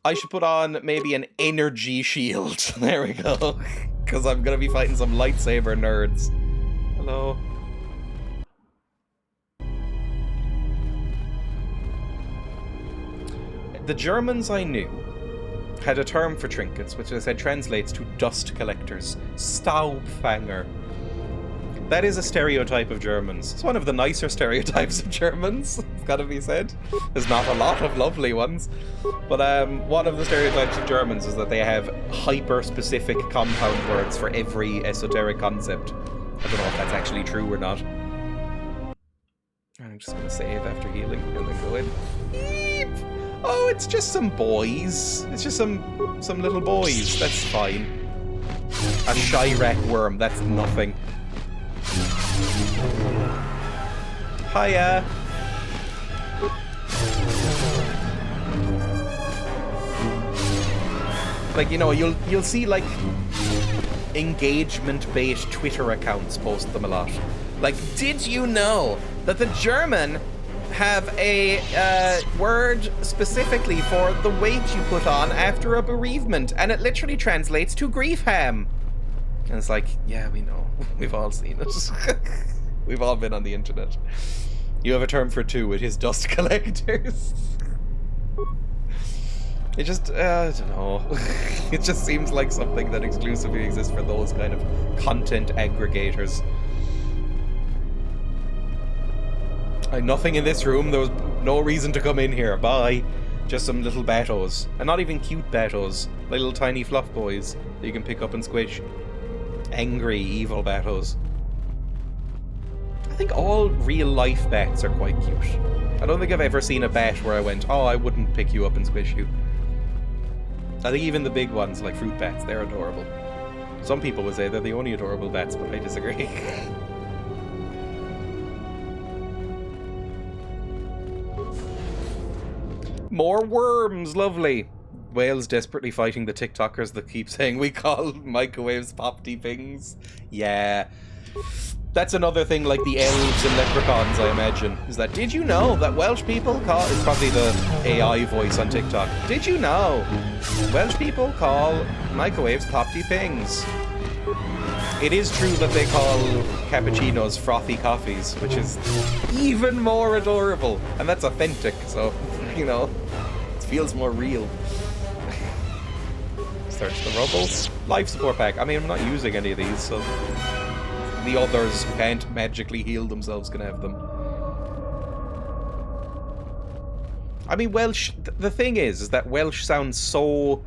I should put on maybe an energy shield. There we go. Because I'm gonna be fighting some lightsaber nerds. Hello. The Germans I knew had a term for trinkets, which I said translates to dust collectors. Staubfanger. That is a stereotype of Germans. It's one of the nicer stereotypes of Germans, it's gotta be said. There's not a lot of lovely ones. But one of the stereotypes of Germans is that they have hyper-specific compound words for every esoteric concept. I don't know if that's actually true or not. I'm just gonna save after healing and then go in. Eep! Oh, it's just some boys. It's just some little boys. That's fine. A Chirac worm. That's nothing. Hiya. Like, you know, you'll see like engagement-based Twitter accounts post them a lot. Like, did you know that the German have a word specifically for the weight you put on after a bereavement, and it literally translates to grief ham. And it's like, yeah, we know. We've all seen it. We've all been on the internet. You have a term for two. It is dust collectors. It just, I don't know. It just seems like something that exclusively exists for those kind of content aggregators. Nothing in this room. There was no reason to come in here. Bye. Just some little battos. And not even cute battos. Little tiny fluff boys that you can pick up and squish. Angry, evil battos. I think all real life bats are quite cute. I don't think I've ever seen a bat where I went, oh, I wouldn't pick you up and squish you. I think even the big ones, like fruit bats, they're adorable. Some people would say they're the only adorable bats, but I disagree. More worms, lovely. Whales desperately fighting the TikTokers that keep saying we call microwaves popty pings. Yeah. That's another thing like the elves and leprechauns, I imagine. Is that, did you know that Welsh people call... It's probably the AI voice on TikTok. Did you know Welsh people call microwaves popty pings? It is true that they call cappuccinos frothy coffees, which is even more adorable. And that's authentic, so, you know, it feels more real. Search the rubble. Life support pack. I mean, I'm not using any of these, so... The others who can't magically heal themselves can have them. I mean, Welsh... The thing is that Welsh sounds so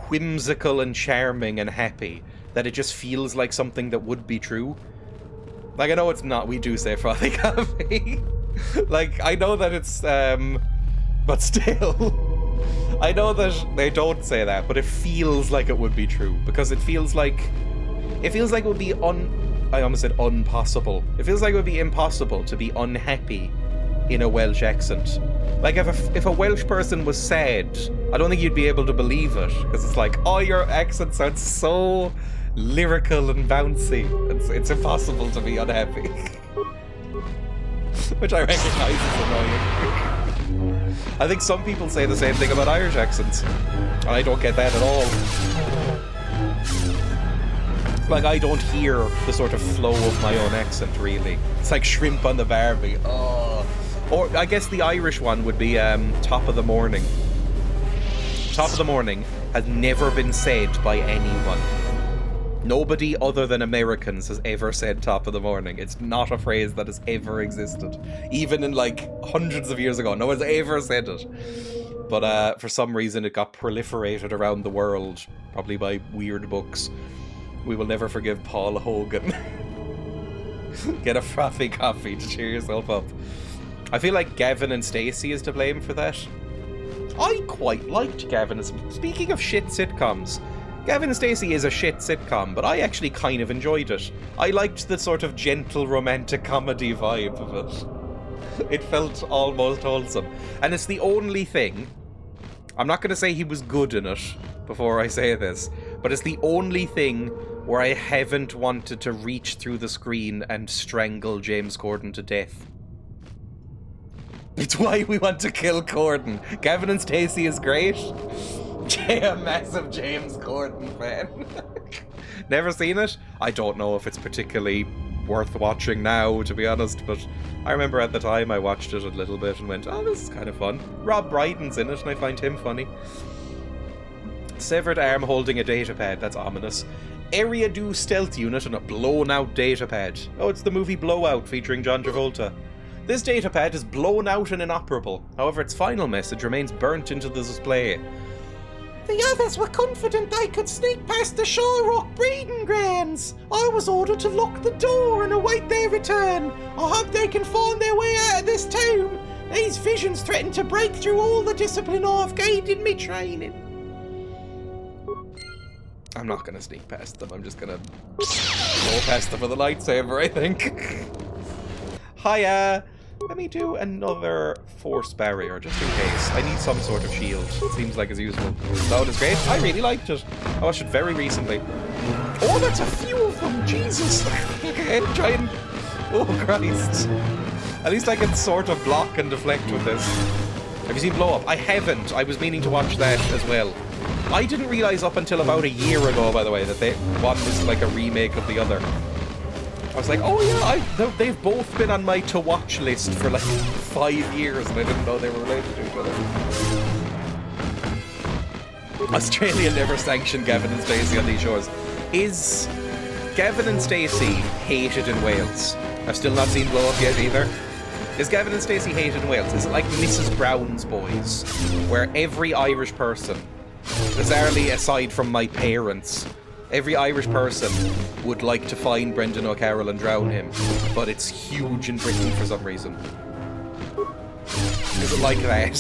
whimsical and charming and happy that it just feels like something that would be true. Like, I know it's not. We do say frothy coffee. Like, I know that it's... But still... I know that they don't say that, but it feels like it would be true. Because it feels like... It feels like it would be I almost said impossible. It feels like it would be impossible to be unhappy in a Welsh accent. Like if a Welsh person was sad, I don't think you'd be able to believe it, because it's like, oh, your accent sounds so lyrical and bouncy. It's impossible to be unhappy. Which I recognise is annoying. I think some people say the same thing about Irish accents, and I don't get that at all. Like, I don't hear the sort of flow of my own accent, really. It's like shrimp on the barbie. Oh. Or, I guess the Irish one would be top of the morning. Top of the morning has never been said by anyone. Nobody other than Americans has ever said top of the morning. It's not a phrase that has ever existed. Even in, like, hundreds of years ago, no one's ever said it. But for some reason it got proliferated around the world, probably by weird books. We will never forgive Paul Hogan. Get a frothy coffee to cheer yourself up. I feel like Gavin and Stacey is to blame for that. I quite liked Gavin. Speaking of shit sitcoms, Gavin and Stacey is a shit sitcom, but I actually kind of enjoyed it. I liked the sort of gentle romantic comedy vibe of it. It felt almost wholesome. And it's the only thing... I'm not going to say he was good in it before I say this, but it's the only thing where I haven't wanted to reach through the screen and strangle James Corden to death. It's why we want to kill Corden. Gavin and Stacey is great. A massive James Corden fan. Never seen it? I don't know if it's particularly worth watching now, to be honest, but I remember at the time I watched it a little bit and went, oh, this is kind of fun. Rob Brydon's in it and I find him funny. Severed arm holding a datapad, that's ominous. Area Do stealth unit and a blown out datapad. Oh, it's the movie Blowout featuring John Travolta. This datapad is blown out and inoperable. However, its final message remains burnt into the display. The others were confident they could sneak past the Shawrock breeding grounds. I was ordered to lock the door and await their return. I hope they can find their way out of this tomb. These visions threaten to break through all the discipline I've gained in me training. I'm not going to sneak past them. I'm just going to go past them with a lightsaber, I think. Hiya. Let me do another force barrier, just in case. I need some sort of shield. It seems like it's useful. That is great. I really liked it. I watched it very recently. Oh, that's a few of them. Jesus. Okay, try and... Oh, Christ. At least I can sort of block and deflect with this. Have you seen Blow Up? I haven't. I was meaning to watch that as well. I didn't realise up until about a year ago, by the way, that one was like a remake of the other. I was like, oh yeah, they've both been on my to-watch list for like 5 years and I didn't know they were related to each other. Australia never sanctioned Gavin and Stacey on these shores. Is Gavin and Stacey hated in Wales? I've still not seen Blow Up yet either. Is Gavin and Stacey hated in Wales? Is it like Mrs. Brown's Boys, where every Irish person, bizarrely aside from my parents, every Irish person would like to find Brendan O'Carroll and drown him, but it's huge in Britain for some reason? Is it like that?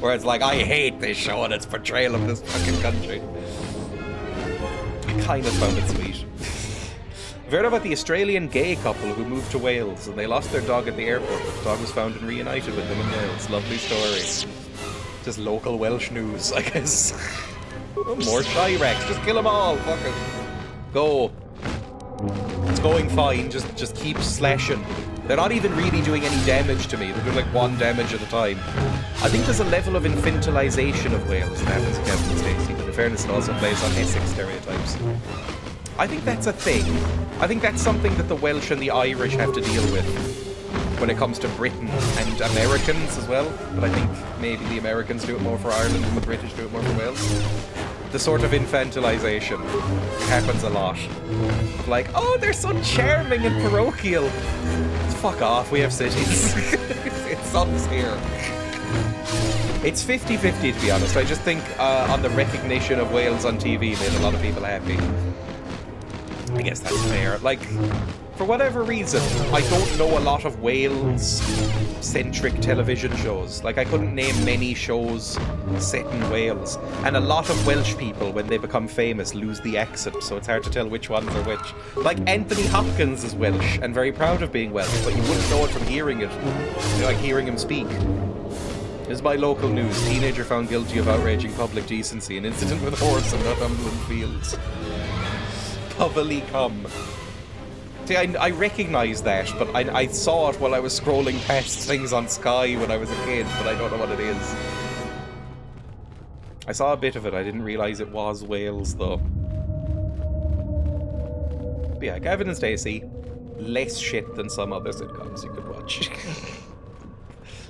Where it's like, I hate this show and its portrayal of this fucking country. I kind of found it sweet. I've heard about the Australian gay couple who moved to Wales and they lost their dog at the airport. The dog was found and reunited with them in Wales. Lovely story. Just local Welsh news, I guess. Oh, more Shyrex. Just kill them all. Fuck it. Go. It's going fine. Just keep slashing. They're not even really doing any damage to me. They're doing like 1 damage at a time. I think there's a level of infantilization of Wales that happens to Kevin and Stacey, but in fairness it also plays on Essex stereotypes. I think that's a thing. I think that's something that the Welsh and the Irish have to deal with when it comes to Britain and Americans as well. But I think maybe the Americans do it more for Ireland and the British do it more for Wales. The sort of infantilization happens a lot. Like, oh, they're so charming and parochial. Fuck off, we have cities. It sucks here. It's 50-50 to be honest. I just think on the recognition of Wales on TV made a lot of people happy. I guess that's fair. Like, for whatever reason, I don't know a lot of Wales-centric television shows. Like, I couldn't name many shows set in Wales. And a lot of Welsh people, when they become famous, lose the accent, so it's hard to tell which ones are which. Like, Anthony Hopkins is Welsh, and very proud of being Welsh, but you wouldn't know it from hearing it. You know, like hearing him speak. This is my local news. Teenager found guilty of outraging public decency. An incident with horse in Northumberland Fields. Pubbly come. See, I recognise that, but I saw it while I was scrolling past things on Sky when I was a kid, but I don't know what it is. I saw a bit of it, I didn't realise it was Wales, though. But yeah, Gavin and Stacey, less shit than some other sitcoms you could watch.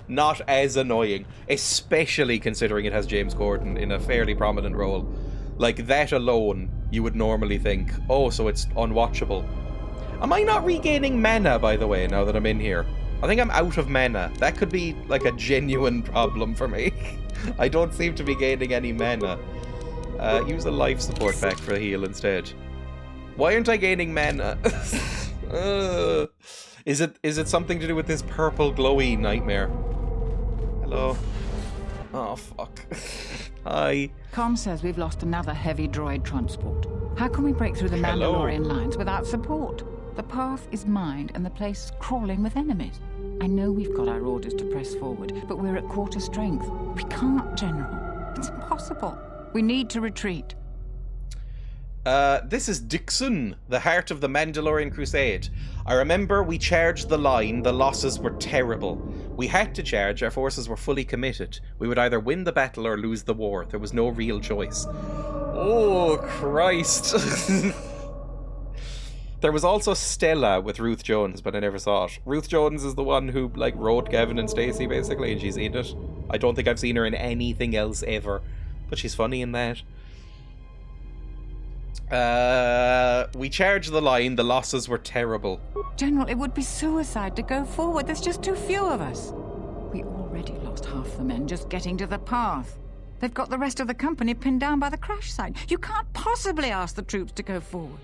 Not as annoying, especially considering it has James Corden in a fairly prominent role. Like, that alone, you would normally think, oh, so it's unwatchable. Am I not regaining mana, by the way, now that I'm in here? I think I'm out of mana. That could be, like, a genuine problem for me. I don't seem to be gaining any mana. Use a life support pack for a heal instead. Why aren't I gaining mana? Is it something to do with this purple glowy nightmare? Hello? Oh, fuck. Hi. Com says we've lost another heavy droid transport. How can we break through the Mandalorian lines without support? The path is mined and the place is crawling with enemies. I know we've got our orders to press forward, but we're at quarter strength. We can't, General. It's impossible. We need to retreat. This is Dixon, the heart of the Mandalorian Crusade. I remember we charged the line, the losses were terrible. We had to charge, our forces were fully committed. We would either win the battle or lose the war. There was no real choice. Oh, Christ. There was also Stella with Ruth Jones, but I never saw it. Ruth Jones is the one who, like, wrote Gavin and Stacey, basically, and she's in it. I don't think I've seen her in anything else ever, but she's funny in that. We charged the line, the losses were terrible. General, it would be suicide to go forward. There's just too few of us. We already lost half the men just getting to the path. They've got the rest of the company pinned down by the crash site. You can't possibly ask the troops to go forward.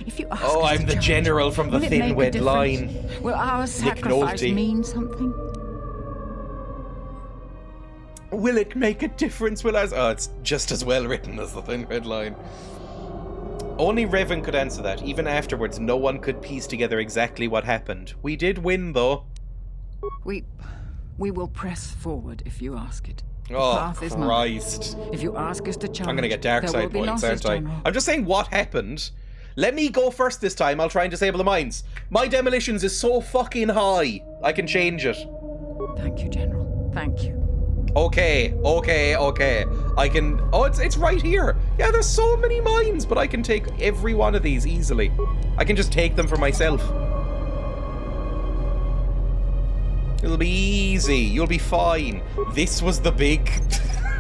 If you ask us I'm the general from the Thin Red Line. Will our sacrifice mean something? Will it make a difference? Oh, it's just as well written as the Thin Red Line. Only Revan could answer that. Even afterwards, no one could piece together exactly what happened. We did win, though. We will press forward if you ask it. Oh, Christ. If you ask us to charge, I'm gonna get dark side points, aren't I? I'm just saying what happened. Let me go first this time. I'll try and disable the mines. My demolitions is so fucking high. I can change it. Thank you, General. Thank you. Okay. I can... Oh, it's right here. Yeah, there's so many mines, but I can take every one of these easily. I can just take them for myself. It'll be easy. You'll be fine. This was the big...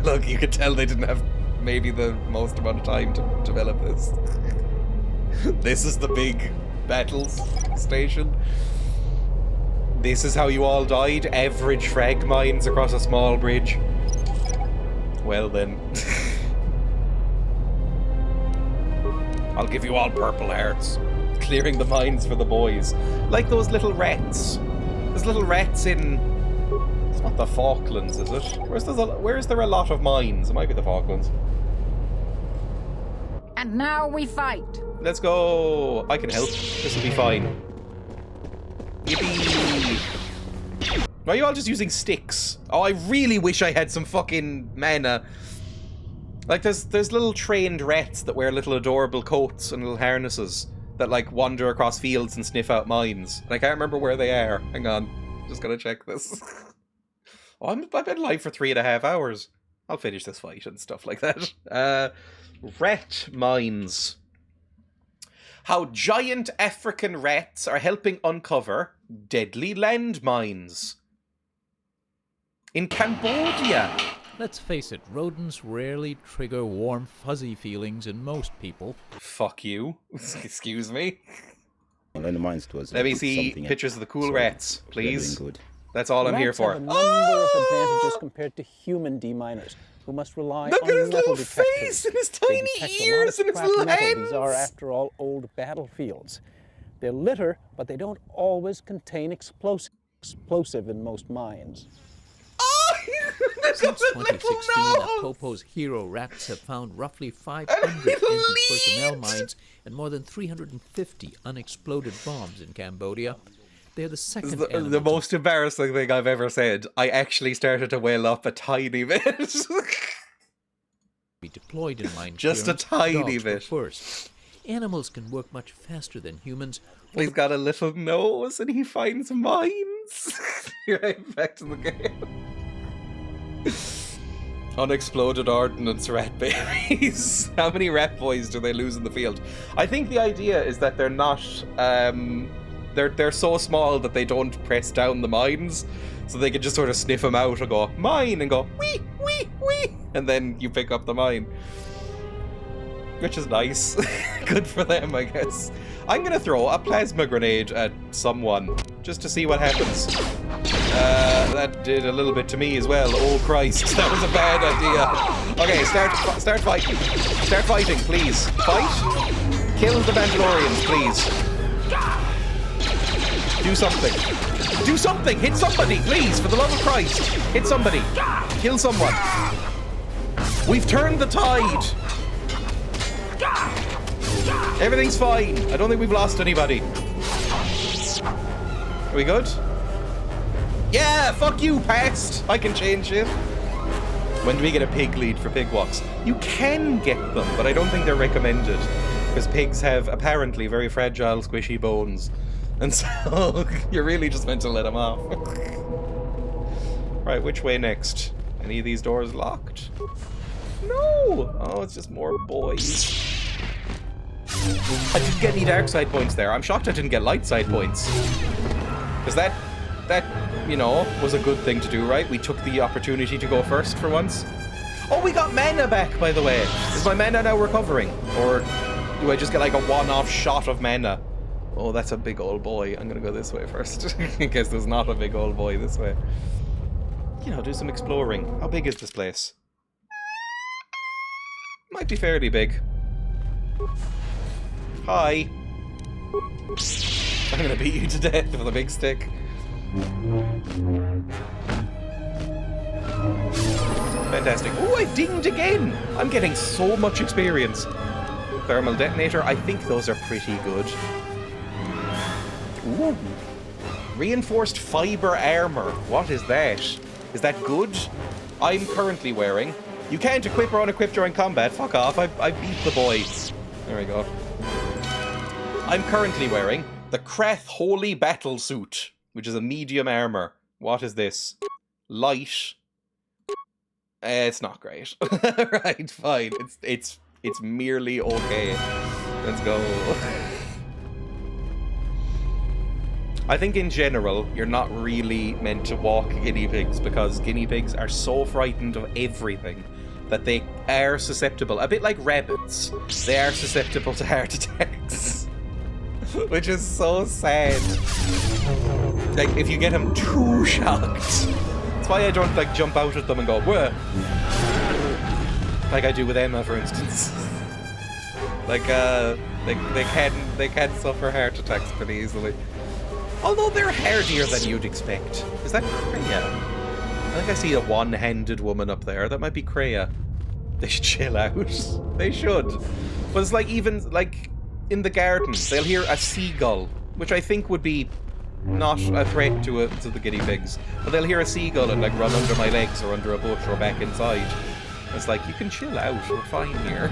Look, you could tell they didn't have maybe the most amount of time to develop this. This is the big battles station. This is how you all died? Average frag mines across a small bridge? Well then. I'll give you all purple hearts. Clearing the mines for the boys. Like those little rats. There's little rats in... It's not the Falklands, is it? Where is there a lot of mines? It might be the Falklands. And now we fight. Let's go. I can help. This will be fine. Yippee! Why are you all just using sticks? Oh, I really wish I had some fucking mana. Like, there's little trained rats that wear little adorable coats and little harnesses that, like, wander across fields and sniff out mines. And I can't remember where they are. Hang on. Just gotta check this. Oh, I've been live for 3.5 hours. I'll finish this fight and stuff like that. Rat mines. How giant African rats are helping uncover deadly landmines. In Cambodia. Let's face it, rodents rarely trigger warm, fuzzy feelings in most people. Fuck you. Excuse me. Let me see pictures of the cool rats, please. That's all I'm here for. Rats have a number of advantages compared to human deminers, who must rely Look on at his metal little face and his tiny ears and his little hands. These are, after all, old battlefields. They're litter, but they don't always contain explosive in most mines. Since 2016, Apopo's hero rats have found roughly 500 anti-personnel mines and more than 350 unexploded bombs in Cambodia. They're the second the most embarrassing thing I've ever said. I actually started to well up a tiny bit. Be deployed in mine just a tiny bit. First, animals can work much faster than humans. He's got a little nose and he finds mines. Right back to the game. Unexploded ordnance rat babies. How many rat boys do they lose in the field? I think the idea is that they're not... They're so small that they don't press down the mines, so they can just sort of sniff them out and go, mine, and go, wee, wee, wee, and then you pick up the mine. Which is nice. Good for them, I guess. I'm gonna throw a plasma grenade at someone, just to see what happens. That did a little bit to me as well. Oh Christ, that was a bad idea. Okay, start fighting. Start fighting, please. Fight. Kill the Mandalorians, please. Do something. Do something! Hit somebody, please! For the love of Christ! Hit somebody! Kill someone! We've turned the tide! Everything's fine. I don't think we've lost anybody. Are we good? Yeah! Fuck you, past! I can change it. When do we get a pig lead for pig walks? You can get them, but I don't think they're recommended. Because pigs have, apparently, very fragile, squishy bones. And so, you're really just meant to let them off. Right, which way next? Any of these doors locked? No! Oh, it's just more boys. I didn't get any dark side points there. I'm shocked I didn't get light side points. Because that, you know, was a good thing to do, right? We took the opportunity to go first for once. Oh, we got mana back, by the way. Is my mana now recovering? Or do I just get like a one-off shot of mana? Oh, that's a big old boy. I'm gonna go this way first. In case there's not a big old boy this way. You know, do some exploring. How big is this place? Might be fairly big. Hi. I'm gonna beat you to death with a big stick. Fantastic. Oh, I dinged again! I'm getting so much experience. Thermal detonator. I think those are pretty good. Ooh. Reinforced fiber armor. What is that? Is that good? I'm currently wearing. You can't equip or unequip during combat. Fuck off. I beat the boy. There we go. I'm currently wearing the Krath Holy Battle Suit, which is a medium armor. What is this? Light. It's not great. Right, fine. It's merely okay. Let's go. I think in general, you're not really meant to walk guinea pigs because guinea pigs are so frightened of everything that they are susceptible, a bit like rabbits, they are susceptible to heart attacks. Which is so sad. Like, if you get him too shocked. That's why I don't, like, jump out at them and go, "Whoa." Like I do with Emma, for instance. Like, they can suffer heart attacks pretty easily. Although they're hardier than you'd expect. Is that Dreya? I think I see a one-handed woman up there. That might be Dreya. They should chill out. They should. But it's like, even, like, in the garden, they'll hear a seagull, which I think would be not a threat to the guinea pigs. But they'll hear a seagull and, like, run under my legs or under a bush or back inside. It's like, you can chill out. We're fine here.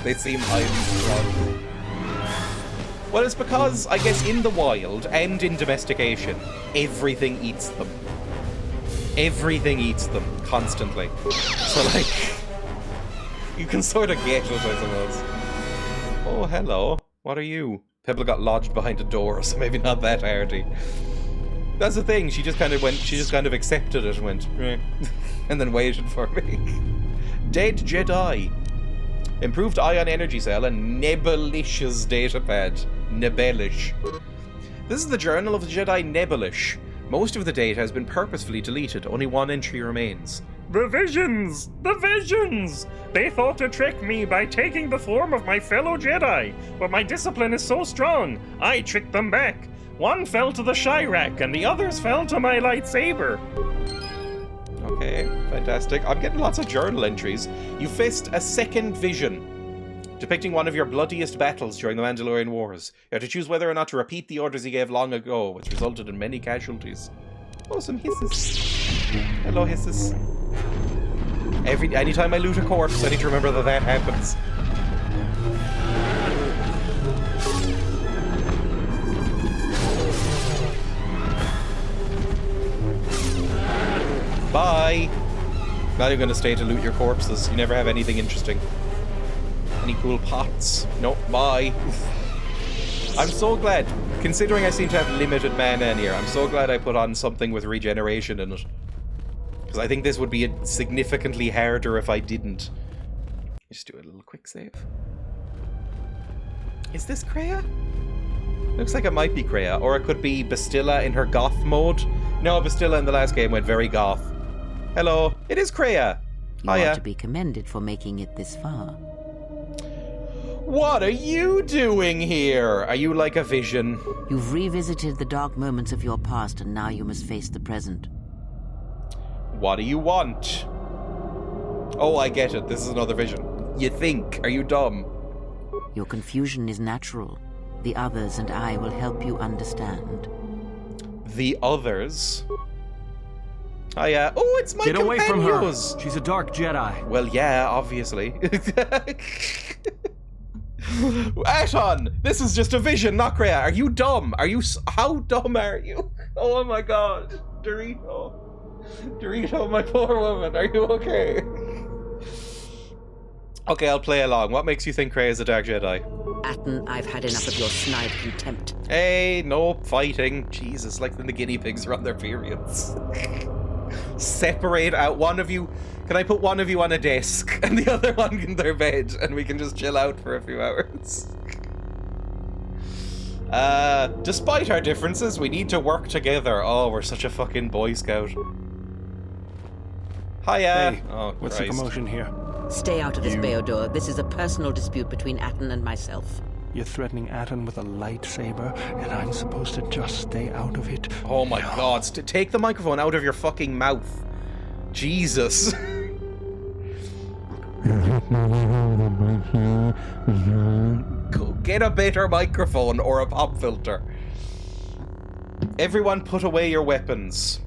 They seem highly strong. Well, it's because, I guess, in the wild and in domestication, everything eats them. Everything eats them, constantly. So, like, you can sort of get it, I suppose. Oh, hello. What are you? Pebble got lodged behind a door, so maybe not that hardy. That's the thing, she just kind of accepted it and went, eh, and then waited for me. Dead Jedi. Improved ion energy cell and Nebelish's datapad. Nebelish. This is the Journal of the Jedi Nebelish. Most of the data has been purposefully deleted. Only one entry remains. The visions! The visions! They thought to trick me by taking the form of my fellow Jedi, but my discipline is so strong, I tricked them back. One fell to the Chirac, and the others fell to my lightsaber. Okay, fantastic. I'm getting lots of journal entries. You faced a second vision, depicting one of your bloodiest battles during the Mandalorian Wars. You had to choose whether or not to repeat the orders you gave long ago, which resulted in many casualties. Oh, some hisses. Hello, hisses. Anytime I loot a corpse, I need to remember that happens. Bye! Not even gonna stay to loot your corpses. You never have anything interesting. Any cool pots? Nope, bye. I'm so glad, considering I seem to have limited mana in here, I'm so glad I put on something with regeneration in it. Because I think this would be significantly harder if I didn't. Just do a little quick save. Is this Dreya? Looks like it might be Dreya, or it could be Bastilla in her goth mode. No, Bastilla in the last game went very goth. Hello, it is Dreya. You are to be commended for making it this far. What are you doing here? Are you like a vision? You've revisited the dark moments of your past, and now you must face the present. What do you want? Oh, I get it. This is another vision. You think. Are you dumb? Your confusion is natural. The others and I will help you understand. The others? Oh, yeah. Oh, it's my Get away from her. companions. She's a dark Jedi. Well, yeah, obviously. Aton, this is just a vision, not Dreya. Are you dumb? How dumb are you? Oh my god. Dorito, my poor woman, are you okay? Okay, I'll play along. What makes you think Dreya is a dark Jedi? Aton, I've had enough of your snide contempt. Hey, no fighting. Jesus, like when the guinea pigs are on their periods. Separate out one of you. Can I put one of you on a desk and the other one in their bed and we can just chill out for a few hours? Despite our differences, we need to work together. Oh, we're such a fucking Boy Scout. Hiya. Hey, oh, what's Christ. the commotion here? Stay out of this, Beodor. This is a personal dispute between Aton and myself. You're threatening Aton with a lightsaber, and I'm supposed to just stay out of it? Oh my god, take the microphone out of your fucking mouth. Jesus. Go get a better microphone or a pop filter. Everyone put away your weapons.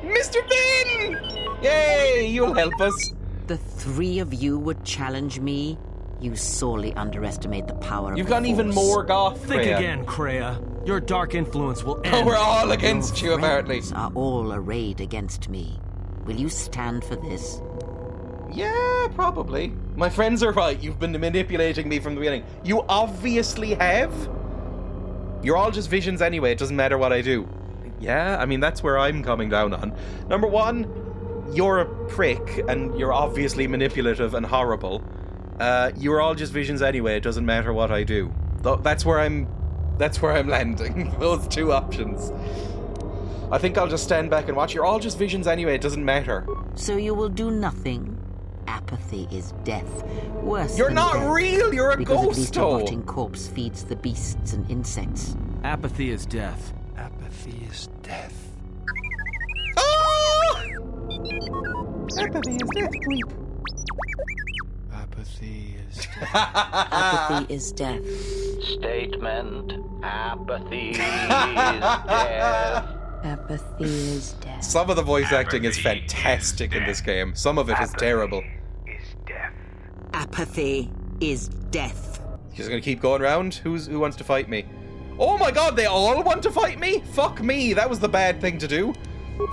Mr. Bean! Yay, you'll help us. The three of you would challenge me? You sorely underestimate the power of You've the gone even Force. more goth, Think Dreya. again, Dreya. Your dark influence will end. Oh, we're all against you, apparently. Friends are all arrayed against me. Will you stand for this? Yeah, probably. My friends are right. You've been manipulating me from the beginning. You obviously have. You're all just visions anyway. It doesn't matter what I do. Yeah, I mean, that's where I'm coming down on. Number one, you're a prick, and you're obviously manipulative and horrible. You're all just visions anyway. It doesn't matter what I do. That's where I'm That's where I'm landing. Those two options. I think I'll just stand back and watch. You're all just visions anyway, it doesn't matter. So you will do nothing? Apathy is death. Worse You're than not death, real, you're a because ghost, at least a though. rotting corpse feeds the beasts and insects. Apathy is death. Apathy is death. Oh! Apathy is death, bleep. Apathy is death. Apathy is death. Statement. Apathy is death. Apathy is death. Some of the voice acting is fantastic in this game. Some of it is terrible. Apathy is death. Just gonna keep going around? Who wants to fight me? Oh my god, they all want to fight me? Fuck me, that was the bad thing to do.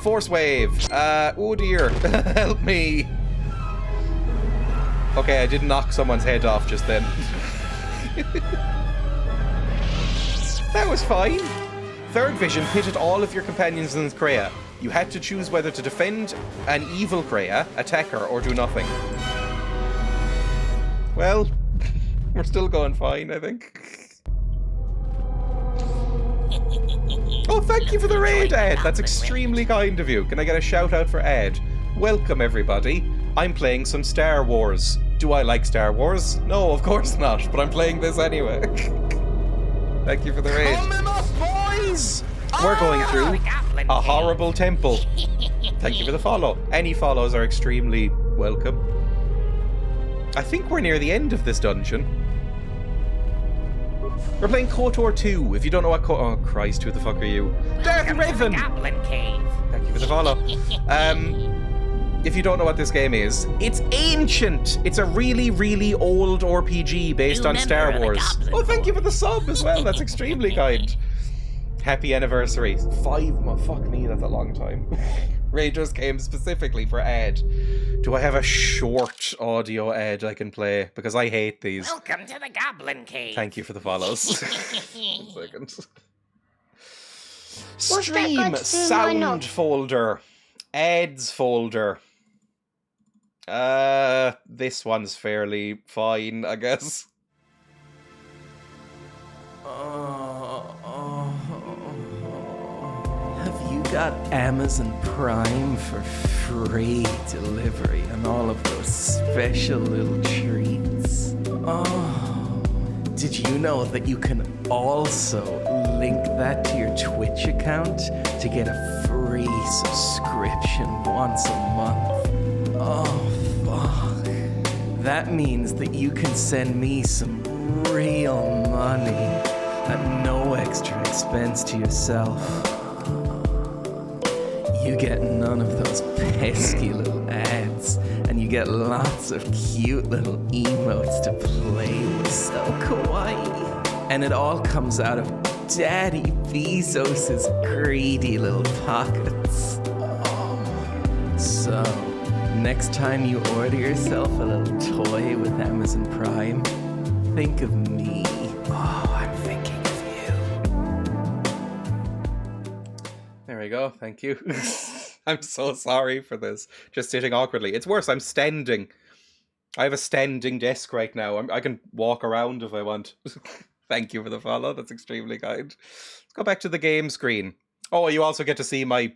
Force wave. Oh dear. Help me. Okay, I did knock someone's head off just then. That was fine. Third vision pitted all of your companions in Dreya. You had to choose whether to defend an evil Dreya, attack her, or do nothing. Well, we're still going fine, I think. Oh, thank you for the raid, Ed. That's extremely kind of you. Can I get a shout out for Ed? Welcome, everybody. I'm playing some Star Wars. Do I like Star Wars? No, of course not, but I'm playing this anyway. Thank you for the raid. Come in us, boys! We're going through a horrible temple. Thank you for the follow. Any follows are extremely welcome. I think we're near the end of this dungeon. We're playing KotOR 2. If you don't know what Oh Christ, who the fuck are you? Darth Revan! Goblin Cave. Thank you for the follow. If you don't know what this game is, it's ancient. It's a really, really old RPG based on Star Wars. Oh, thank you for the sub as well. That's extremely kind. Happy anniversary. 5 months. Fuck me, that's a long time. Rangers came specifically for ad. Do I have a short audio ad I can play? Because I hate these. Welcome to the Goblin Cave. Thank you for the follows. 1 second. What's that Stream got to do with my sound note? folder. Ads folder. This one's fairly fine, I guess. Have you got Amazon Prime for free delivery on all of those special little treats? Oh, did you know that you can also link that to your Twitch account to get a free subscription once a month? Oh, fuck. That means that you can send me some real money at no extra expense to yourself. You get none of those pesky little ads, and you get lots of cute little emotes to play with. So kawaii. And it all comes out of Daddy Bezos's greedy little pockets. So, next time you order yourself a little toy with Amazon Prime, think of me. Oh, I'm thinking of you. There we go, thank you. I'm so sorry for this. Just sitting awkwardly. It's worse, I'm standing. I have a standing desk right now. I can walk around if I want. Thank you for the follow, that's extremely kind. Let's go back to the game screen. Oh, you also get to see my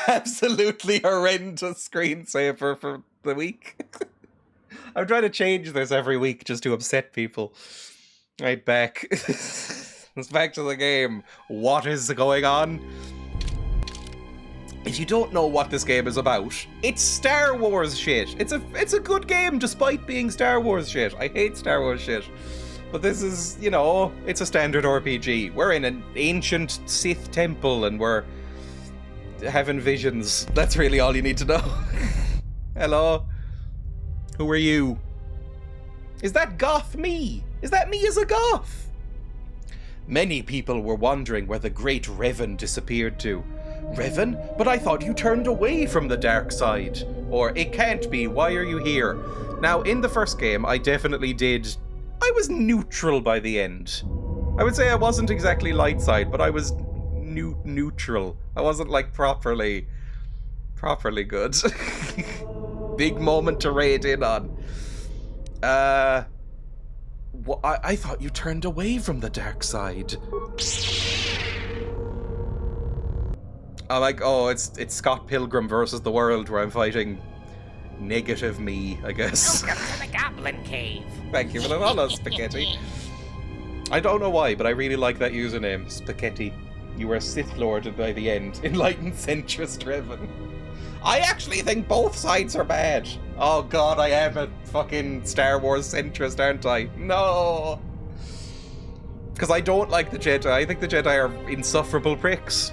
absolutely horrendous screensaver for the week. I'm trying to change this every week just to upset people. Right, back. Let's back to the game. What is going on? If you don't know what this game is about, it's Star Wars shit. It's a good game despite being Star Wars shit. I hate Star Wars shit. But this is, you know, it's a standard RPG. We're in an ancient Sith temple and we're having visions. That's really all you need to know. Hello? Who are you? Is that goth me? Is that me as a goth? Many people were wondering where the great Revan disappeared to. Revan? But I thought you turned away from the dark side. Or, it can't be, why are you here? Now, in the first game, I definitely did... I was neutral by the end. I would say I wasn't exactly light side, but I was neutral. I wasn't, like, properly good. Big moment to raid in on. I thought you turned away from the dark side. I'm like, oh, it's Scott Pilgrim versus the world, where I'm fighting negative me, I guess. Welcome to the Goblin Cave. Thank you for the follow, Spaghetti. I don't know why, but I really like that username, Spaghetti. You were a Sith Lord by the end. Enlightened centrist Revan. I actually think both sides are bad. Oh god, I am a fucking Star Wars centrist, aren't I? No! Because I don't like the Jedi. I think the Jedi are insufferable pricks.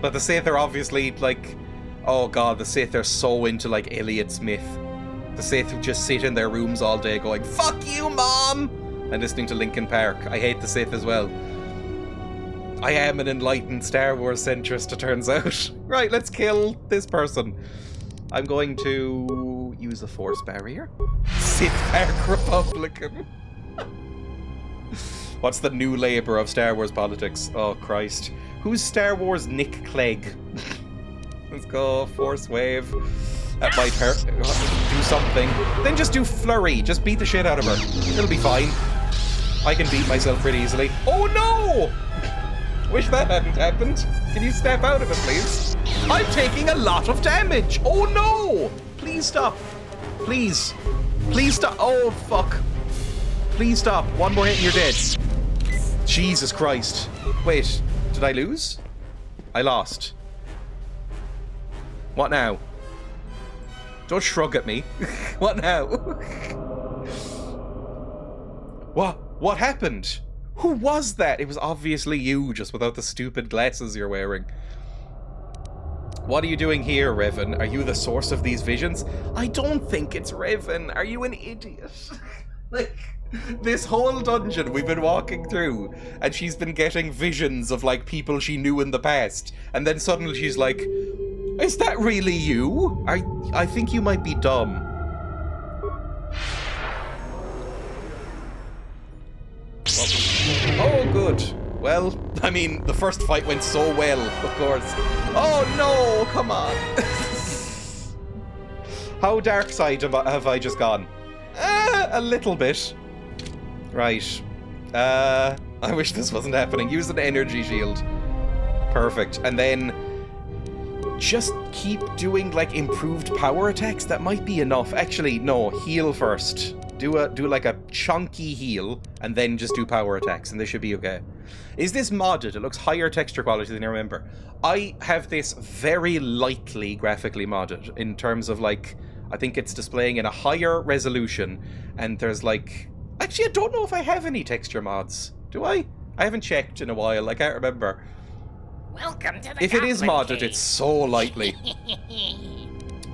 But the Sith are obviously, like... Oh god, the Sith are so into, like, Elliot Smith. The Sith who just sit in their rooms all day going, "Fuck you, Mom!" and listening to Linkin Park. I hate the Sith as well. I am an enlightened Star Wars centrist, it turns out. Right, let's kill this person. I'm going to use a force barrier. Sith Park Republican. What's the new labor of Star Wars politics? Oh, Christ. Who's Star Wars Nick Clegg? Let's go, force wave. That might hurt. Do something. Then just do flurry. Just beat the shit out of her. It'll be fine. I can beat myself pretty easily. Oh no! Wish that hadn't happened. Can you step out of it, please? I'm taking a lot of damage. Oh no! Please stop. Please. Please stop. Oh, fuck. Please stop. One more hit and you're dead. Jesus Christ. Wait, did I lose? I lost. What now? Don't shrug at me. What now? What happened? Who was that? It was obviously you, just without the stupid glasses you're wearing. What are you doing here, Revan? Are you the source of these visions? I don't think it's Revan. Are you an idiot? Like, this whole dungeon we've been walking through, and she's been getting visions of, like, people she knew in the past. And then suddenly she's like, is that really you? I think you might be dumb. Oh, good. Well, I mean, the first fight went so well, of course. Oh no, come on. How dark side have I just gone? A little bit. Right. I wish this wasn't happening. Use an energy shield. Perfect. And then just keep doing, like, improved power attacks. That might be enough. Actually, no, heal first. Do like a chunky heal, and then just do power attacks, and they should be okay. Is this modded? It looks higher texture quality than I remember. I have this very lightly graphically modded, in terms of, like, I think it's displaying in a higher resolution, and there's, like... Actually, I don't know if I have any texture mods. Do I? I haven't checked in a while, I can't remember. Welcome to the If it is Goblin modded, Cave. it's so lightly.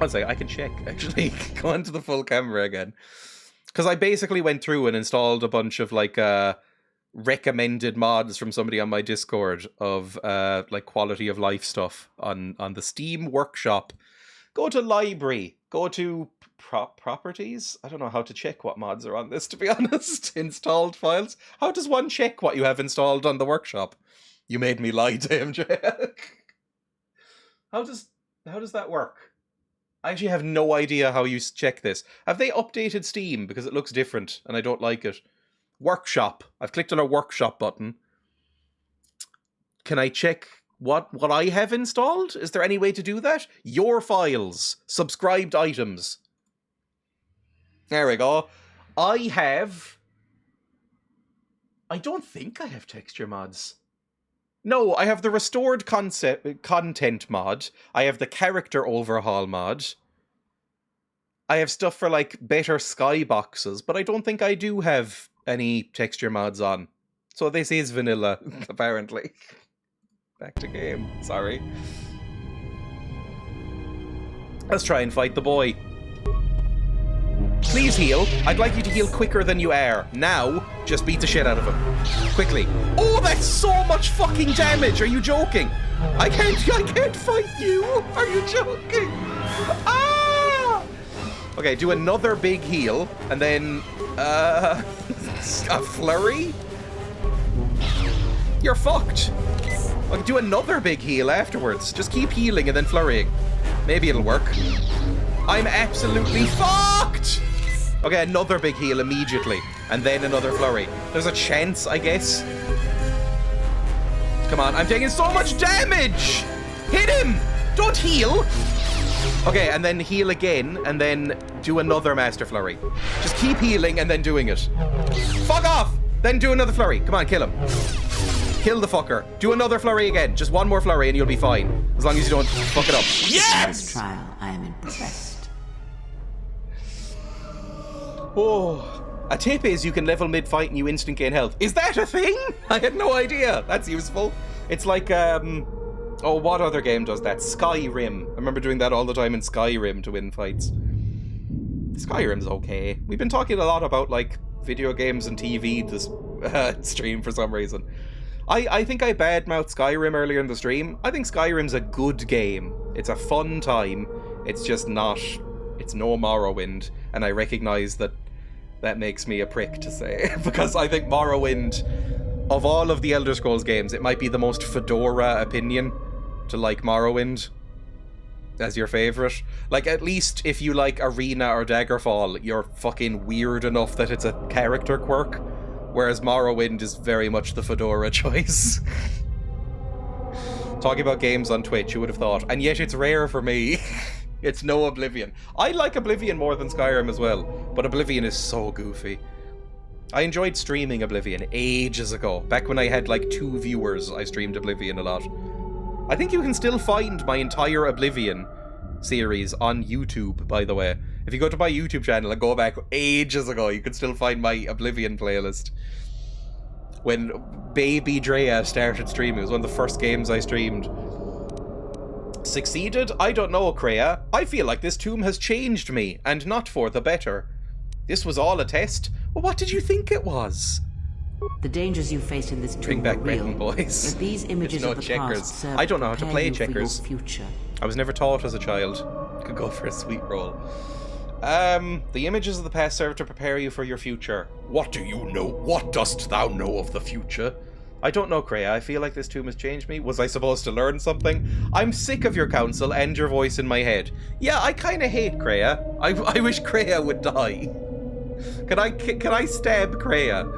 I'll say, I can check, actually. Go onto the full camera again. Because I basically went through and installed a bunch of, like, recommended mods from somebody on my Discord of, like, quality of life stuff on the Steam Workshop. Go to library. Go to properties. I don't know how to check what mods are on this, to be honest. Installed files. How does one check what you have installed on the workshop? You made me lie to him, Dreya. How does that work? I actually have no idea how you check this. Have they updated Steam? Because it looks different, and I don't like it. Workshop. I've clicked on a workshop button. Can I check what I have installed? Is there any way to do that? Your files. Subscribed items. There we go. I don't think I have texture mods. No, I have the restored content mod. I have the character overhaul mod. I have stuff for, like, better skyboxes, but I don't think I do have any texture mods on. So this is vanilla, apparently. Back to game. Sorry. Let's try and fight the boy. Please heal. I'd like you to heal quicker than you are. Now, just beat the shit out of him. Quickly. Oh, that's so much fucking damage. Are you joking? I can't fight you. Are you joking? Ah! Okay, do another big heal, and then, a flurry? You're fucked. Okay, do another big heal afterwards. Just keep healing and then flurrying. Maybe it'll work. I'm absolutely fucked! Okay, another big heal immediately. And then another flurry. There's a chance, I guess. Come on, I'm taking so much damage! Hit him! Don't heal! Okay, and then heal again, and then do another Master Flurry. Just keep healing and then doing it. Fuck off! Then do another flurry. Come on, kill him. Kill the fucker. Do another flurry again. Just one more flurry and you'll be fine. As long as you don't fuck it up. Yes! In this trial, I am impressed. Oh. A tip is you can level mid-fight and you instant gain health. Is that a thing? I had no idea. That's useful. It's like, oh, what other game does that? Skyrim. I remember doing that all the time in Skyrim to win fights. Skyrim's okay. We've been talking a lot about, like, video games and TV this stream for some reason. I think I badmouthed Skyrim earlier in the stream. I think Skyrim's a good game. It's a fun time. It's just not... It's no Morrowind. And I recognise that makes me a prick to say. Because I think Morrowind, of all of the Elder Scrolls games, it might be the most Fedora opinion to like Morrowind as your favourite. Like, at least if you like Arena or Daggerfall, you're fucking weird enough that it's a character quirk. Whereas Morrowind is very much the Fedora choice. Talking about games on Twitch, you would have thought. And yet it's rare for me. It's no Oblivion. I like Oblivion more than Skyrim as well, but Oblivion is so goofy. I enjoyed streaming Oblivion ages ago. Back when I had like 2 viewers, I streamed Oblivion a lot. I think you can still find my entire Oblivion series on YouTube, by the way. If you go to my YouTube channel and go back ages ago, you can still find my Oblivion playlist. When baby Dreya started streaming, it was one of the first games I streamed. Succeeded? I don't know, Kreia. I feel like this tomb has changed me, and not for the better. This was all a test? Well, what did you think it was? The dangers you faced in this tomb Bring back were real, Breton boys. but these images no of the checkers. past serve I don't know how to prepare play you for your checkers. future. I was never taught as a child. Could go for a sweet roll. The images of the past serve to prepare you for your future. What do you know? What dost thou know of the future? I don't know, Kreia. I feel like this tomb has changed me. Was I supposed to learn something? I'm sick of your counsel and your voice in my head. Yeah, I kind of hate Kreia. I wish Kreia would die. Can I stab Kreia?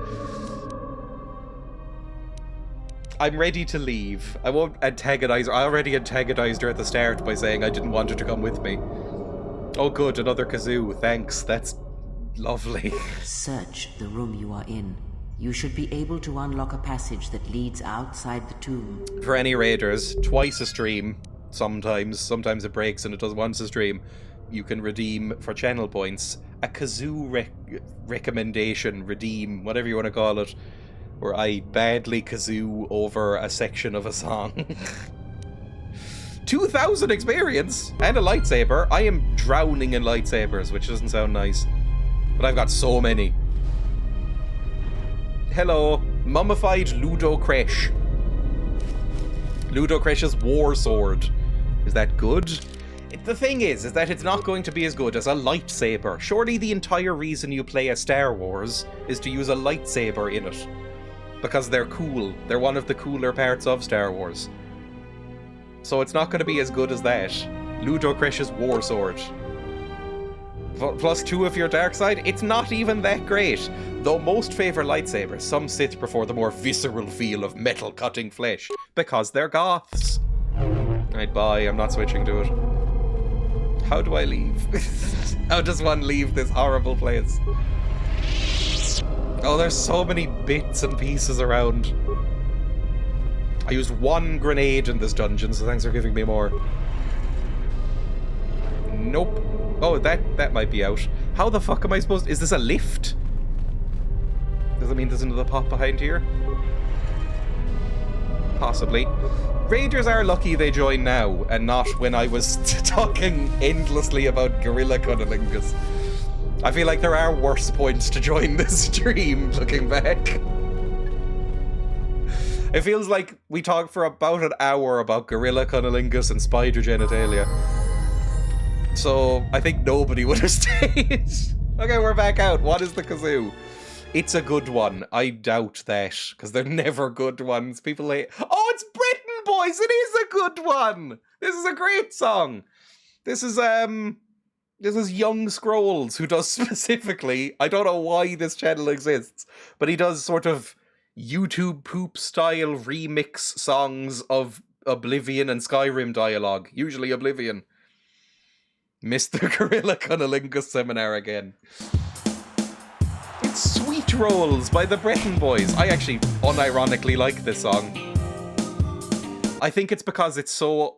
I'm ready to leave. I won't antagonize her. I already antagonized her at the start by saying I didn't want her to come with me. Oh good, another kazoo. Thanks. That's lovely. Search the room you are in. You should be able to unlock a passage that leads outside the tomb. For any raiders, twice a stream, sometimes it breaks and it does once a stream, you can redeem for channel points a kazoo recommendation, redeem, whatever you want to call it, where I badly kazoo over a section of a song. 2,000 experience and a lightsaber. I am drowning in lightsabers, which doesn't sound nice, but I've got so many. Hello, mummified Ludo Kresh. Ludo Kresh's war sword. Is that good? The thing is that it's not going to be as good as a lightsaber. Surely the entire reason you play a Star Wars is to use a lightsaber in it. Because they're cool. They're one of the cooler parts of Star Wars. So it's not going to be as good as that. Ludo Kresh's war sword. Plus 2 of your dark side, it's not even that great. Though most favour lightsabers, some Sith prefer the more visceral feel of metal cutting flesh, because they're goths. Right, bye, I'm not switching to it. How do I leave? How does one leave this horrible place? Oh, there's so many bits and pieces around. I used 1 grenade in this dungeon, so thanks for giving me more. Nope. Oh, that might be out. How the fuck am I supposed to... Is this a lift? Does that mean there's another pot behind here? Possibly. Raiders are lucky they join now, and not when I was talking endlessly about Gorilla Cunnilingus. I feel like there are worse points to join this stream, looking back. It feels like we talked for about an hour about Gorilla Cunnilingus and Spider Genitalia. So, I think nobody would have stayed. Okay, we're back out. What is the kazoo? It's a good one. I doubt that, because they're never good ones. People hate... Oh, it's Britain, boys! It is a good one! This is a great song. This is, This is Young Scrolls, who does specifically, I don't know why this channel exists, but he does sort of YouTube poop style remix songs of Oblivion and Skyrim dialogue, usually Oblivion. Mr. Gorilla Cunnilingus Seminar again. It's Sweet Rolls by the Breton Boys. I actually unironically like this song. I think it's because it's so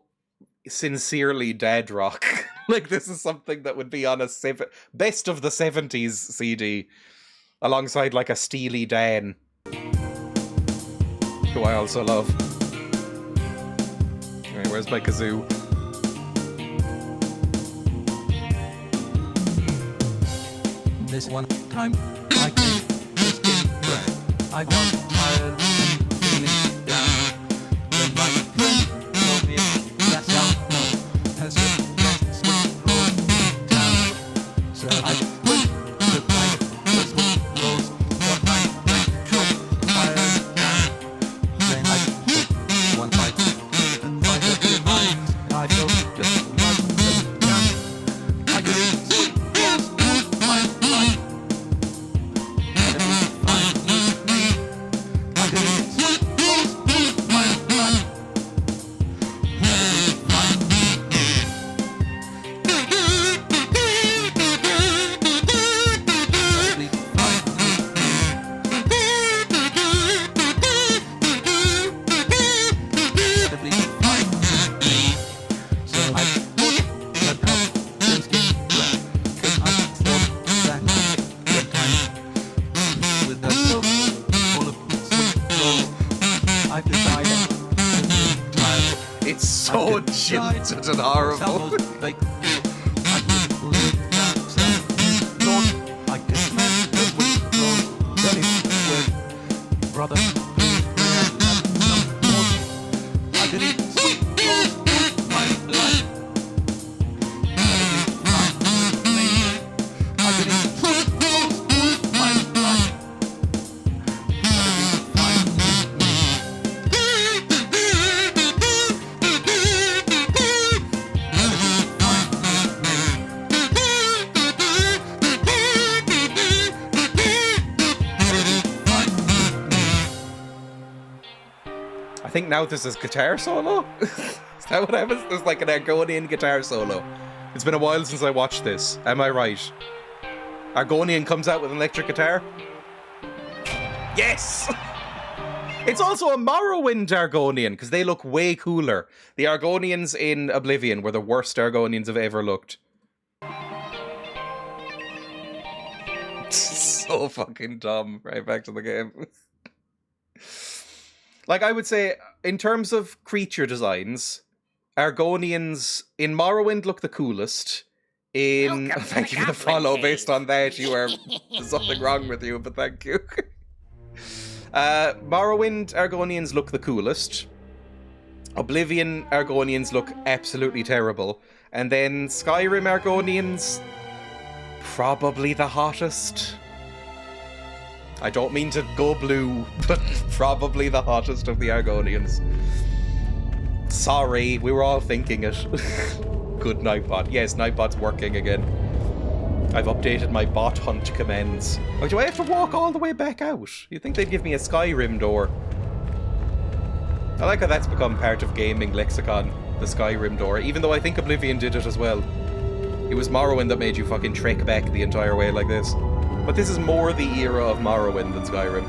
sincerely dead rock. Like, this is something that would be on a best of the 70s CD, alongside like a Steely Dan, who I also love. Alright, where's my kazoo? This one time I came in bread. I got tired and feeling down. When my friend told me that alcohol has the best sweet roll in town. So I went to buy the sweet rolls, got my petrol tires down. Then I took one bite and by the behind I felt just like the down. I could eat sweet rolls all my life. It's so jilted and horrible. Brother, I could eat sweet rolls all my life. I could eat sweet rolls all my life. I think now this is guitar solo? Is that what happens? There's like an Argonian guitar solo. It's been a while since I watched this. Am I right? Argonian comes out with an electric guitar? Yes! It's also a Morrowind Argonian, because they look way cooler. The Argonians in Oblivion were the worst Argonians I've ever looked. So fucking dumb. Right back to the game. Like, I would say, in terms of creature designs, Argonians in Morrowind look the coolest. Thank you for the follow. Based on that, there's something wrong with you, but thank you. Morrowind Argonians look the coolest. Oblivion Argonians look absolutely terrible. And then Skyrim Argonians, probably the hottest. I don't mean to go blue, but probably the hottest of the Argonians. Sorry, we were all thinking it. Good Nightbot. Yes, Nightbot's working again. I've updated my bot hunt commands. Oh, do I have to walk all the way back out? You'd think they'd give me a Skyrim door. I like how that's become part of gaming lexicon, the Skyrim door, even though I think Oblivion did it as well. It was Morrowind that made you fucking trek back the entire way like this. But this is more the era of Morrowind than Skyrim.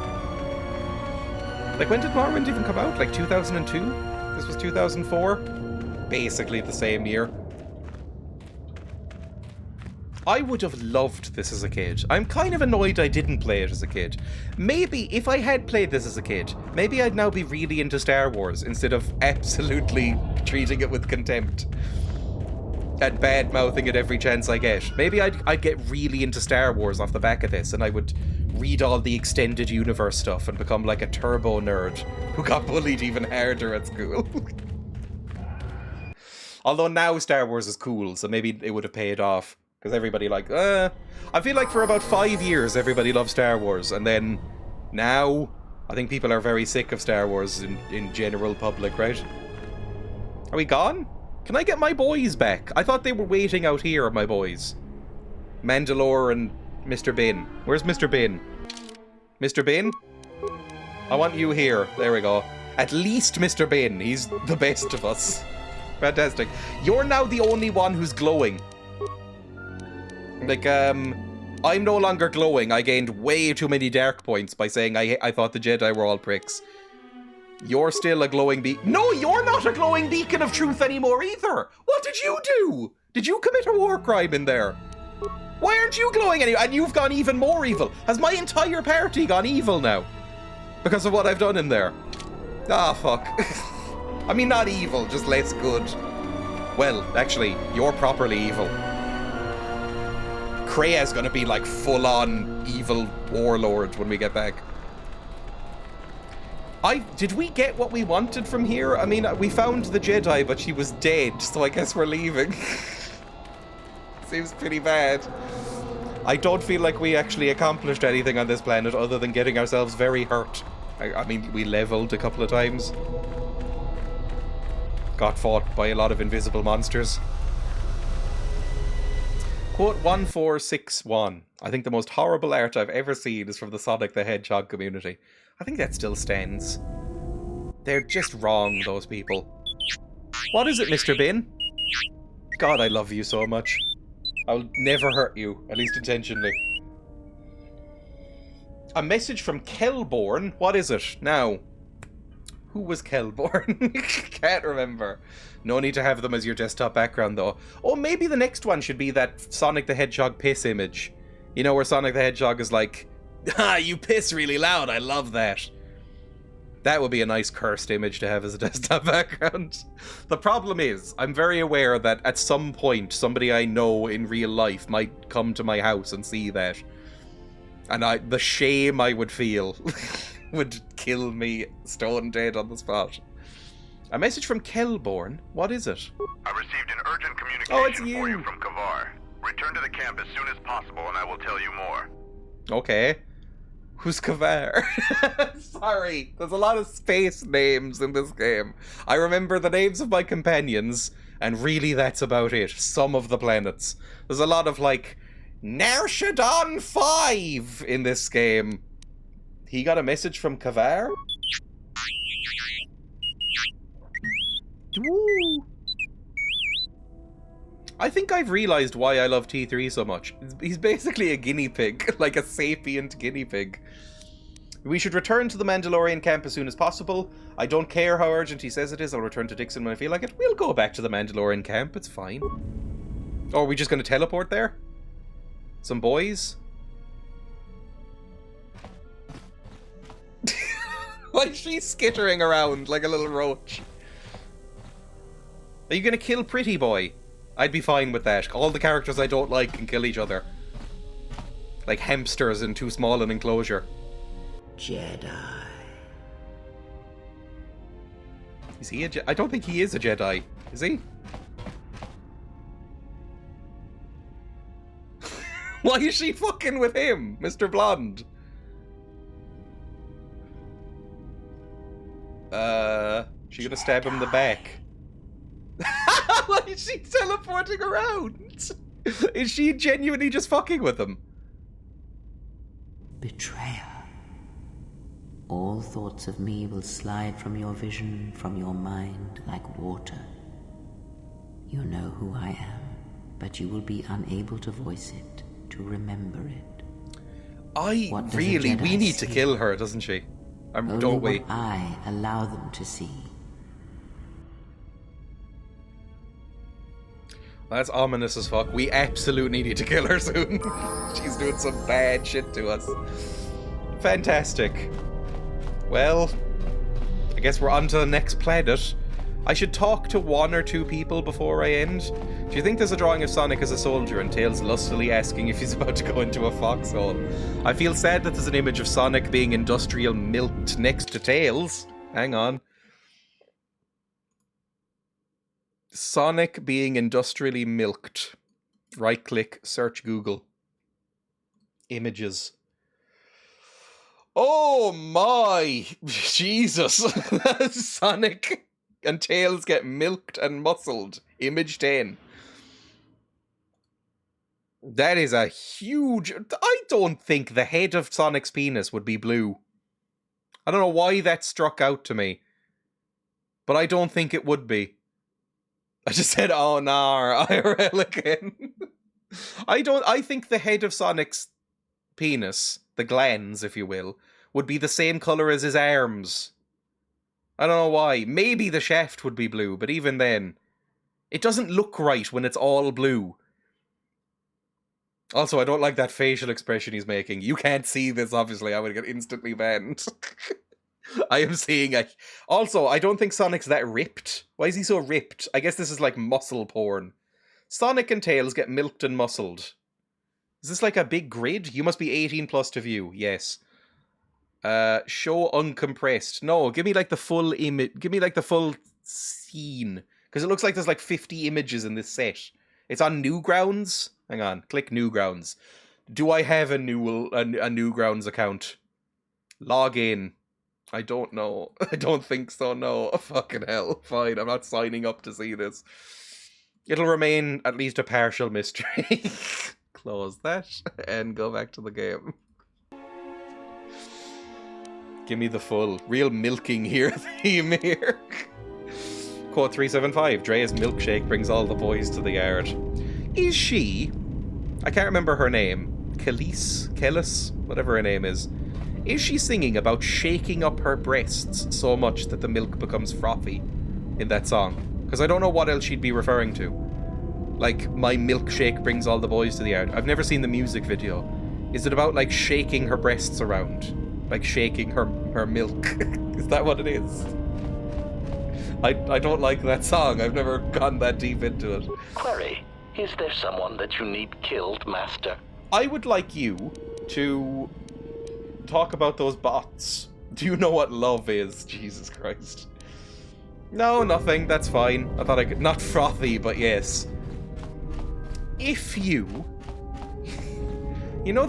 Like, when did Morrowind even come out? Like 2002? This was 2004? Basically the same year. I would have loved this as a kid. I'm kind of annoyed I didn't play it as a kid. Maybe if I had played this as a kid, maybe I'd now be really into Star Wars instead of absolutely treating it with contempt and bad-mouthing it every chance I get. Maybe I'd get really into Star Wars off the back of this, and I would read all the extended universe stuff and become like a turbo nerd who got bullied even harder at school. Although now Star Wars is cool, so maybe it would have paid off. Because everybody I feel like for about 5 years everybody loved Star Wars, and then now I think people are very sick of Star Wars in general public, right? Are we gone? Can I get my boys back? I thought they were waiting out here, my boys. Mandalore and Mr. Bin. Where's Mr. Bin? Mr. Bin? I want you here. There we go. At least Mr. Bin. He's the best of us. Fantastic. You're now the only one who's glowing. Like, I'm no longer glowing. I gained way too many dark points by saying I thought the Jedi were all pricks. You're still a glowing beacon. No, you're not a glowing beacon of truth anymore either. What did you do? Did you commit a war crime in there? Why aren't you glowing anymore? And you've gone even more evil. Has my entire party gone evil now? Because of what I've done in there? Ah, fuck. I mean, not evil, just less good. Well, actually, you're properly evil. Krea's gonna be like full-on evil warlord when we get back. Did we get what we wanted from here? I mean, we found the Jedi, but she was dead, so I guess we're leaving. Seems pretty bad. I don't feel like we actually accomplished anything on this planet other than getting ourselves very hurt. I mean, we leveled a couple of times. Got fought by a lot of invisible monsters. Quote 1461. I think the most horrible art I've ever seen is from the Sonic the Hedgehog community. I think that still stands. They're just wrong, those people. What is it, Mr. Bin? God, I love you so much. I'll never hurt you, at least intentionally. A message from Kelborn? What is it? Now, who was Kelborn? Can't remember. No need to have them as your desktop background, though. Oh, maybe the next one should be that Sonic the Hedgehog piss image. You know, where Sonic the Hedgehog is like, ah, you piss really loud, I love that. That would be a nice cursed image to have as a desktop background. The problem is, I'm very aware that at some point, somebody I know in real life might come to my house and see that. And the shame I would feel would kill me stone dead on the spot. A message from Kelborn? What is it? I received an urgent communication for you from KotOR. Return to the camp as soon as possible and I will tell you more. Okay. Who's KotOR? Sorry, there's a lot of space names in this game. I remember the names of my companions, and really that's about it. Some of the planets. There's a lot of, like, Narshadon 5 in this game. He got a message from KotOR? Woo! I think I've realized why I love T3 so much. He's basically a guinea pig, like a sapient guinea pig. We should return to the Mandalorian camp as soon as possible. I don't care how urgent he says it is. I'll return to Dixon when I feel like it. We'll go back to the Mandalorian camp. It's fine. Oh, are we just going to teleport there? Some boys? Why is she skittering around like a little roach? Are you going to kill Pretty Boy? I'd be fine with that. All the characters I don't like can kill each other. Like hamsters in too small an enclosure. Jedi. Is he a Jedi? I don't think he is a Jedi. Is he? Why is she fucking with him, Mr. Blonde? She gonna stab him in the back. Why is she teleporting around? Is she genuinely just fucking with him? Betrayer. All thoughts of me will slide from your vision, from your mind, like water. You know who I am, but you will be unable to voice it, to remember it. We need to kill her, doesn't she? Don't we? What I allow them to see. That's ominous as fuck. We absolutely need to kill her soon. She's doing some bad shit to us. Fantastic. Well, I guess we're on to the next planet. I should talk to one or two people before I end. Do you think there's a drawing of Sonic as a soldier and Tails lustily asking if he's about to go into a foxhole? I feel sad that there's an image of Sonic being industrial milked next to Tails. Hang on. Sonic being industrially milked. Right click, search Google. Images. Oh my! Jesus! Sonic and Tails get milked and muscled. Image 10. That is a huge... I don't think the head of Sonic's penis would be blue. I don't know why that struck out to me. But I don't think it would be. I just said, oh, nah, IRL again. I think the head of Sonic's penis, the glands, if you will, would be the same colour as his arms. I don't know why. Maybe the shaft would be blue, but even then, it doesn't look right when it's all blue. Also, I don't like that facial expression he's making. You can't see this, obviously. I would get instantly banned. I am seeing a... Also, I don't think Sonic's that ripped. Why is he so ripped? I guess this is like muscle porn. Sonic and Tails get milked and muscled. Is this like a big grid? You must be 18 plus to view. Yes. Show uncompressed. No, give me like the full image. Give me like the full scene. Because it looks like there's like 50 images in this set. It's on Newgrounds. Hang on. Click Newgrounds. Do I have a Newgrounds account? Log in. I don't know. I don't think so, no. Fucking hell. Fine, I'm not signing up to see this. It'll remain at least a partial mystery. Close that and go back to the game. Give me the full. Real milking here theme here. Quote 375. Dreya's milkshake brings all the boys to the yard. Is she... I can't remember her name. Kellis? Whatever her name is. Is she singing about shaking up her breasts so much that the milk becomes frothy in that song? Because I don't know what else she'd be referring to. Like, my milkshake brings all the boys to the yard. I've never seen the music video. Is it about, like, shaking her breasts around? Like, shaking her milk? Is that what it is? I don't like that song. I've never gone that deep into it. Query, is there someone that you need killed, Master? I would like you to... talk about those bots. Do you know what love is? Jesus Christ. No, nothing. That's fine. I thought I could... Not frothy, but yes. If you... You know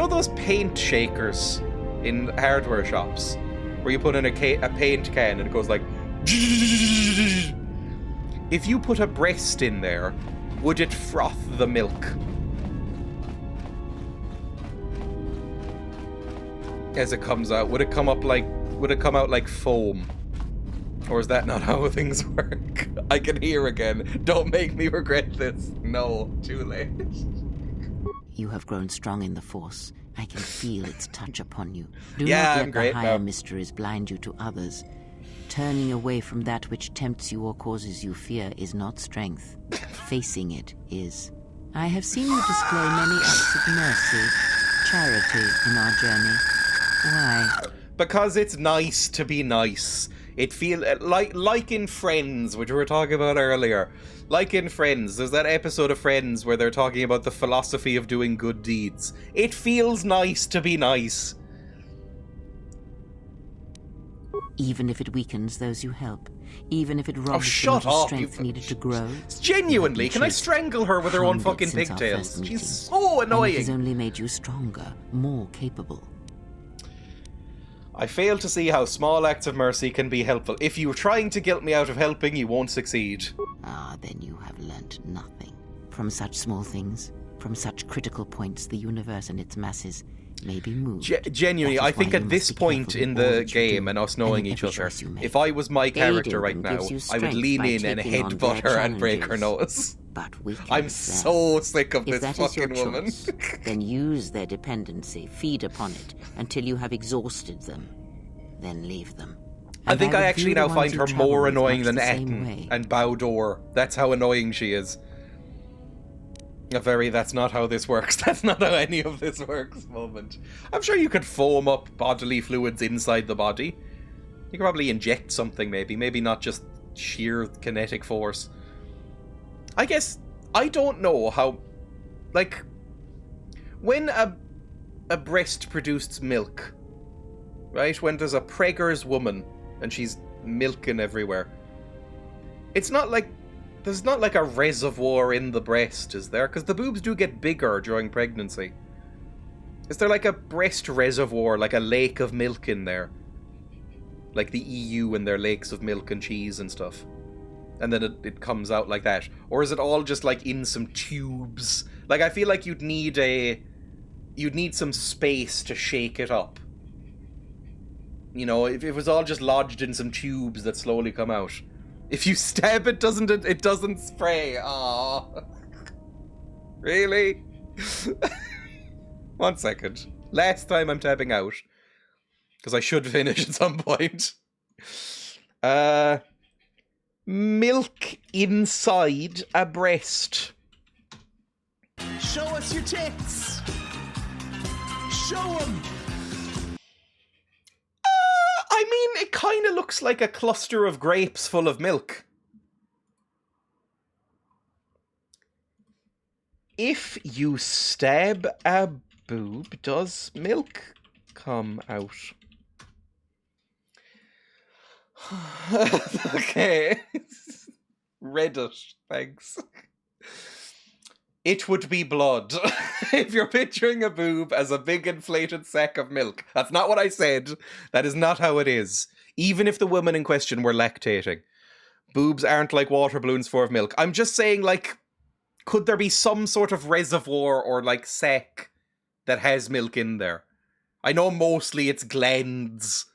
those paint shakers in hardware shops? Where you put in a paint can and it goes like... If you put a breast in there, would it froth the milk? As it comes out, would it come out like foam? Or is that not how things work? I can hear again. Don't make me regret this. No, too late. You have grown strong in the Force. I can feel its touch upon you. Do Yeah, not I'm let great the higher now. mysteries blind you to others. Turning away from that which tempts you or causes you fear is not strength. Facing it is. I have seen you display many acts of mercy, charity in our journey. Why? Because it's nice to be nice. It feels like in Friends, which we were talking about earlier. Like in Friends, there's that episode of Friends where they're talking about the philosophy of doing good deeds. It feels nice to be nice. Even if it weakens those you help, even if it robs them shut of the up, strength needed to grow. Genuinely, can I strangle her with her own fucking Since our pigtails? first meeting. She's so And it has annoying. only made you stronger, more capable. I fail to see how small acts of mercy can be helpful. If you're trying to guilt me out of helping, you won't succeed. Ah, then you have learnt nothing. From such small things, from such critical points, the universe and its masses may be moved. Genuinely, That is I think why you at this must be point careful in all the that you game do, and us knowing in each every other, choice you make. if I was my character Aiding right them now, gives you I would strength lean by in and taking on headbutt their her and break her challenges. nose. But weakens I'm them. so sick of If this that is your fucking woman. choice, then use their dependency, feed upon it, until you have exhausted them. Then leave them. I And think I would actually view the now ones find you her travel more with annoying much than the same Etten way. and Bowdor. That's how annoying she is. That's not how this works. That's not how any of this works moment. I'm sure you could foam up bodily fluids inside the body. You could probably inject something maybe not just sheer kinetic force. I guess, I don't know how, like, when a breast produced milk, right? When there's a preggers woman and she's milking everywhere, it's not like, there's not like a reservoir in the breast, is there? Because the boobs do get bigger during pregnancy. Is there like a breast reservoir, like a lake of milk in there? Like the EU and their lakes of milk and cheese and stuff. and then it comes out like that? Or is it all just like in some tubes? Like, I feel like you'd need some space to shake it up. You know, if it was all just lodged in some tubes that slowly come out. If you stab it, it doesn't spray. Aww. Really? 1 second. Last time I'm tapping out. Because I should finish at some point. Milk inside a breast. Show us your tits! Show them! I mean, it kind of looks like a cluster of grapes full of milk. If you stab a boob, does milk come out? Okay. Reddit, thanks. It would be blood. If you're picturing a boob as a big inflated sack of milk. That's not what I said. That is not how it is. Even if the woman in question were lactating. Boobs aren't like water balloons full of milk. I'm just saying, like, could there be some sort of reservoir or, like, sack that has milk in there? I know mostly it's glands.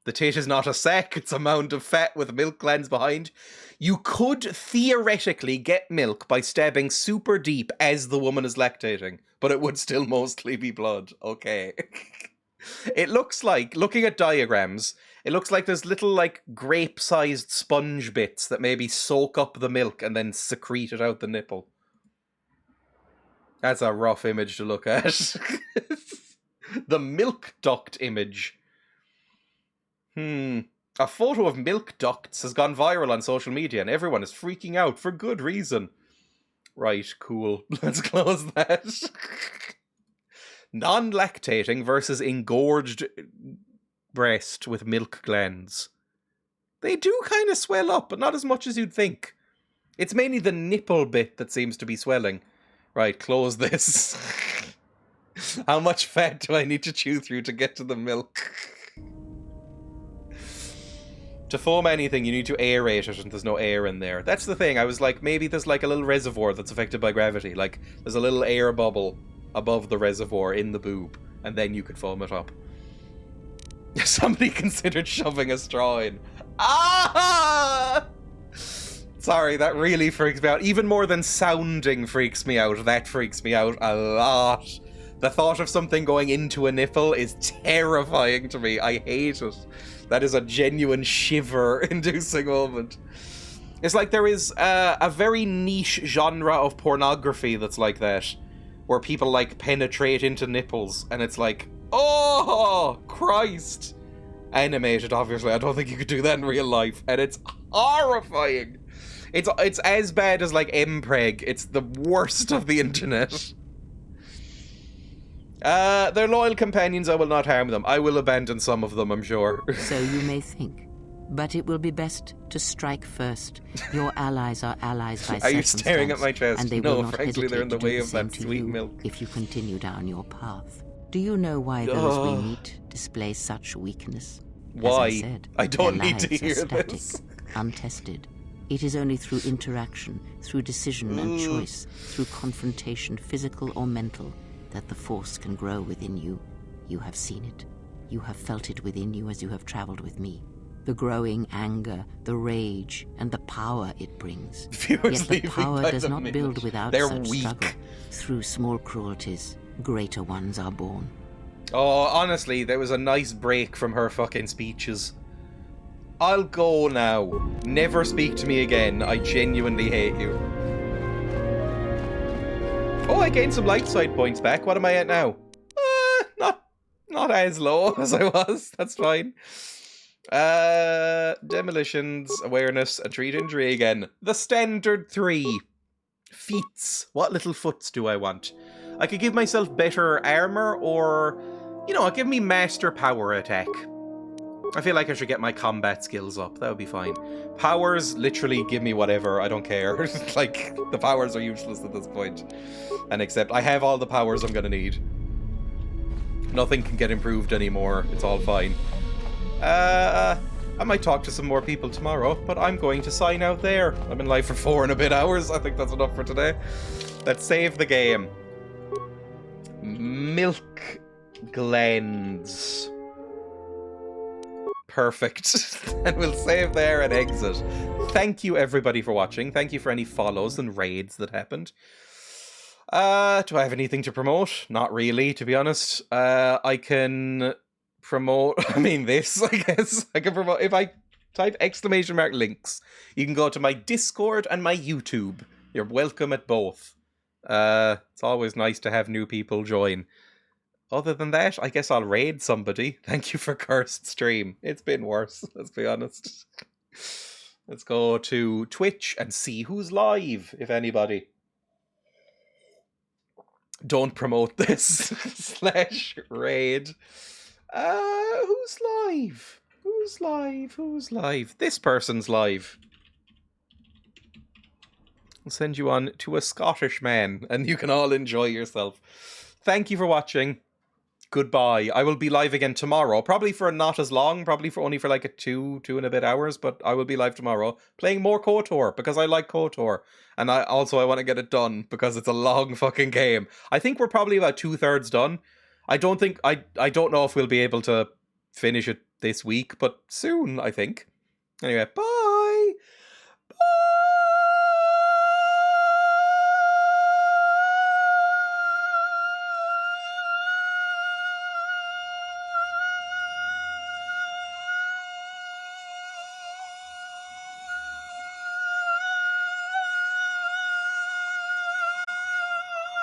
The tit is not a sack, it's a mound of fat with milk glands behind. You could theoretically get milk by stabbing super deep as the woman is lactating, but it would still mostly be blood. Okay. It looks like, looking at diagrams, it looks like there's little, like, grape-sized sponge bits that maybe soak up the milk and then secrete it out the nipple. That's a rough image to look at. The milk duct image. A photo of milk ducts has gone viral on social media and everyone is freaking out for good reason. Right, cool. Let's close that. Non-lactating versus engorged breast with milk glands. They do kind of swell up, but not as much as you'd think. It's mainly the nipple bit that seems to be swelling. Right, close this. How much fat do I need to chew through to get to the milk? To foam anything, you need to aerate it, and there's no air in there. That's the thing. I was like, maybe there's like a little reservoir that's affected by gravity. Like, there's a little air bubble above the reservoir in the boob, and then you could foam it up. Somebody considered shoving a straw in. Ah! Sorry, that really freaks me out. Even more than sounding freaks me out. That freaks me out a lot. The thought of something going into a nipple is terrifying to me. I hate it. That is a genuine shiver-inducing moment. It's like there is a very niche genre of pornography that's like that, where people, like, penetrate into nipples, and it's like, oh, Christ. Animated, obviously. I don't think you could do that in real life, and it's horrifying. It's as bad as, like, mpreg. It's the worst of the internet. They're loyal companions, I will not harm them. I will abandon some of them, I'm sure. So you may think, but it will be best to strike first. Your allies are allies by circumstance. Are you staring at my chest? And they no, will not frankly, they're in the way of that sweet milk. If you continue down your path. Do you know why those we meet display such weakness? Why? As I said, I don't their need to lives are hear static, this. Untested. It is only through interaction, through decision and choice, through confrontation, physical or mental, that the force can grow within you. You have seen it. You have felt it within you as you have traveled with me. The growing anger, the rage, and the power it brings. Yet the power does not build without such struggle. Through small cruelties, greater ones are born. Oh, honestly, there was a nice break from her fucking speeches. I'll go now. Never speak to me again. I genuinely hate you. Oh, I gained some light side points back. What am I at now? Not as low as I was. That's fine. Demolitions, awareness, and treat injury again. The standard 3. Feats. What little foots do I want? I could give myself better armor, or, you know, give me master power attack. I feel like I should get my combat skills up. That would be fine. Powers, literally give me whatever. I don't care. Like, the powers are useless at this point. And except I have all the powers I'm gonna need. Nothing can get improved anymore. It's all fine. I might talk to some more people tomorrow, but I'm going to sign out there. I've been live for 4 and a bit hours. I think that's enough for today. Let's save the game. Milk Glens. Perfect. And we'll save there and exit. Thank you everybody for watching. Thank you for any follows and raids that happened. Do I have anything to promote? Not really, to be honest. I can promote, this, I guess. I can promote, if I type ! links, you can go to my Discord and my YouTube. You're welcome at both. It's always nice to have new people join. Other than that, I guess I'll raid somebody. Thank you for cursed stream. It's been worse, let's be honest. Let's go to Twitch and see who's live, if anybody. Don't promote this. / raid. Who's live? Who's live? Who's live? This person's live. I'll send you on to a Scottish man, and you can all enjoy yourself. Thank you for watching. Goodbye. I will be live again tomorrow, probably for not as long, probably for only for like a 2 and a bit hours, but I will be live tomorrow playing more KotOR because I like KotOR, and I want to get it done because it's a long fucking game. I think we're probably about 2/3 done. I don't know if we'll be able to finish it this week, but soon, I think. Anyway, bye. Bye.